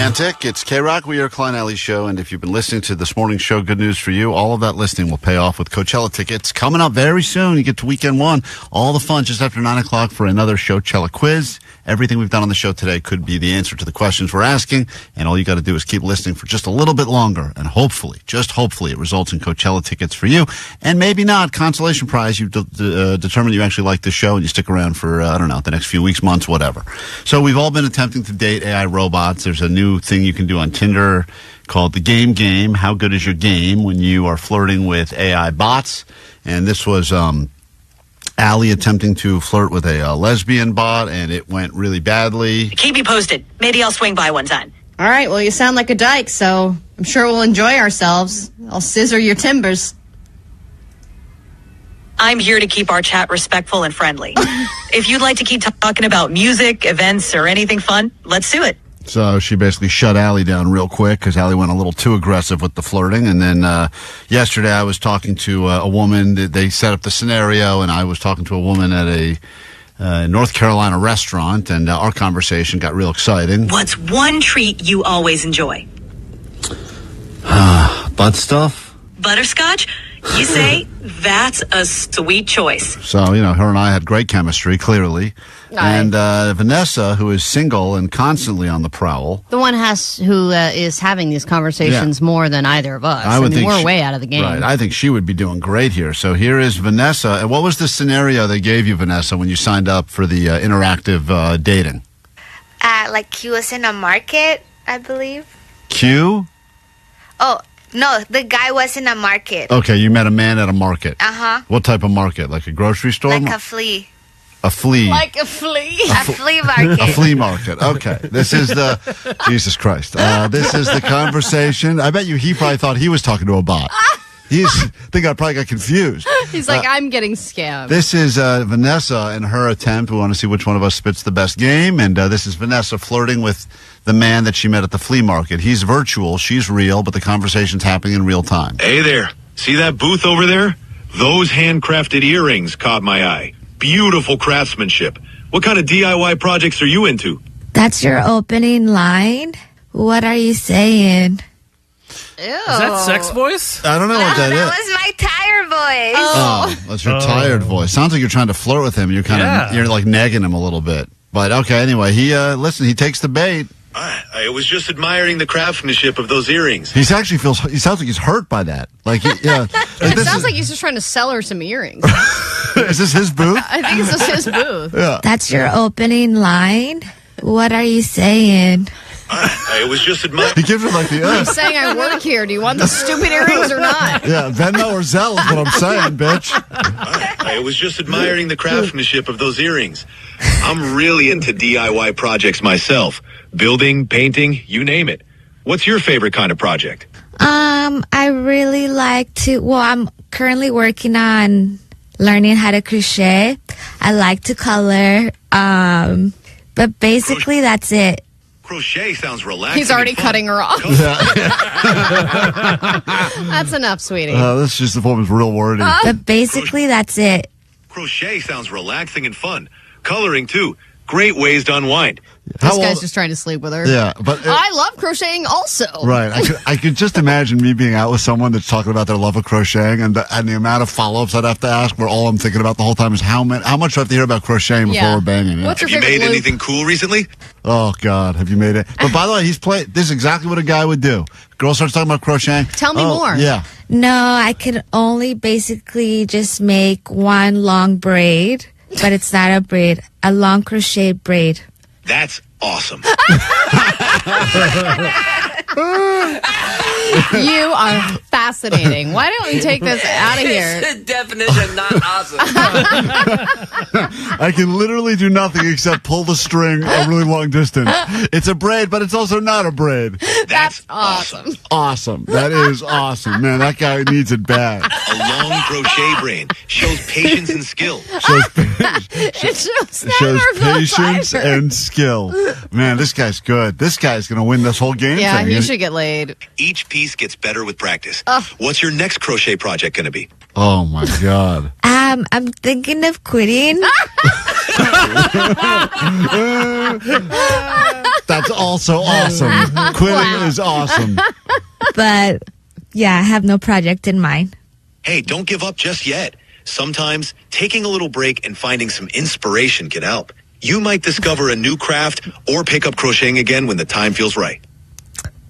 Romantic. It's KROQ. We are Klein Alley Show. And if you've been listening to this morning's show, good news for you. All of that listening will pay off with Coachella tickets coming up very soon. You get to weekend one. All the fun just after 9 o'clock for another Showchella quiz. Everything we've done on the show today could be the answer to the questions we're asking. And all you got to do is keep listening for just a little bit longer. And hopefully, just hopefully, it results in Coachella tickets for you. And maybe not. Consolation prize. You determine you actually like the show and you stick around for, I don't know, the next few weeks, months, whatever. So we've all been attempting to date AI robots. There's a new thing you can do on Tinder called the game. How good is your game when you are flirting with AI bots? And this was Allie attempting to flirt with a lesbian bot, and it went really badly. Keep me posted. Maybe I'll swing by one time. All right, well, you sound like a dyke, so I'm sure we'll enjoy ourselves. I'll scissor your timbers. I'm here to keep our chat respectful and friendly. If you'd like to keep talking about music, events, or anything fun, let's do it. So she basically shut Allie down real quick because Allie went a little too aggressive with the flirting. And then yesterday I was talking to a woman. They set up the scenario, and I was talking to a woman at a North Carolina restaurant, and our conversation got real exciting. What's one treat you always enjoy? Butt stuff? Butterscotch? You say, that's a sweet choice. So, her and I had great chemistry, clearly. And Vanessa, who is single and constantly on the prowl. The one who is having these conversations more than either of us. I mean, we're way out of the game. Right. I think she would be doing great here. So here is Vanessa. And what was the scenario they gave you, Vanessa, when you signed up for the interactive dating? Like he was in a market, I believe. Q? Oh, no, the guy was in a market. Okay, you met a man at a market. Uh-huh. What type of market? Like a grocery store? Like a flea. A flea. Like a flea. A flea market. A flea market. Okay. This is the... Jesus Christ. This is the conversation. I bet you he probably thought he was talking to a bot. I probably got confused. He's like, I'm getting scammed. This is Vanessa and her attempt. We want to see which one of us spits the best game. And this is Vanessa flirting with the man that she met at the flea market. He's virtual. She's real, but the conversation's happening in real time. Hey there. See that booth over there? Those handcrafted earrings caught my eye. Beautiful craftsmanship. What kind of DIY projects are you into? That's your opening line? What are you saying? Ew. Is that sex voice? I don't know what that is. That was my tired voice. Oh, that's your tired voice. Sounds like you're trying to flirt with him. You're you're like nagging him a little bit. But okay, anyway, he takes the bait. I was just admiring the craftsmanship of those earrings. He sounds like he's hurt by that. Like, it sounds like he's just trying to sell her some earrings. Is this his booth? I think it's just his booth. Yeah. That's your opening line? What are you saying? I was just admiring. He gives her like the I'm saying I work here. Do you want the stupid earrings or not? Yeah, Venmo or Zelle is what I'm saying, bitch. I was just admiring the craftsmanship of those earrings. I'm really into DIY projects myself. Building, painting, you name it. What's your favorite kind of project? I really like to, I'm currently working on learning how to crochet. I like to color. But basically that's it. Crochet sounds relaxing. He's already cutting her off. That's enough, sweetie. That's just the woman's real wording. But basically that's it. Crochet sounds relaxing and fun. Coloring, too. Great ways to unwind. This guy's just trying to sleep with her. Yeah, but I love crocheting also. Right. I could just imagine me being out with someone that's talking about their love of crocheting and the amount of follow-ups I'd have to ask where all I'm thinking about the whole time is how much do I have to hear about crocheting before we're banging. What's your have you favorite made loop? anything cool recently? Oh, God. Have you made it? But by the way, this is exactly what a guy would do. Girl starts talking about crocheting. Tell me more. Yeah. No, I can only basically just make one long braid, but it's not a braid, a long crochet braid. That's awesome. You are fascinating. Why don't we take this out of here? It's the definition, not awesome. I can literally do nothing except pull the string a really long distance. It's a braid, but it's also not a braid. That's awesome. Awesome. That is awesome. Man, that guy needs it bad. A long crochet braid shows patience and skill. It shows patience and skill. Man, this guy's good. This guy's going to win this whole game. Yeah, thing. he should get laid. Each piece gets better with practice. What's your next crochet project going to be? Oh, my God. I'm thinking of quitting. That's also awesome. Quitting is awesome. But yeah, I have no project in mind. Hey, don't give up just yet. Sometimes taking a little break and finding some inspiration can help. You might discover a new craft or pick up crocheting again when the time feels right.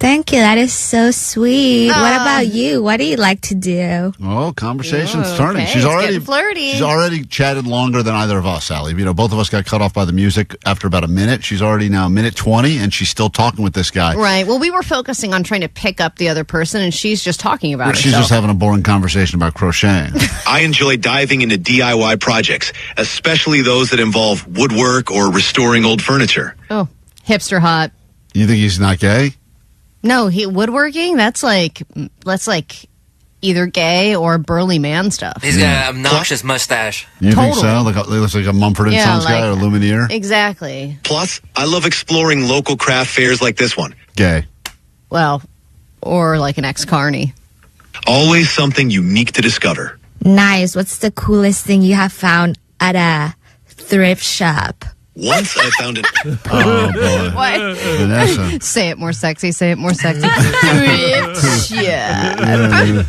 Thank you. That is so sweet. What about you? What do you like to do? Oh, conversation's turning. Okay, She's it's already getting flirty. She's already chatted longer than either of us, Sally. You know, both of us got cut off by the music after about a minute. She's already now minute 20, and she's still talking with this guy. Right. Well, we were focusing on trying to pick up the other person, and she's just talking about She's herself. just having a boring conversation about crocheting. I enjoy diving into DIY projects, especially those that involve woodwork or restoring old furniture. Oh, hipster hot. You think he's not gay? No, woodworking. That's like either gay or burly man stuff. He's got an obnoxious mustache. You think so? Like he looks like a Mumford & Sons guy or Lumineer? Exactly. Plus, I love exploring local craft fairs like this one. Gay. Well, or like an ex-carny. Always something unique to discover. Nice. What's the coolest thing you have found at a thrift shop? Once I found it. Oh, boy. What? Vanessa. Say it more sexy. Say it more sexy.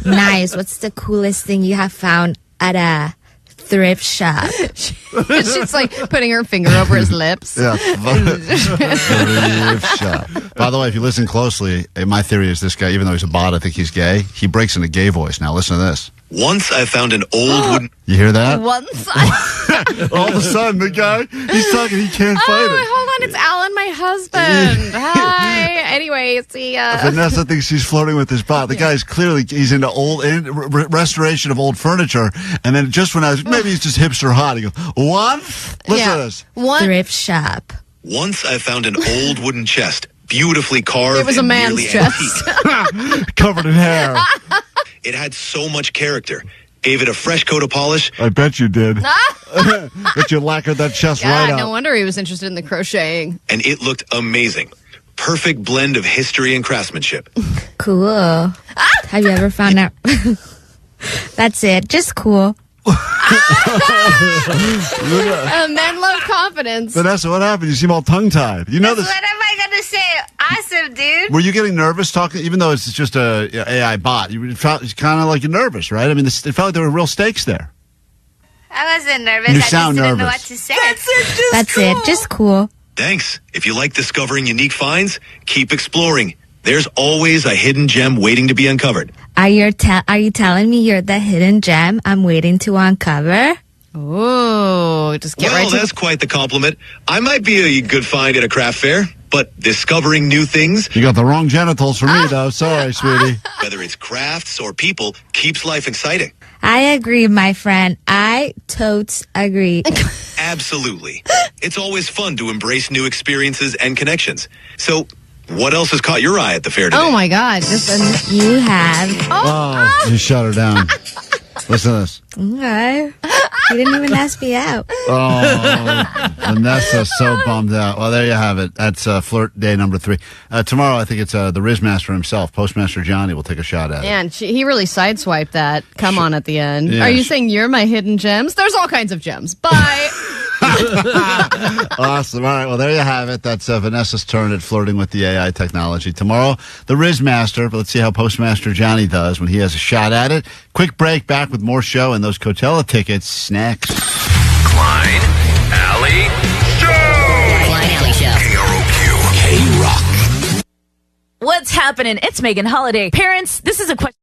Nice. What's the coolest thing you have found at a thrift shop? She's like putting her finger over his lips. Yeah. Thrift shop. By the way, if you listen closely, my theory is this guy, even though he's a bot, I think he's gay. He breaks into gay voice. Now listen to this. Once I found an old wooden... You hear that? All of a sudden, the guy, he's talking, he can't fight it. Hold on, it's Alan, my husband. Hi. Anyway, see ya. Vanessa thinks she's flirting with this bot. The guy's clearly, he's into restoration of old furniture. And then just when maybe he's just hipster hot. He goes, what? Listen to this. Thrift shop. Once I found an old wooden chest, beautifully carved. It was a and man's nearly chest. antique. Covered in hair. It had so much character. Gave it a fresh coat of polish. I bet you did. Bet you lacquered that chest right No up. wonder he was interested in the crocheting. And it looked amazing. Perfect blend of history and craftsmanship. Cool. Have you ever found out? That's it. Just cool. Men love confidence. Vanessa, what happened? You seem all tongue-tied. You know this. What am I going to say? Awesome, dude. Were you getting nervous talking, even though it's just a AI bot? You felt kind of like you're nervous, right? I mean, it felt like there were real stakes there. I wasn't nervous. You sound I just didn't know nervous. what to say. That's it. Just cool. Thanks. If you like discovering unique finds, keep exploring. There's always a hidden gem waiting to be uncovered. Are you telling me you're the hidden gem I'm waiting to uncover? Ooh, just get right to that's quite the compliment. I might be a good find at a craft fair, but discovering new things... You got the wrong genitals for me, though. Sorry, sweetie. Whether it's crafts or people, keeps life exciting. I agree, my friend. I totes agree. Absolutely. It's always fun to embrace new experiences and connections. So, what else has caught your eye at the fair today? Oh, my God. You have. Oh, you shut her down. Listen to this. Okay. You didn't even ask me out. Oh, Vanessa's so bummed out. Well, there you have it. That's flirt day number 3. Tomorrow, I think it's the Rizmaster himself, Postmaster Johnny, will take a shot at it. Man, he really sideswiped that. Come on at the end. Yeah. Are you saying you're my hidden gems? There's all kinds of gems. Bye. Awesome. All right. Well, there you have it. That's Vanessa's turn at flirting with the AI technology. Tomorrow, the Rizmaster. But let's see how Postmaster Johnny does when he has a shot at it. Quick break. Back with more show and those Coachella tickets next. Klein, Alley, Show. Klein Alley Show. KROQ. KROQ. What's happening? It's Megan Holiday. Parents, this is a question.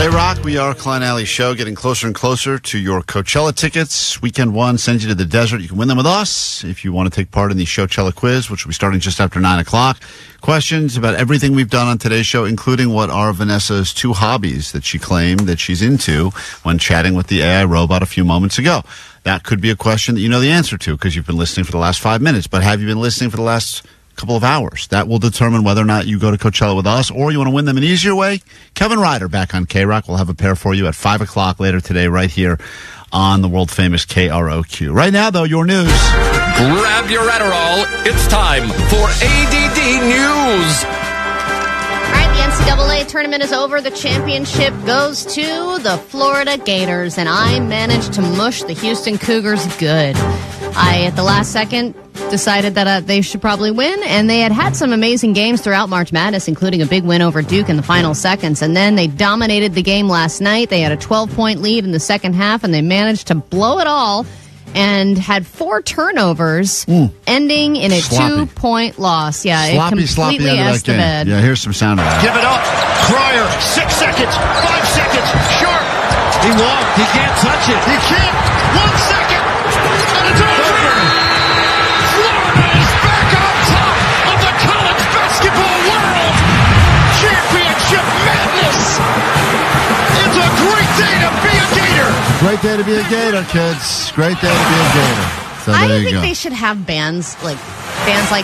K-Rock, we are Klein Alley Show, getting closer and closer to your Coachella tickets. Weekend 1 sends you to the desert. You can win them with us if you want to take part in the Showchella quiz, which will be starting just after 9 o'clock. Questions about everything we've done on today's show, including what are Vanessa's 2 hobbies that she claimed that she's into when chatting with the AI robot a few moments ago. That could be a question that you know the answer to because you've been listening for the last 5 minutes. But have you been listening for the last couple of hours? That will determine whether or not you go to Coachella with us, or you want to win them an easier way. Kevin Ryder back on K-Rock. We'll have a pair for you at 5 o'clock later today right here on the world famous KROQ. Right now, though, your news. Grab your Adderall. It's time for ADD News. All right, the NCAA tournament is over. The championship goes to the Florida Gators, and I managed to mush the Houston Cougars good. I, at the last second, decided that they should probably win, and they had some amazing games throughout March Madness, including a big win over Duke in the final seconds, and then they dominated the game last night. They had a 12-point lead in the second half, and they managed to blow it all and had 4 turnovers, ending in a 2-point loss. Yeah, sloppy, it completely asked the bed. Yeah, here's some sound of that. Give it up. Cryer, 6 seconds, 5 seconds, sharp. He walked. He can't touch it. He can't. 1 second. And it's over. Florida is back on top of the college basketball world. Championship madness. It's a great day to be a Gator. Great day to be a Gator, kids. Great day to be a Gator. So I there you think go. they should have bands like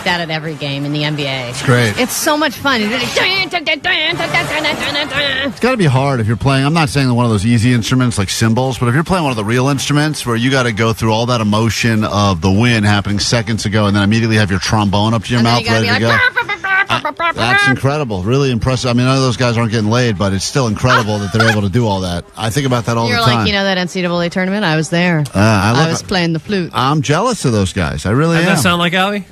that at every game in the NBA. It's great. It's so much fun. It's got to be hard if you're playing. I'm not saying one of those easy instruments like cymbals, but if you're playing one of the real instruments where you got to go through all that emotion of the win happening seconds ago and then immediately have your trombone up to your mouth ready to go. That's incredible. Really impressive. I mean, I know those guys aren't getting laid, but it's still incredible that they're able to do all that. I think about that all the time. You're like, that NCAA tournament? I was there. I was playing the flute. I'm jealous of those guys. I really am. Does that sound like Allie?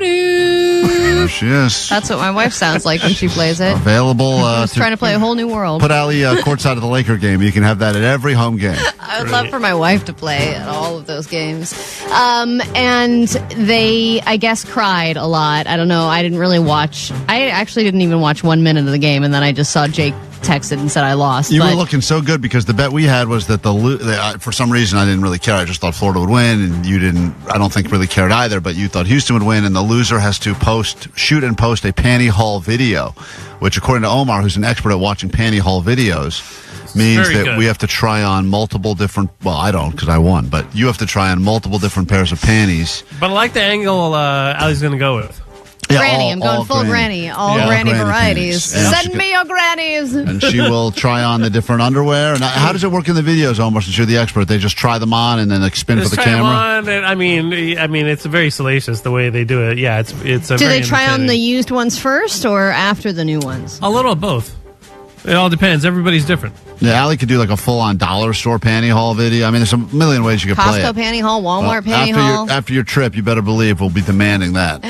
There she is. That's what my wife sounds like when she plays it. Available. She's trying to play a whole new world. Put Allie courtside of the Laker game. You can have that at every home game. I would love for my wife to play at all of those games. And they, I guess, cried a lot. I don't know. I didn't really watch. I actually didn't even watch 1 minute of the game, and then I just saw Jake texted and said I lost. You were looking so good because the bet we had was that for some reason I didn't really care. I just thought Florida would win, and you didn't. I don't think really cared either. But you thought Houston would win, and the loser has to shoot and post a panty haul video, which, according to Omar, who's an expert at watching panty haul videos, means that we have to try on multiple different. Well, I don't because I won, but you have to try on multiple different pairs of panties. But I like the angle Allie's going to go with. Yeah, granny, I'm going full granny. All granny varieties. Send me your grannies. And she will try on the different underwear. And how does it work in the videos, Omar, since you're the expert? They just try them on and then they spin for the camera? Them on, and, I mean, it's very salacious the way they do it. Yeah, it's a Do they try on the used ones first or after the new ones? A little of both. It all depends. Everybody's different. Yeah, Allie could do like a full-on dollar store panty haul video. I mean, there's a million ways you could play it. Costco panty haul, Walmart panty haul. After your trip, you better believe we'll be demanding that.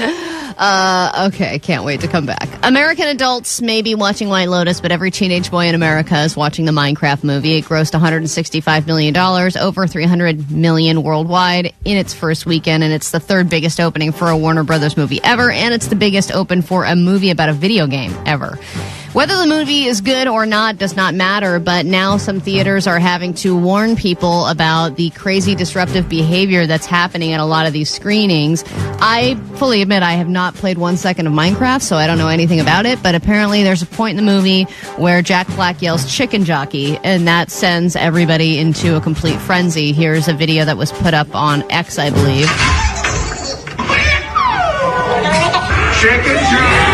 Okay, can't wait to come back. American adults may be watching White Lotus, but every teenage boy in America is watching the Minecraft movie. It grossed $165 million, over $300 million worldwide in its first weekend, and it's the 3rd biggest opening for a Warner Brothers movie ever, and it's the biggest open for a movie about a video game ever. Whether the movie is good or not does not matter, but now some theaters are having to warn people about the crazy disruptive behavior that's happening at a lot of these screenings. I fully admit I have not played 1 second of Minecraft, so I don't know anything about it, but apparently there's a point in the movie where Jack Black yells chicken jockey, and that sends everybody into a complete frenzy. Here's a video that was put up on X, I believe. Chicken jockey!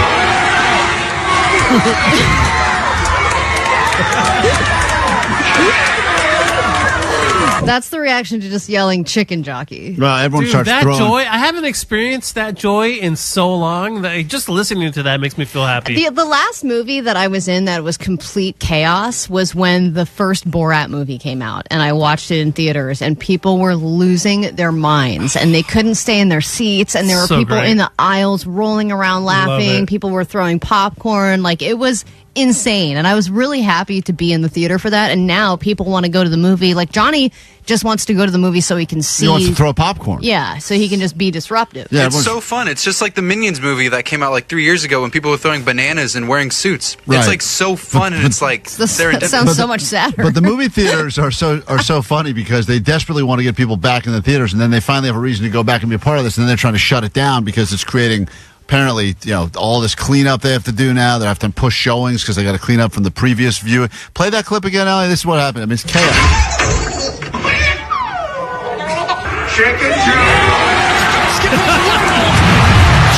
That's the reaction to just yelling chicken jockey. Well, everyone starts throwing. Joy, I haven't experienced that joy in so long that just listening to that makes me feel happy. The last movie that I was in that was complete chaos was when the first Borat movie came out, and I watched it in theaters, and people were losing their minds, and they couldn't stay in their seats, and there were people in the aisles rolling around laughing. People were throwing popcorn. Like, it was insane. And I was really happy to be in the theater for that. And now people want to go to the movie. Like Johnny just wants to go to the movie so he can see. He wants to throw popcorn. Yeah, so he can just be disruptive. Yeah, it's so fun. It's just like the Minions movie that came out like 3 years ago when people were throwing bananas and wearing suits. Right. It's like so fun, and it's like That sounds so much sadder. But the movie theaters are so funny because they desperately want to get people back in the theaters, and then they finally have a reason to go back and be a part of this, and then they're trying to shut it down because it's creating. Apparently, all this cleanup they have to do now. They have to push showings because they got to clean up from the previous view. Play that clip again, Ellie. This is what happened. I mean, it's chaos. Chicken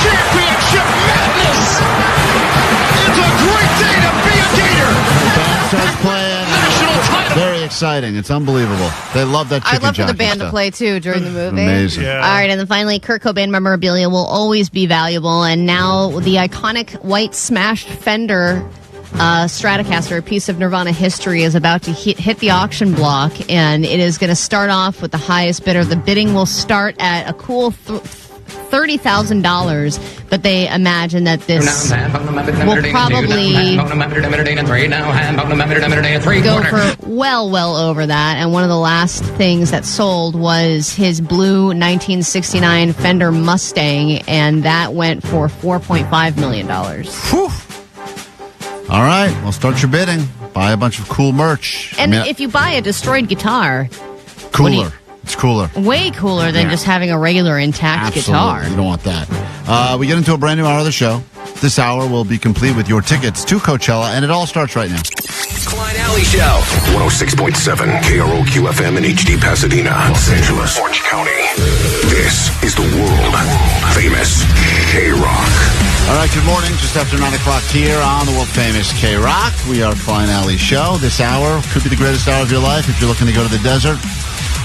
Championship madness! It's a great day to be a gator! The band starts playing. National title! Very exciting. It's unbelievable. They love that chicken I'd love for the jockey band stuff. to play, too, during the movie. Amazing. All right, and then finally, Kurt Cobain memorabilia will always be valuable. And now the iconic white smashed Fender Stratocaster, a piece of Nirvana history, is about to hit the auction block. And it is going to start off with the highest bidder. The bidding will start at a cool $30,000, but they imagine that this will probably go for well over that. And one of the last things that sold was his blue 1969 Fender Mustang, and that went for $4.5 million. Whew. All right, well, start your bidding. Buy a bunch of cool merch. And if you buy a destroyed guitar, cooler. It's cooler. Way cooler than just having a regular intact guitar. You don't want that. We get into a brand new hour of the show. This hour will be complete with your tickets to Coachella, and it all starts right now. Klein Alley Show. 106.7 KROQ FM in HD Pasadena, Los Angeles, Orange County. This is the world famous KROQ. All right, good morning. Just after 9 o'clock here on the world famous KROQ. We are Klein Alley Show. This hour could be the greatest hour of your life if you're looking to go to the desert.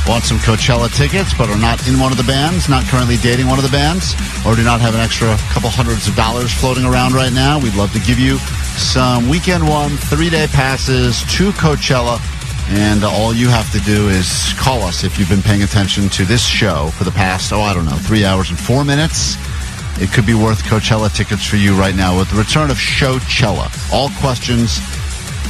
Want some Coachella tickets, but are not in one of the bands, not currently dating one of the bands, or do not have an extra couple hundreds of dollars floating around right now, we'd love to give you some weekend 3-day passes to Coachella. And all you have to do is call us if you've been paying attention to this show for the past, 3 hours and 4 minutes. It could be worth Coachella tickets for you right now with the return of Showchella. All questions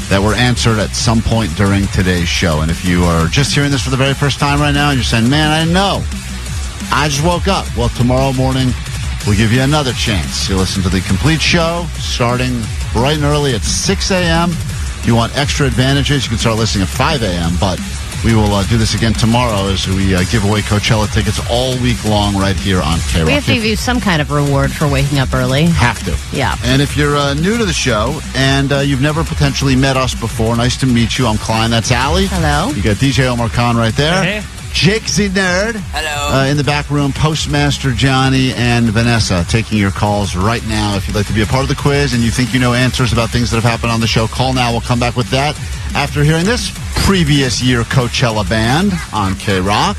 that were answered at some point during today's show. And if you are just hearing this for the very first time right now and you're saying, man, I didn't know. I just woke up. Well, tomorrow morning, we'll give you another chance. You listen to the complete show starting bright and early at 6 a.m. If you want extra advantages, you can start listening at 5 a.m. But we will do this again tomorrow as we give away Coachella tickets all week long right here on KROQ. We have to give you some kind of reward for waking up early. Have to. Yeah. And if you're new to the show and you've never potentially met us before, nice to meet you. I'm Klein. That's Allie. Hello. You got DJ Omar Khan right there. Hey. Jake Z Nerd. Hello. In the back room, Postmaster Johnny and Vanessa taking your calls right now. If you'd like to be a part of the quiz and you think you know answers about things that have happened on the show, call now. We'll come back with that after hearing this previous year Coachella band on KROQ.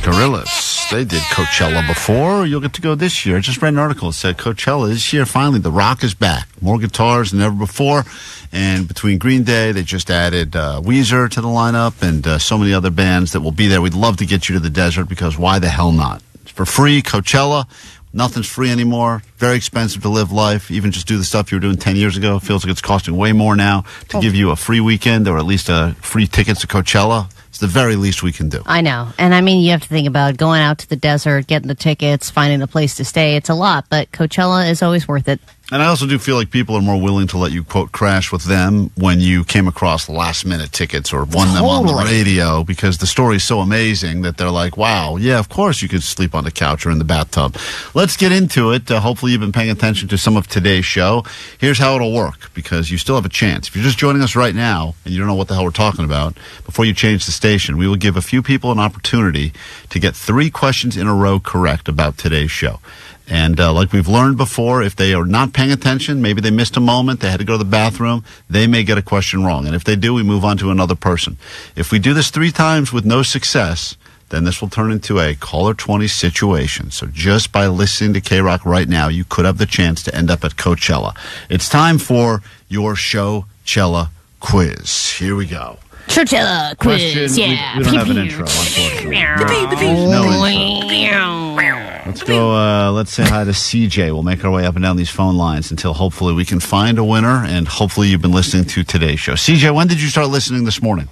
Gorillas. They did Coachella before. You'll get to go this year. I just read an article that said Coachella this year, finally, The Rock is back. More guitars than ever before. And between Green Day, they just added Weezer to the lineup and so many other bands that will be there. We'd love to get you to the desert because why the hell not? It's for free, Coachella. Nothing's free anymore. Very expensive to live life. Even just do the stuff you were doing 10 years ago. It feels like it's costing way more now to give you a free weekend or at least free tickets to Coachella. It's the very least we can do. I know. And I mean, you have to think about going out to the desert, getting the tickets, finding a place to stay. It's a lot, but Coachella is always worth it. And I also do feel like people are more willing to let you, quote, crash with them when you came across last-minute tickets or won them on the radio because the story is so amazing that they're like, wow, yeah, of course you could sleep on the couch or in the bathtub. Let's get into it. Hopefully you've been paying attention to some of today's show. Here's how it'll work because you still have a chance. If you're just joining us right now and you don't know what the hell we're talking about, before you change the station, we will give a few people an opportunity to get 3 questions in a row correct about today's show. And like we've learned before, if they are not paying attention, maybe they missed a moment, they had to go to the bathroom, they may get a question wrong. And if they do, we move on to another person. If we do this 3 times with no success, then this will turn into a caller 20 situation. So just by listening to KROQ right now, you could have the chance to end up at Coachella. It's time for your Showchella quiz. Here we go. Showchella quiz, question, yeah. We don't have an intro, unfortunately. No intro. Let's go, let's say hi to CJ. We'll make our way up and down these phone lines until hopefully we can find a winner, and hopefully you've been listening to today's show. CJ, when did you start listening this morning?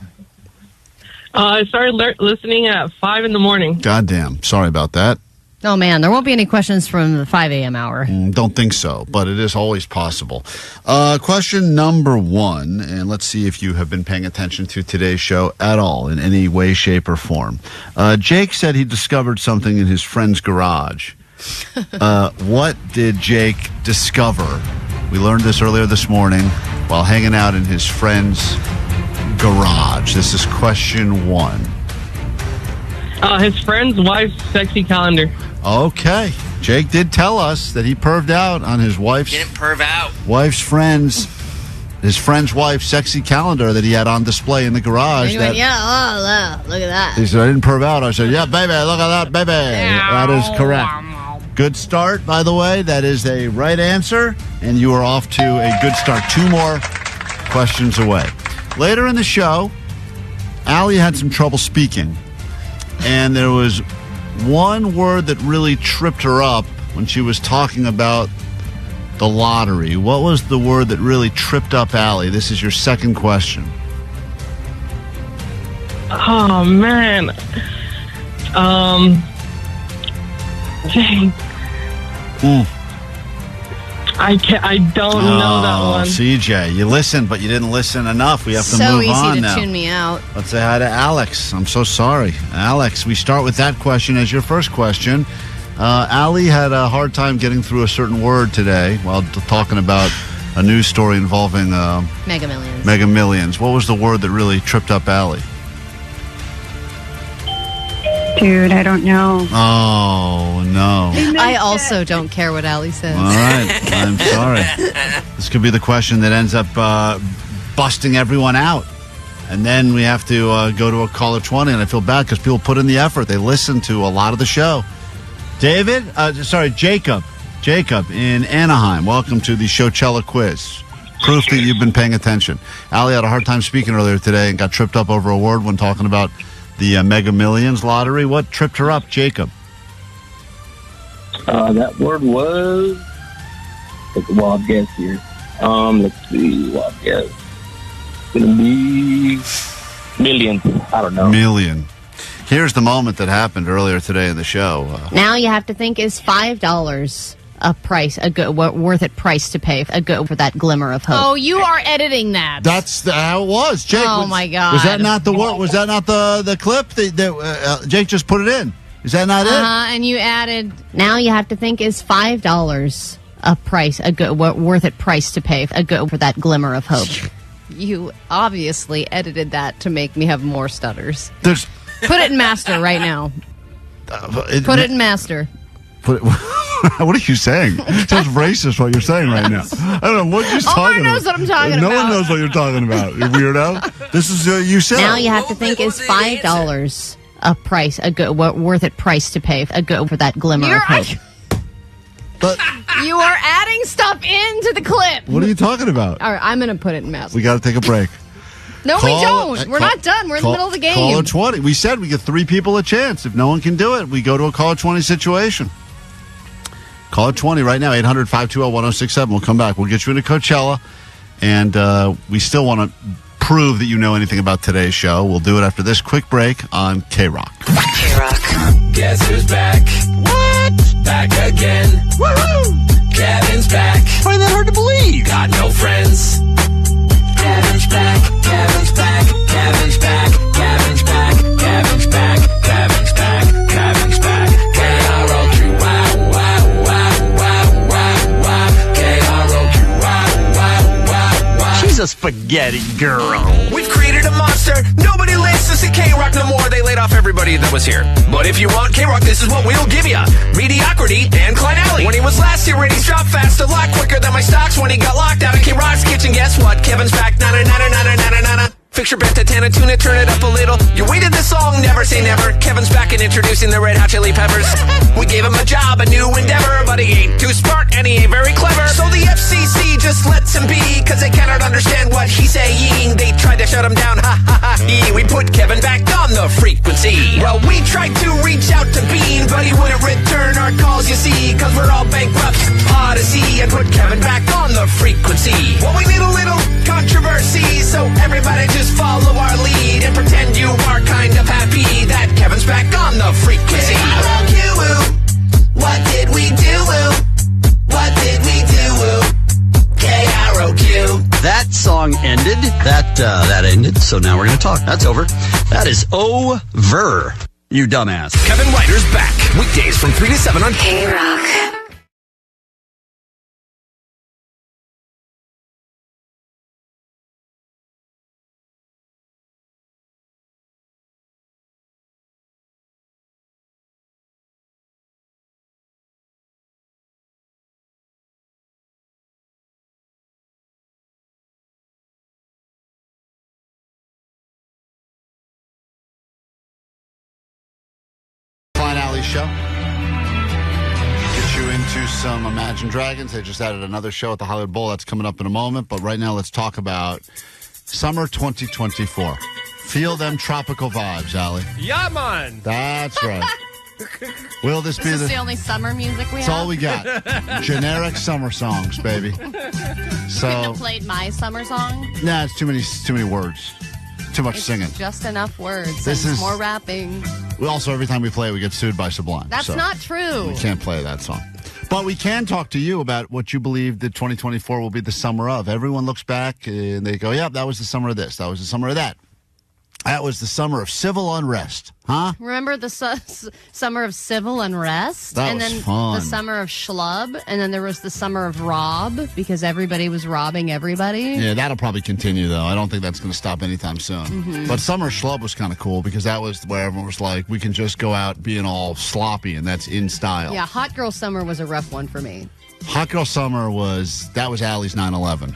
I started listening at 5 in the morning. Goddamn. Sorry about that. Oh, man, there won't be any questions from the 5 a.m. hour. Don't think so, but it is always possible. Question number 1, and let's see if you have been paying attention to today's show at all in any way, shape, or form. Jake said he discovered something in his friend's garage. What did Jake discover? We learned this earlier this morning while hanging out in his friend's garage. This is question 1. His friend's wife's sexy calendar. Okay. Jake did tell us that he perved out on his wife's his friend's wife's sexy calendar that he had on display in the garage. And he went, yeah, look at that. He said, I didn't perv out. I said, yeah, baby, look at that, baby. That is correct. Good start, by the way. That is a right answer, and you are off to a good start. 2 more questions away. Later in the show, Allie had some trouble speaking. And there was one word that really tripped her up when she was talking about the lottery. What was the word that really tripped up Allie? This is your second question. Oh, man. Dang. I don't know that one. CJ, you listened, but you didn't listen enough. We have to move on now. So easy to tune me out. Let's say hi to Alex. I'm so sorry. Alex, we start with that question as your first question. Allie had a hard time getting through a certain word today while talking about a news story involving Mega Millions. Mega Millions. What was the word that really tripped up Allie? Dude, I don't know. Oh, no. I also don't care what Allie says. All right. I'm sorry. This could be the question that ends up busting everyone out. And then we have to go to a caller 20, and I feel bad because people put in the effort. They listen to a lot of the show. Jacob in Anaheim. Welcome to the Showchella quiz. Proof that you've been paying attention. Allie had a hard time speaking earlier today and got tripped up over a word when talking about the Mega Millions lottery. What tripped her up, Jacob? That word was... Take a wild guess here. Let's see. Wild guess. It's going to be... million. I don't know. Million. Here's the moment that happened earlier today in the show. Now you have to think, is $5 a price, worth it price to pay for that glimmer of hope? Oh, you are editing that. That's how it was, Jake. Oh, my God. Was that not the word? Was that not the clip? Jake just put it in. Is that not it? And you added, now you have to think, is $5 a price, worth it price to pay for that glimmer of hope? You obviously edited that to make me have more stutters. Put it in master right now. Put it in master. What are you saying? It sounds racist what you're saying right now. I don't know what you're talking about. No one knows what I'm talking about. No one knows what you're talking about, you weirdo. This is, you said. Now you have to think, is $5 worth it price to pay for that glimmer of hope. But you are adding stuff into the clip. what are you talking about? All right, I'm going to put it in mass. We got to take a break. No, we don't. We're not done. We're in the middle of the game. Caller 20. We said we give 3 people a chance. If no one can do it, we go to a caller 20 situation. Caller 20 right now, 800-520-1067. We'll come back. We'll get you into Coachella, and we still want to prove that you know anything about today's show. We'll do it after this quick break on KROQ. KROQ. Guess who's back? What? Back again. Woohoo! Kevin's back. Find that hard to believe. Got no friends. Kevin's back. Kevin's back. Kevin's back. Kevin's back. Kevin's back. Kevin's back. Kevin's back. KROQ. Wow, wow, wow, wow, wow, wow. KROQ. Wow, wow, wow, wow. She's a spaghetti girl. We've created a monster. Nobody listens to KROQ no more. They laid off everybody that was here. But if you want KROQ, this is what we'll give you. Mediocrity and Klein. When he was last here, ratings dropped fast, a lot quicker than my stocks. When he got locked out in KROQ's kitchen, guess what? Kevin's back. Na-na-na-na-na-na-na-na. Fix your bent to tuna, turn it up a little. You waited this long, never say never. Kevin's back and introducing the Red Hot Chili Peppers. We gave him a job, a new endeavor, but he ain't too smart and he ain't very clever. So the FCC just lets him be, cause they cannot understand what he's saying. They tried to shut him down, ha ha ha. We put Kevin back on the frequency. Well, we tried to reach out to Bean, but he wouldn't return our calls, you see, cause we're all bankrupt. Odyssey, and put Kevin back on the frequency. Well, we need a little controversy, so everybody just follow our lead and pretend you are kind of happy that Kevin's back on the frequency. KROQ, what did we do? What did we do? KROQ. That song ended. That ended. So now we're going to talk. That's over. That is over. You dumbass. Kevin Ryder's back. Weekdays from 3 to 7 on KROQ. Show. Get you into some Imagine Dragons. They just added another show at the Hollywood Bowl. That's coming up in a moment. But right now, let's talk about summer 2024. Feel them tropical vibes, Allie. Yeah, man. That's right. Will this be the only summer music we have? That's all we got. Generic summer songs, baby. So couldn't have played my summer song. Nah, it's too many words. Too much singing. Just enough words. This is more rapping. We also, every time we play, we get sued by Sublime. That's not true. We can't play that song. But we can talk to you about what you believe that 2024 will be the summer of. Everyone looks back and they go, yeah, that was the summer of this. That was the summer of that. That was the summer of civil unrest, huh? Remember the summer of civil unrest? That and was then fun. The summer of schlub, and then there was the summer of rob, because everybody was robbing everybody. Yeah, that'll probably continue, though. I don't think that's going to stop anytime soon. Mm-hmm. But summer schlub was kind of cool, because that was where everyone was like, we can just go out being all sloppy, and that's in style. Yeah, hot girl summer was a rough one for me. Hot girl summer was Allie's 9/11.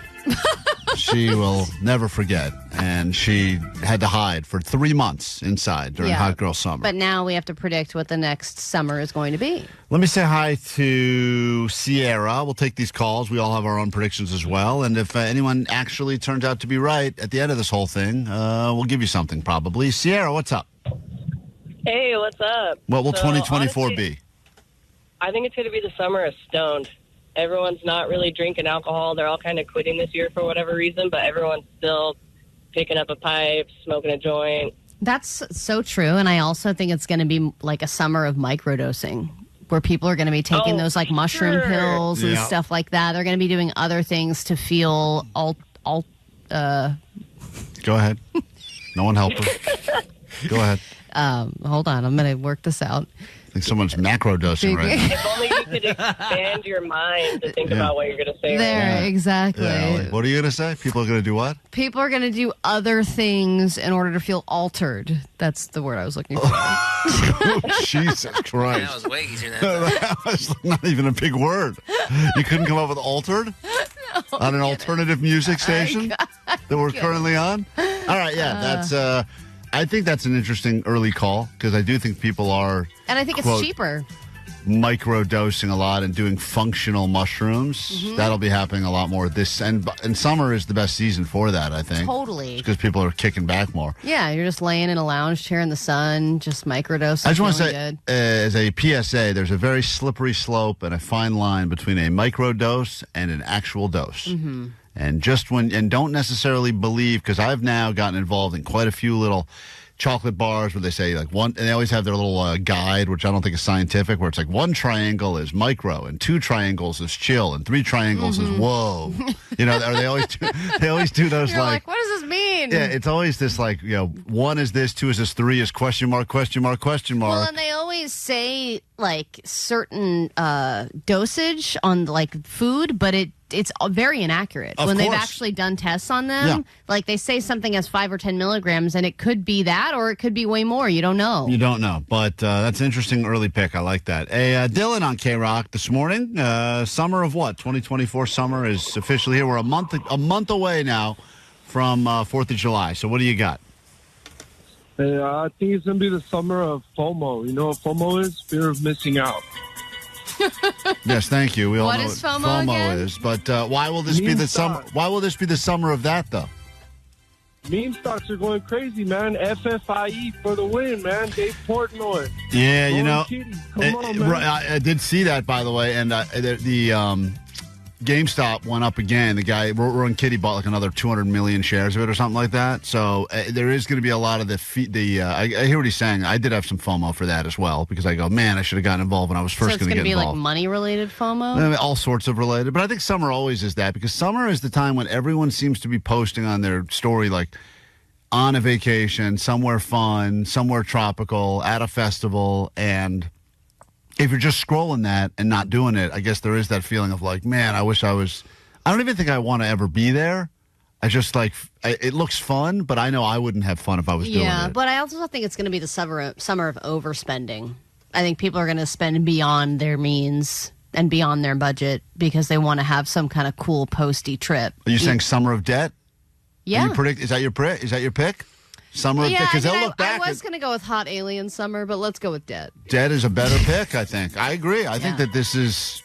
She will never forget. And she had to hide for 3 months inside during hot girl summer. But now we have to predict what the next summer is going to be. Let me say hi to Sierra. We'll take these calls. We all have our own predictions as well. And if anyone actually turns out to be right at the end of this whole thing, we'll give you something probably. Sierra, what's up? Hey, what's up? What will So, 2024 honestly, be? I think it's going to be the summer of stoned. Everyone's not really drinking alcohol. They're all kind of quitting this year for whatever reason, but everyone's still picking up a pipe, smoking a joint. That's so true. And I also think it's going to be like a summer of microdosing, where people are going to be taking those like mushroom pills and stuff like that. They're going to be doing other things to feel Go ahead. No one help her. Go ahead. Hold on. I'm going to work this out. I think someone's macro dosing right now. If only you could expand your mind to think about what you're going to say. There, exactly. Yeah, what are you going to say? People are going to do what? People are going to do other things in order to feel altered. That's the word I was looking for. Jesus Christ. That was way easier than that was not even a big word. You couldn't come up with altered? On an alternative music station that we're currently on? All right, yeah, I think that's an interesting early call because I do think people are, and I think it's quote, cheaper. Micro-dosing a lot and doing functional mushrooms. Mm-hmm. That'll be happening a lot more and summer is the best season for that, I think. Totally. Because people are kicking back more. Yeah, you're just laying in a lounge chair in the sun, just microdosing. I just want to say, good. as a PSA, there's a very slippery slope and a fine line between a microdose and an actual dose. Mm-hmm. And don't necessarily believe, because I've now gotten involved in quite a few little chocolate bars where they say like one, and they always have their little guide, which I don't think is scientific, where it's like 1 triangle is micro and 2 triangles is chill and 3 triangles is whoa. You know, or they always do those. You're like, what does this mean? Yeah, it's always this like, 1 is this, 2 is this, 3 is question mark, question mark, question mark. Well, and they always say like certain dosage on like food, but it's very inaccurate. Of when they've course. actually done tests on them. Yeah. Like they say something has 5 or 10 milligrams, and it could be that, or it could be way more. You don't know. You don't know, but that's an interesting early pick. I like that. Hey, Dylan on KROQ this morning. Summer of what? 2024 summer is officially here. We're a month away now from 4th of July. So what do you got? I think it's going to be the summer of FOMO. You know what FOMO is? Fear of missing out. Yes, thank you. We all What know is what FOMO again? is, but why will this be the summer? Why will this be the summer of that though? Meme stocks are going crazy, man. FFIE for the win, man. Dave Portnoy. Yeah, you Rowan know, Kitty. Come on, man. I did see that, by the way, and the GameStop went up again. The guy, Rowan Kitty, bought like another 200 million shares of it or something like that. So there is going to be a lot of I hear what he's saying. I did have some FOMO for that as well because I go, man, I should have gotten involved when I was first going to get be involved. like money-related FOMO? I mean, all sorts of related. But I think summer always is that because summer is the time when everyone seems to be posting on their story like on a vacation, somewhere fun, somewhere tropical, at a festival, and if you're just scrolling that and not doing it, I guess there is that feeling of like, man, I wish I was. I don't even think I want to ever be there. I just like it looks fun, but I know I wouldn't have fun if I was doing it. Yeah, but I also think it's going to be the summer of overspending. I think people are going to spend beyond their means and beyond their budget because they want to have some kind of cool posty trip. Are you saying summer of debt? Yeah. Is that your pick? Summer of debt? Because they'll look back. I was going to go with hot alien summer, but let's go with debt. Debt is a better pick, I think. I agree. I think that this is.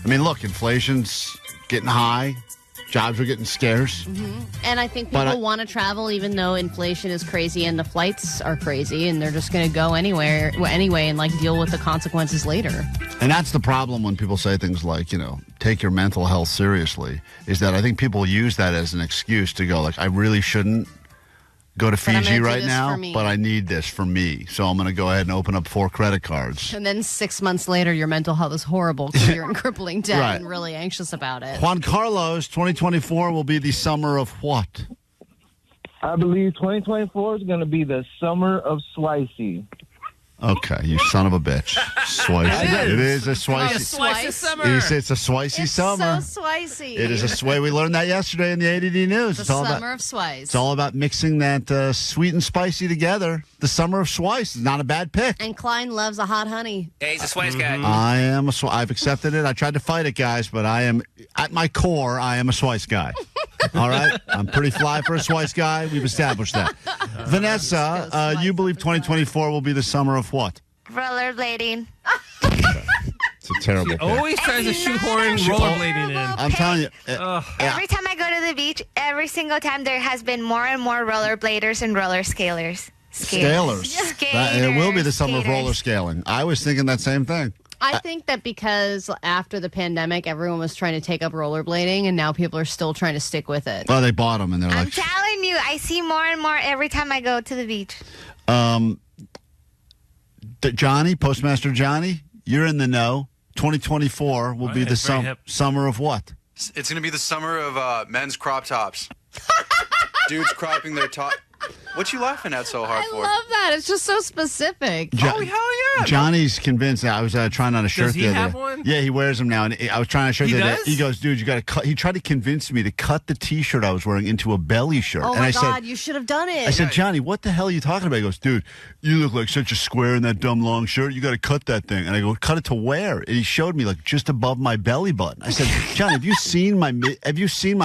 I mean, look, inflation's getting high. Jobs are getting scarce. Mm-hmm. And I think people want to travel even though inflation is crazy and the flights are crazy, and they're just going to go anyway and like deal with the consequences later. And that's the problem when people say things like, take your mental health seriously, is that I think people use that as an excuse to go like, I really shouldn't go to Fiji right now, but I need this for me. So I'm going to go ahead and open up 4 credit cards. And then 6 months later, your mental health is horrible because you're in crippling debt Right. and really anxious about it. Juan Carlos, 2024 will be the summer of what? I believe 2024 is going to be the summer of swicey. Okay, you son of a bitch. Swicey. It is a swicey. summer. It's a swicey summer. So swicey. It is a sway. We learned that yesterday in the ADD News. The It's all summer about, of swice. It's all about mixing that sweet and spicy together. The summer of swice is not a bad pick. And Klein loves a hot honey. Yeah, he's a Swice guy. I am I've accepted it. I tried to fight it, guys, but I am, at my core, I am a Swice guy. All right? I'm pretty fly for a Swice guy. We've established that. Vanessa, you believe 2024 will be the summer of what? Rollerblading. It's a terrible pick. Always tries to shoehorn rollerblading in. I'm telling you. Every time I go to the beach, every single time there has been more and more rollerbladers and roller scalers. Scalers. It will be the summer of roller scaling. I was thinking that same thing. I think that because after the pandemic, everyone was trying to take up rollerblading, and now people are still trying to stick with it. Well, they bought them, and they're I'm like... telling you, I see more and more every time I go to the beach. Johnny, Postmaster Johnny, you're in the know. 2024 will be the summer of what? It's going to be the summer of men's crop tops. Dudes cropping their top. What you laughing at so hard I for? love that. It's just so specific. Oh, hell yeah. Johnny's convinced. I was trying on a shirt Does he the other have day. one? Yeah, he wears them now. And I was trying on a shirt He the other does? day. He goes, dude, you got to cut. He tried to convince me to cut the T-shirt I was wearing into a belly shirt. Oh, and my I God. said, You should have done it. I said, Johnny, what the hell are you talking about? He goes, dude, you look like such a square in that dumb long shirt. You got to cut that thing. And I go, cut it to where? And he showed me like just above my belly button. I said, Johnny, have you seen my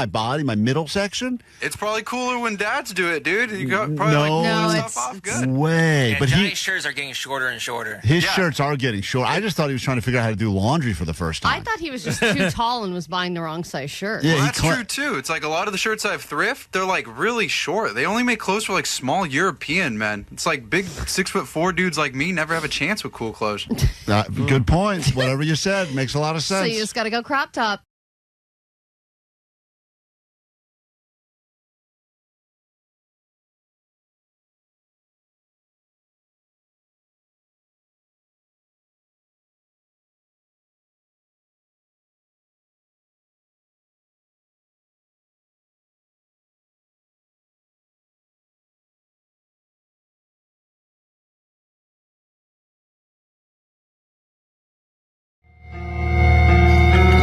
body, my middle section? It's probably cooler when dads do it, dude. You probably probably No, like stuff off good. way. Yeah, But Johnny's shirts are getting shorter and shorter. his shirts are getting short. I just thought he was trying to figure out how to do laundry for the first I time. thought he was just too tall and was buying the wrong size shirt. Yeah, Well, that's true too. It's like a lot of the shirts I have thrift, they're like really short. They only make clothes for like small European men. It's like big 6'4" dudes like me never have a chance with cool clothes. Good point. Whatever you said makes a lot of So sense. you just got to go crop top.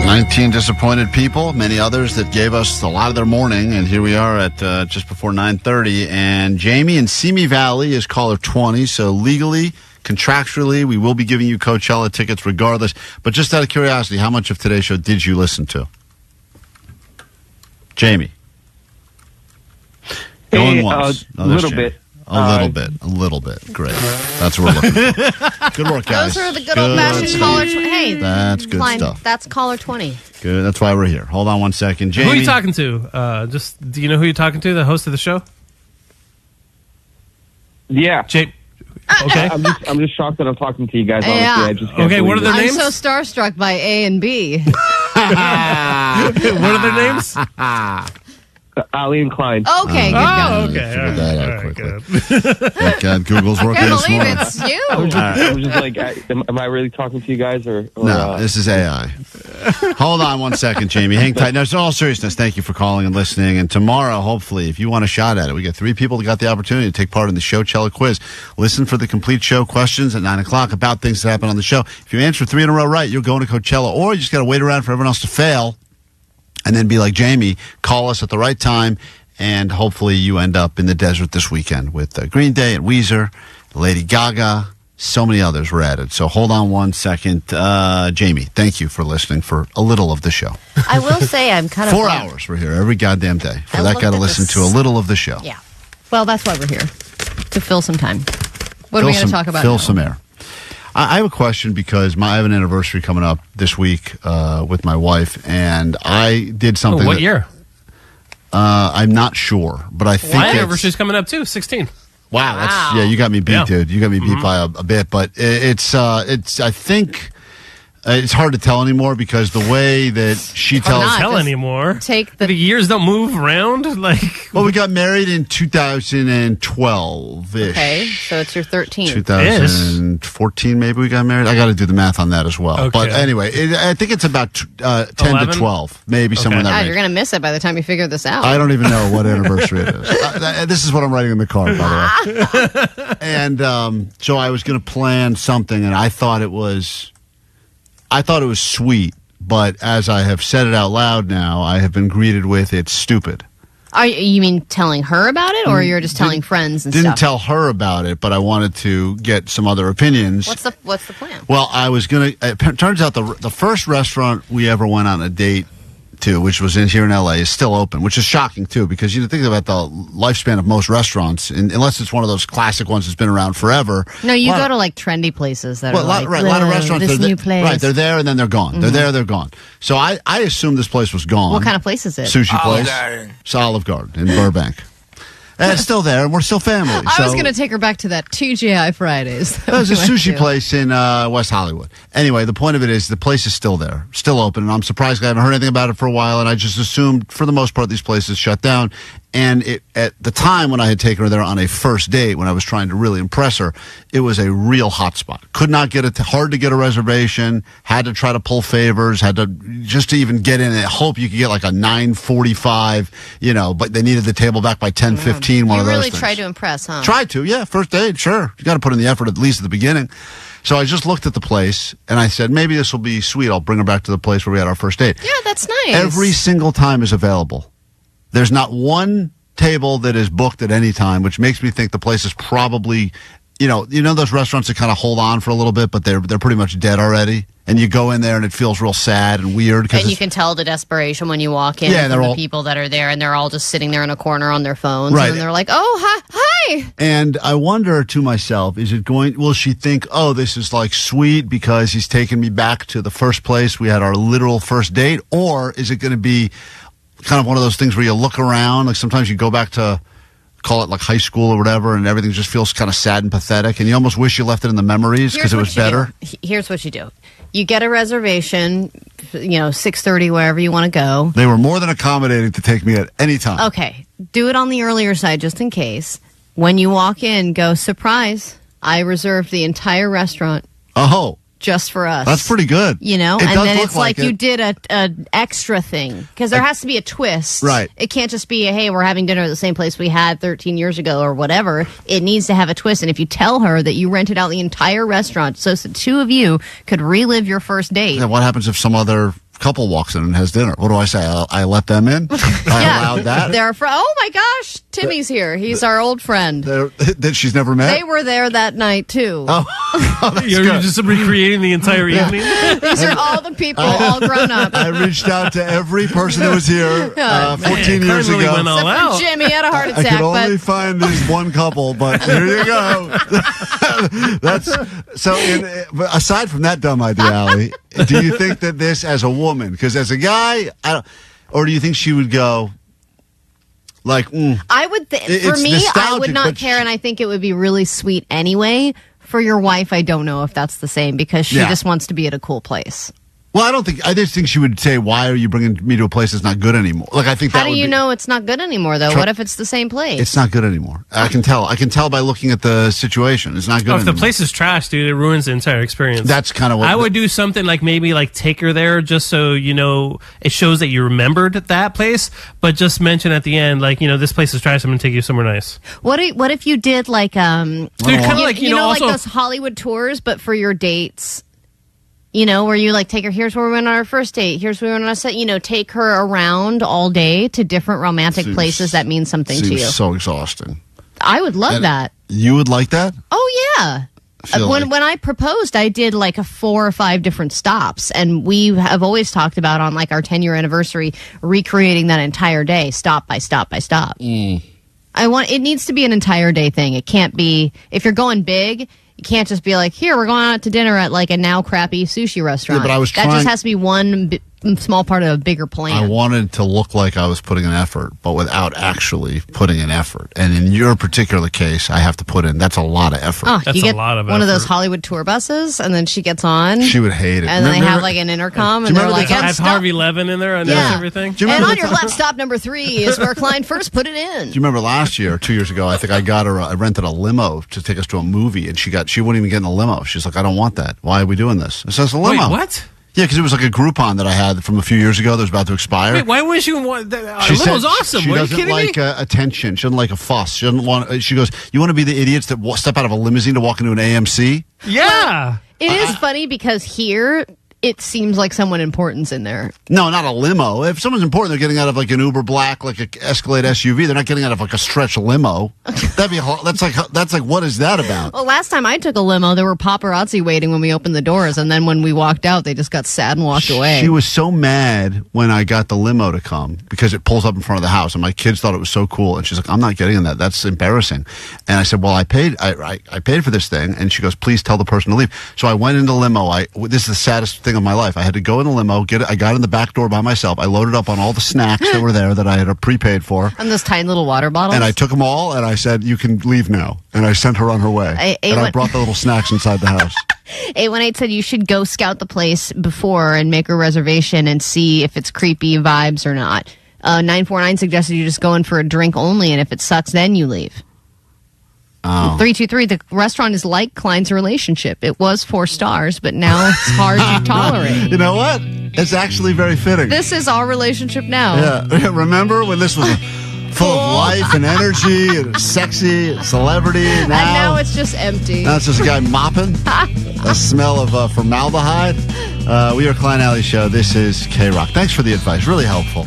Nineteen disappointed people, many others that gave us a lot of their morning, and here we are at just before 9:30. And Jamie in Simi Valley is caller 20, so legally, contractually, we will be giving you Coachella tickets regardless. But just out of curiosity, how much of today's show did you listen to? Jamie. Going once. A little bit. A little bit. Great. That's what we're looking for. Good work, guys. Those are the good old-fashioned caller. Hey, That's good Klein, stuff. That's caller 20. Good. That's why we're here. Hold on one second. Jamie. Who are you talking to? Do you know who you're talking to? The host of the show? Yeah. Okay. I'm just shocked that I'm talking to you guys. Honestly, Yeah. I just can't what are their names? I'm so starstruck by A and B. What are their names? Ali and Klein. Okay, good guy. Okay. Figure that out quickly. Thank God Google's working I this can't believe morning. it's you. I was just like, am I really talking to you guys or No, this is AI. Hold on one second, Jamie. Hang tight. No, it's in all seriousness. Thank you for calling and listening. And tomorrow, hopefully, if you want a shot at it, we got 3 people that got the opportunity to take part in the Showchella quiz. Listen for the complete show questions at 9 o'clock about things that happen on the show. If you answer 3 in a row right, you're going to Coachella, or you just got to wait around for everyone else to fail and then be like Jamie, call us at the right time, and hopefully you end up in the desert this weekend with Green Day and Weezer, Lady Gaga. So many others were added. So hold on one second. Jamie, thank you for listening for a little of the show. I will say I'm kind of 4 hours we're here every goddamn day. For that guy to listen to a little of the show. Yeah. Well, that's why we're here, to fill some time. What are we going to talk about Fill now? some air. I have a question because I have an anniversary coming up this week with my wife, and I did something. What year? I'm not sure, but I think My anniversary's coming up too, 16. Wow, that's you got me beat, dude. You got me beat by a bit, but it's I think it's hard to tell anymore because the way that she tells Can't tell anymore. Take the years don't move around. Like, well, we got married in 2012 ish. Okay, so it's your 13th. 2014, maybe we got married. I got to do the math on that as well. Okay. But anyway, I think it's about 10 11? to 12, maybe somewhere in that God, range. you're going to miss it by the time you figure this out. I don't even know what anniversary it is. This is what I'm writing in the card, by the way. And so I was going to plan something, and I thought it was sweet. But as I have said it out loud now, I have been greeted with it's stupid. You mean telling her about it, or you're just telling friends and Didn't stuff? tell her about it, but I wanted to get some other opinions. What's the plan? Well, I was going to... It turns out the first restaurant we ever went on a date to, which was here in L.A., is still open, which is shocking, too, because you think about the lifespan of most restaurants, and unless it's one of those classic ones that's been around forever. No, you go to like trendy places that Well, are like, a lot of restaurants, this they're new place. right, they're there and then they're gone. They're there, they're gone. So I assumed this place was gone. What kind of place is it? Sushi place. It's Olive Garden in Burbank. And it's still there, and we're still family. I was going to take her back to that TGI Fridays. There's a sushi place in West Hollywood. Anyway, the point of it is the place is still there, still open, and I'm surprised I haven't heard anything about it for a while, and I just assumed, for the most part, these places shut down. And at the time when I had taken her there on a first date, when I was trying to really impress her, it was a real hot spot. Could not get it, hard to get a reservation, had to try to pull favors, had to, just to even get in, and hope you could get like a 9:45, but they needed the table back by 10:15, one You of those really things. tried to impress, huh? Tried to, yeah. First date, sure. You got to put in the effort at least at the beginning. So I just looked at the place and I said, maybe this will be sweet. I'll bring her back to the place where we had our first date. Yeah, that's nice. Every single time is available. There's not one table that is booked at any time, which makes me think the place is probably you know those restaurants that kind of hold on for a little bit, but they're pretty much dead already. And you go in there and it feels real sad and weird. And you can tell the desperation when you walk in from the people that are there, and they're all just sitting there in a corner on their phones. Right. And they're like, oh, hi. And I wonder to myself, will she think, oh, this is like sweet because he's taking me back to the first place we had our literal first date? Or is it going to be kind of one of those things where you look around, like sometimes you go back to, call it like high school or whatever, and everything just feels kind of sad and pathetic, and you almost wish you left it in the memories because it was better? Here's what you do. You get a reservation, 6:30, wherever you want to go. They were more than accommodating to take me at any time. Okay. Do it on the earlier side just in case. When you walk in, go, surprise, I reserved the entire restaurant. Oh. Just for us. That's pretty good. And then it's like you did an extra thing. Because there has to be a twist. Right. It can't just be, hey, we're having dinner at the same place we had 13 years ago or whatever. It needs to have a twist. And if you tell her that you rented out the entire restaurant so the two of you could relive your first date. Yeah, what happens if some other couple walks in and has dinner? What do I say? I let them in? I allowed that? Oh my gosh, Timmy's here. He's our old friend. That she's never met? They were there that night too. You're just recreating the entire evening? These are all the people, all grown up. I reached out to every person that was here 14 years really ago. went all out. Except for Jimmy had a heart attack. I could only find this one couple, but here you go. But aside from that dumb idea, Allie, do you think that this, as a woman, because as a guy, or do you think she would go like? I would. For me, I would not care, and I think it would be really sweet anyway. For your wife, I don't know if that's the same because she just wants to be at a cool place. Well, I just think she would say, "Why are you bringing me to a place that's not good anymore?" Like, I think. How do you know it's not good anymore, though? What if it's the same place? It's not good anymore. I can tell. I can tell by looking at the situation. It's not good If anymore. the place is trash, dude, it ruins the entire experience. That's kind of what I would do. Something like maybe like take her there just so it shows that you remembered that place. But just mention at the end, like, this place is trash. I'm gonna take you somewhere nice. What if you did like dude, kind of like like those Hollywood tours, but for your dates. Where you like take her, here's where we went on our first date, here's where we went on a set, take her around all day to different romantic places that mean something to you. So exhausting. I would love that. You would like that? Oh, yeah. When I proposed, I did like 4 or 5 different stops, and we have always talked about on like our 10-year anniversary, recreating that entire day, stop by stop by stop. It needs to be an entire day thing. It can't be, if you're going big, you can't just be like, here, we're going out to dinner at like a now crappy sushi restaurant. Yeah, but that just has to be one small part of a bigger plan. I wanted to look like I was putting an effort, but without actually putting an effort. And in your particular case, I have to put in, that's a lot of effort. Oh, you get a lot of one of those Hollywood tour buses, and then she gets on. She would hate it. And then they have like an intercom, and they're like, have Harvey Levin in there and everything. And on your left, stop number 3 is where Klein first put it in. Do you remember last year, 2 years ago, I think I rented a limo to take us to a movie, and she wouldn't even get in the limo. She's like, I don't want that. Why are we doing this? It says a limo. Wait, what? Yeah, because it was like a Groupon that I had from a few years ago that was about to expire. Wait, why wouldn't you want that? She Limo's said awesome. She What, doesn't like attention. She doesn't like a fuss. She doesn't want. She goes, you want to be the idiots that step out of a limousine to walk into an AMC? Yeah. It is funny because here it seems like someone important's in there. No, not a limo. If someone's important, they're getting out of like an Uber Black, like an Escalade SUV. They're not getting out of like a stretch limo. That's like what is that about? Well, last time I took a limo, there were paparazzi waiting when we opened the doors, and then when we walked out, they just got sad and walked away. She was so mad when I got the limo to come because it pulls up in front of the house, and my kids thought it was so cool. And she's like, "I'm not getting in that. That's embarrassing." And I said, "Well, I paid. I paid for this thing." And she goes, "Please tell the person to leave." So I went in the limo. This is the saddest thing of my life. I had to go in the limo, I got in the back door by myself. I loaded up on all the snacks that were there that I had prepaid for. And those tiny little water bottles? And I took them all, and I said, you can leave now. And I sent her on her way. I brought the little snacks inside the house. 818 said you should go scout the place before and make a reservation and see if it's creepy vibes or not. 949 suggested you just go in for a drink only, and if it sucks, then you leave. Oh. 323, the restaurant is like Klein's relationship. It was 4 stars, but now it's hard to tolerate. You know what? It's actually very fitting. This is our relationship now. Yeah. Remember when this was full of life and energy and sexy and celebrity? And now it's just empty. Now it's just a guy mopping. The smell of formaldehyde. We are Klein Alley Show. This is KROQ. Thanks for the advice. Really helpful.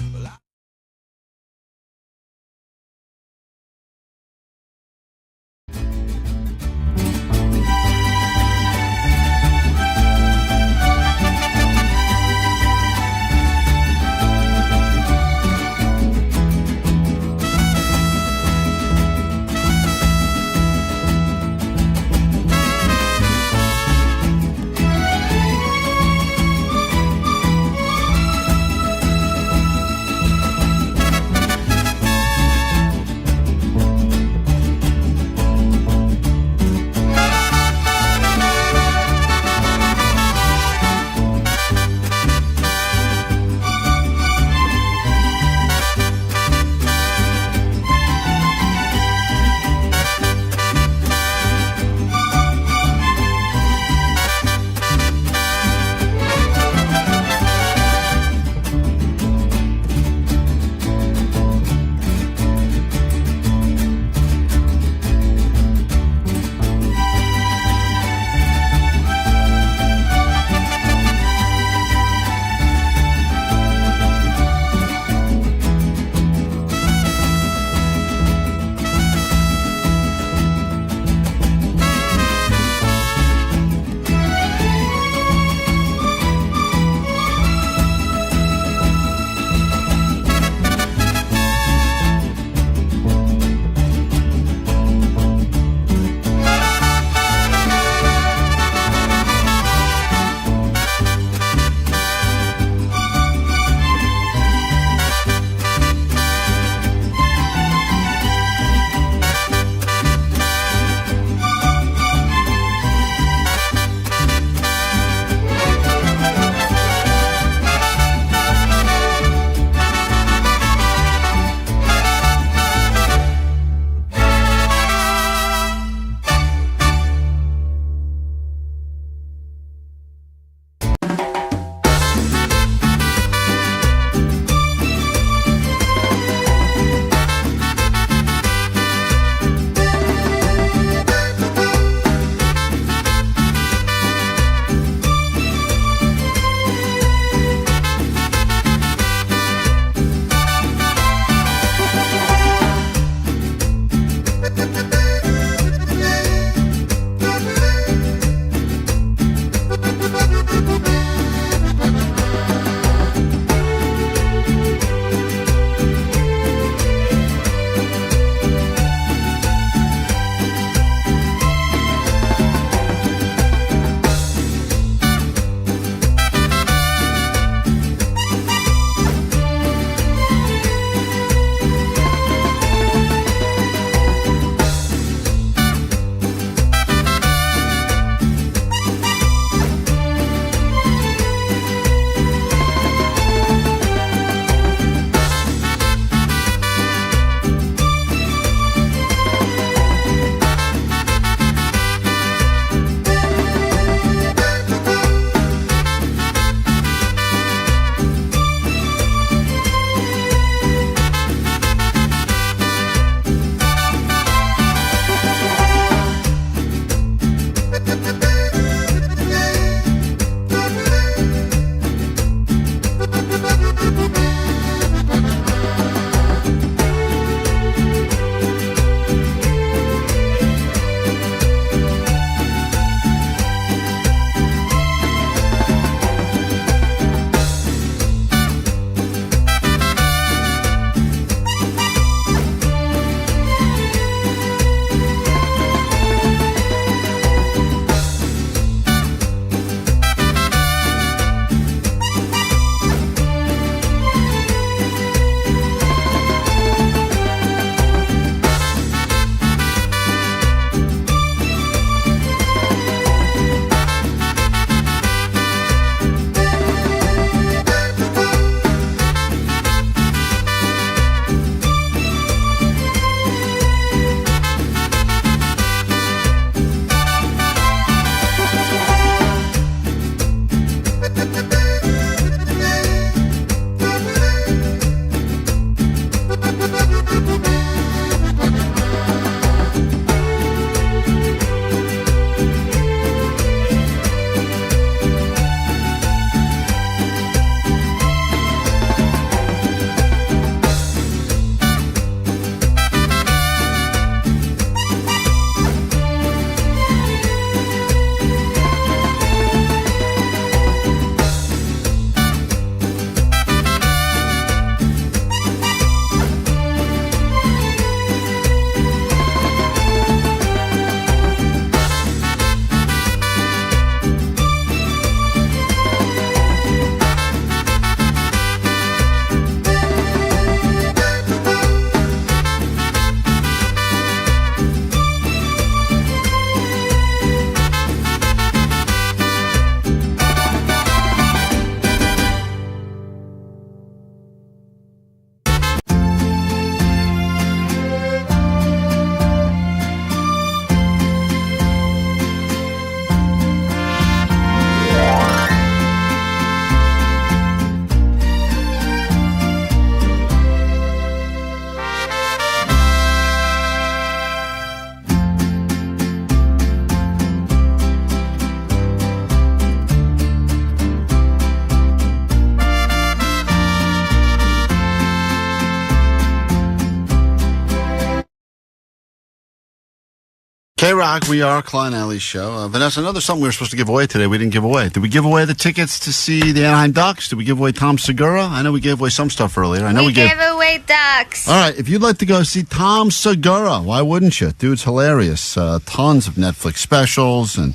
K-Rock, we are Klein Alley's show. Vanessa, I know there's something we were supposed to give away today we didn't give away. Did we give away the tickets to see the Anaheim Ducks? Did we give away Tom Segura? I know we gave away some stuff earlier. I know we gave away Ducks. All right, if you'd like to go see Tom Segura, why wouldn't you? Dude's hilarious. Tons of Netflix specials and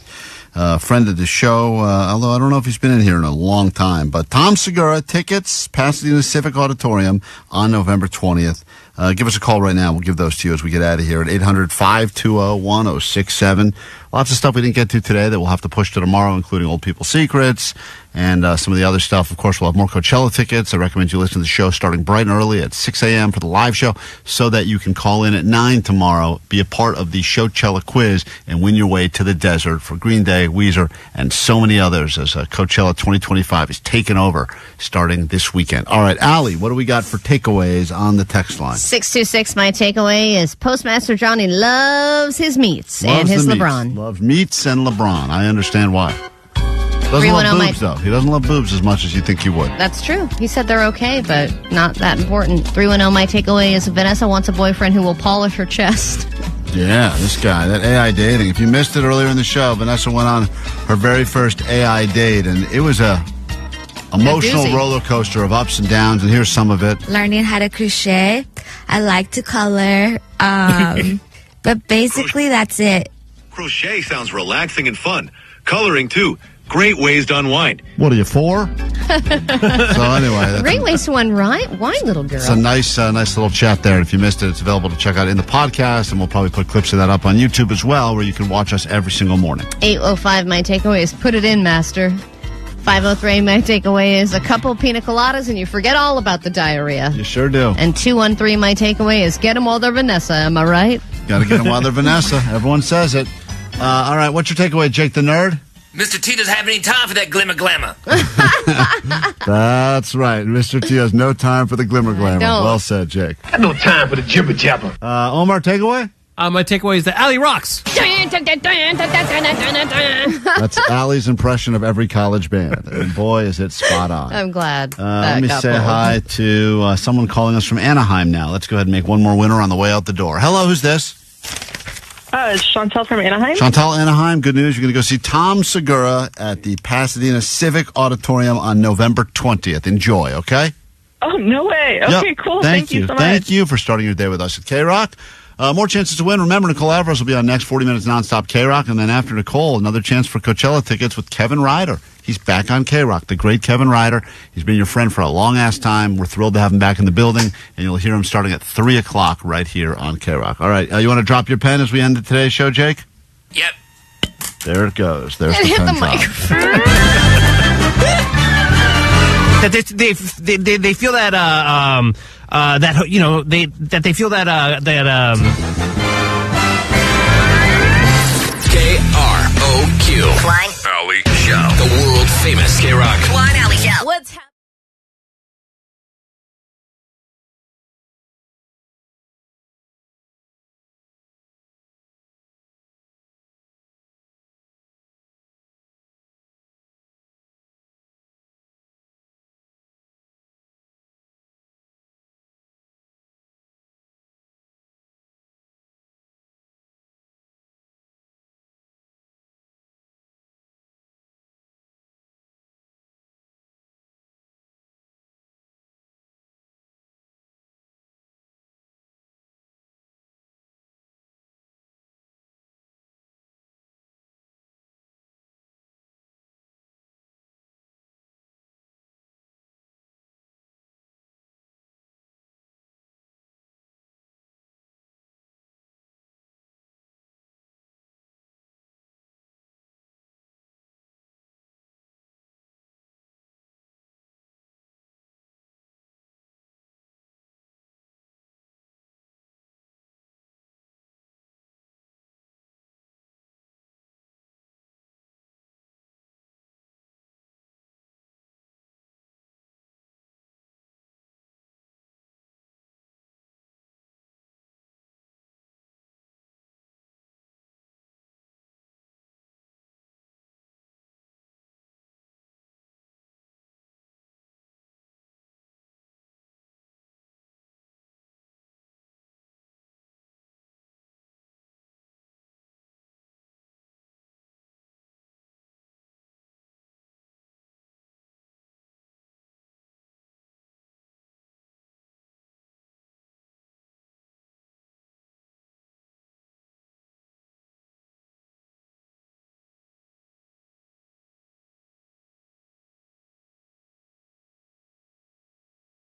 friend of the show, although I don't know if he's been in here in a long time. But Tom Segura, tickets, Pasadena Civic Auditorium on November 20th. Give us a call right now. We'll give those to you as we get out of here at 800-520-1067. Lots of stuff we didn't get to today that we'll have to push to tomorrow, including Old People Secrets and some of the other stuff. Of course, we'll have more Coachella tickets. I recommend you listen to the show starting bright and early at 6 a.m. for the live show so that you can call in at 9 tomorrow, be a part of the Showchella quiz, and win your way to the desert for Green Day, Weezer, and so many others as Coachella 2025 is taking over starting this weekend. All right, Allie, what do we got for takeaways on the text line? 626, my takeaway is Postmaster Johnny loves his meats and his LeBron. Loves meats and LeBron. I understand why. Doesn't love boobs, though. He doesn't love boobs as much as you think he would. That's true. He said they're okay, but not that important. 310, my takeaway is Vanessa wants a boyfriend who will polish her chest. Yeah, this guy, that AI dating. If you missed it earlier in the show, Vanessa went on her very first AI date, and it was a emotional roller coaster of ups and downs, and here's some of it. Learning how to crochet. I like to color. But basically, that's it. Crochet sounds relaxing and fun. Coloring, too. Great ways to unwind. What are you, 4? So anyway. Great ways to unwind, little girl. It's a nice little chat there. If you missed it, it's available to check out in the podcast, and we'll probably put clips of that up on YouTube as well, where you can watch us every single morning. 805, my takeaway is put it in, master. 503, my takeaway is a couple pina coladas and you forget all about the diarrhea. You sure do. And 213, my takeaway is get them while they're Vanessa. Am I right? Got to get them while they're Vanessa. Everyone says it. All right, what's your takeaway, Jake the Nerd? Mr. T doesn't have any time for that glimmer glamour. That's right. Mr. T has no time for the glimmer glamour. Well said, Jake. I have no time for the jibber jabber. Omar, takeaway? My takeaway is that Allie rocks. That's Allie's impression of every college band. And boy, is it spot on. I'm glad. Let me say hi to someone calling us from Anaheim now. Let's go ahead and make one more winner on the way out the door. Hello, who's this? It's Chantal from Anaheim. Chantal, Anaheim. Good news. You're going to go see Tom Segura at the Pasadena Civic Auditorium on November 20th. Enjoy, okay? Oh, no way. Okay, cool. Thank you so much. Thank you for starting your day with us at K-Rock. More chances to win. Remember, Nicole Alvarez will be on next 40 Minutes Nonstop K-Rock. And then after Nicole, another chance for Coachella tickets with Kevin Ryder. He's back on K-Rock, the great Kevin Ryder. He's been your friend for a long-ass time. We're thrilled to have him back in the building. And you'll hear him starting at 3 o'clock right here on K-Rock. All right, you want to drop your pen as we end today's show, Jake? Yep. There it goes. There's the hit pen the drop. microphone. That they feel that they feel that KROQ. Klein Alley Show. The world famous KROQ. Klein Alley Show. What's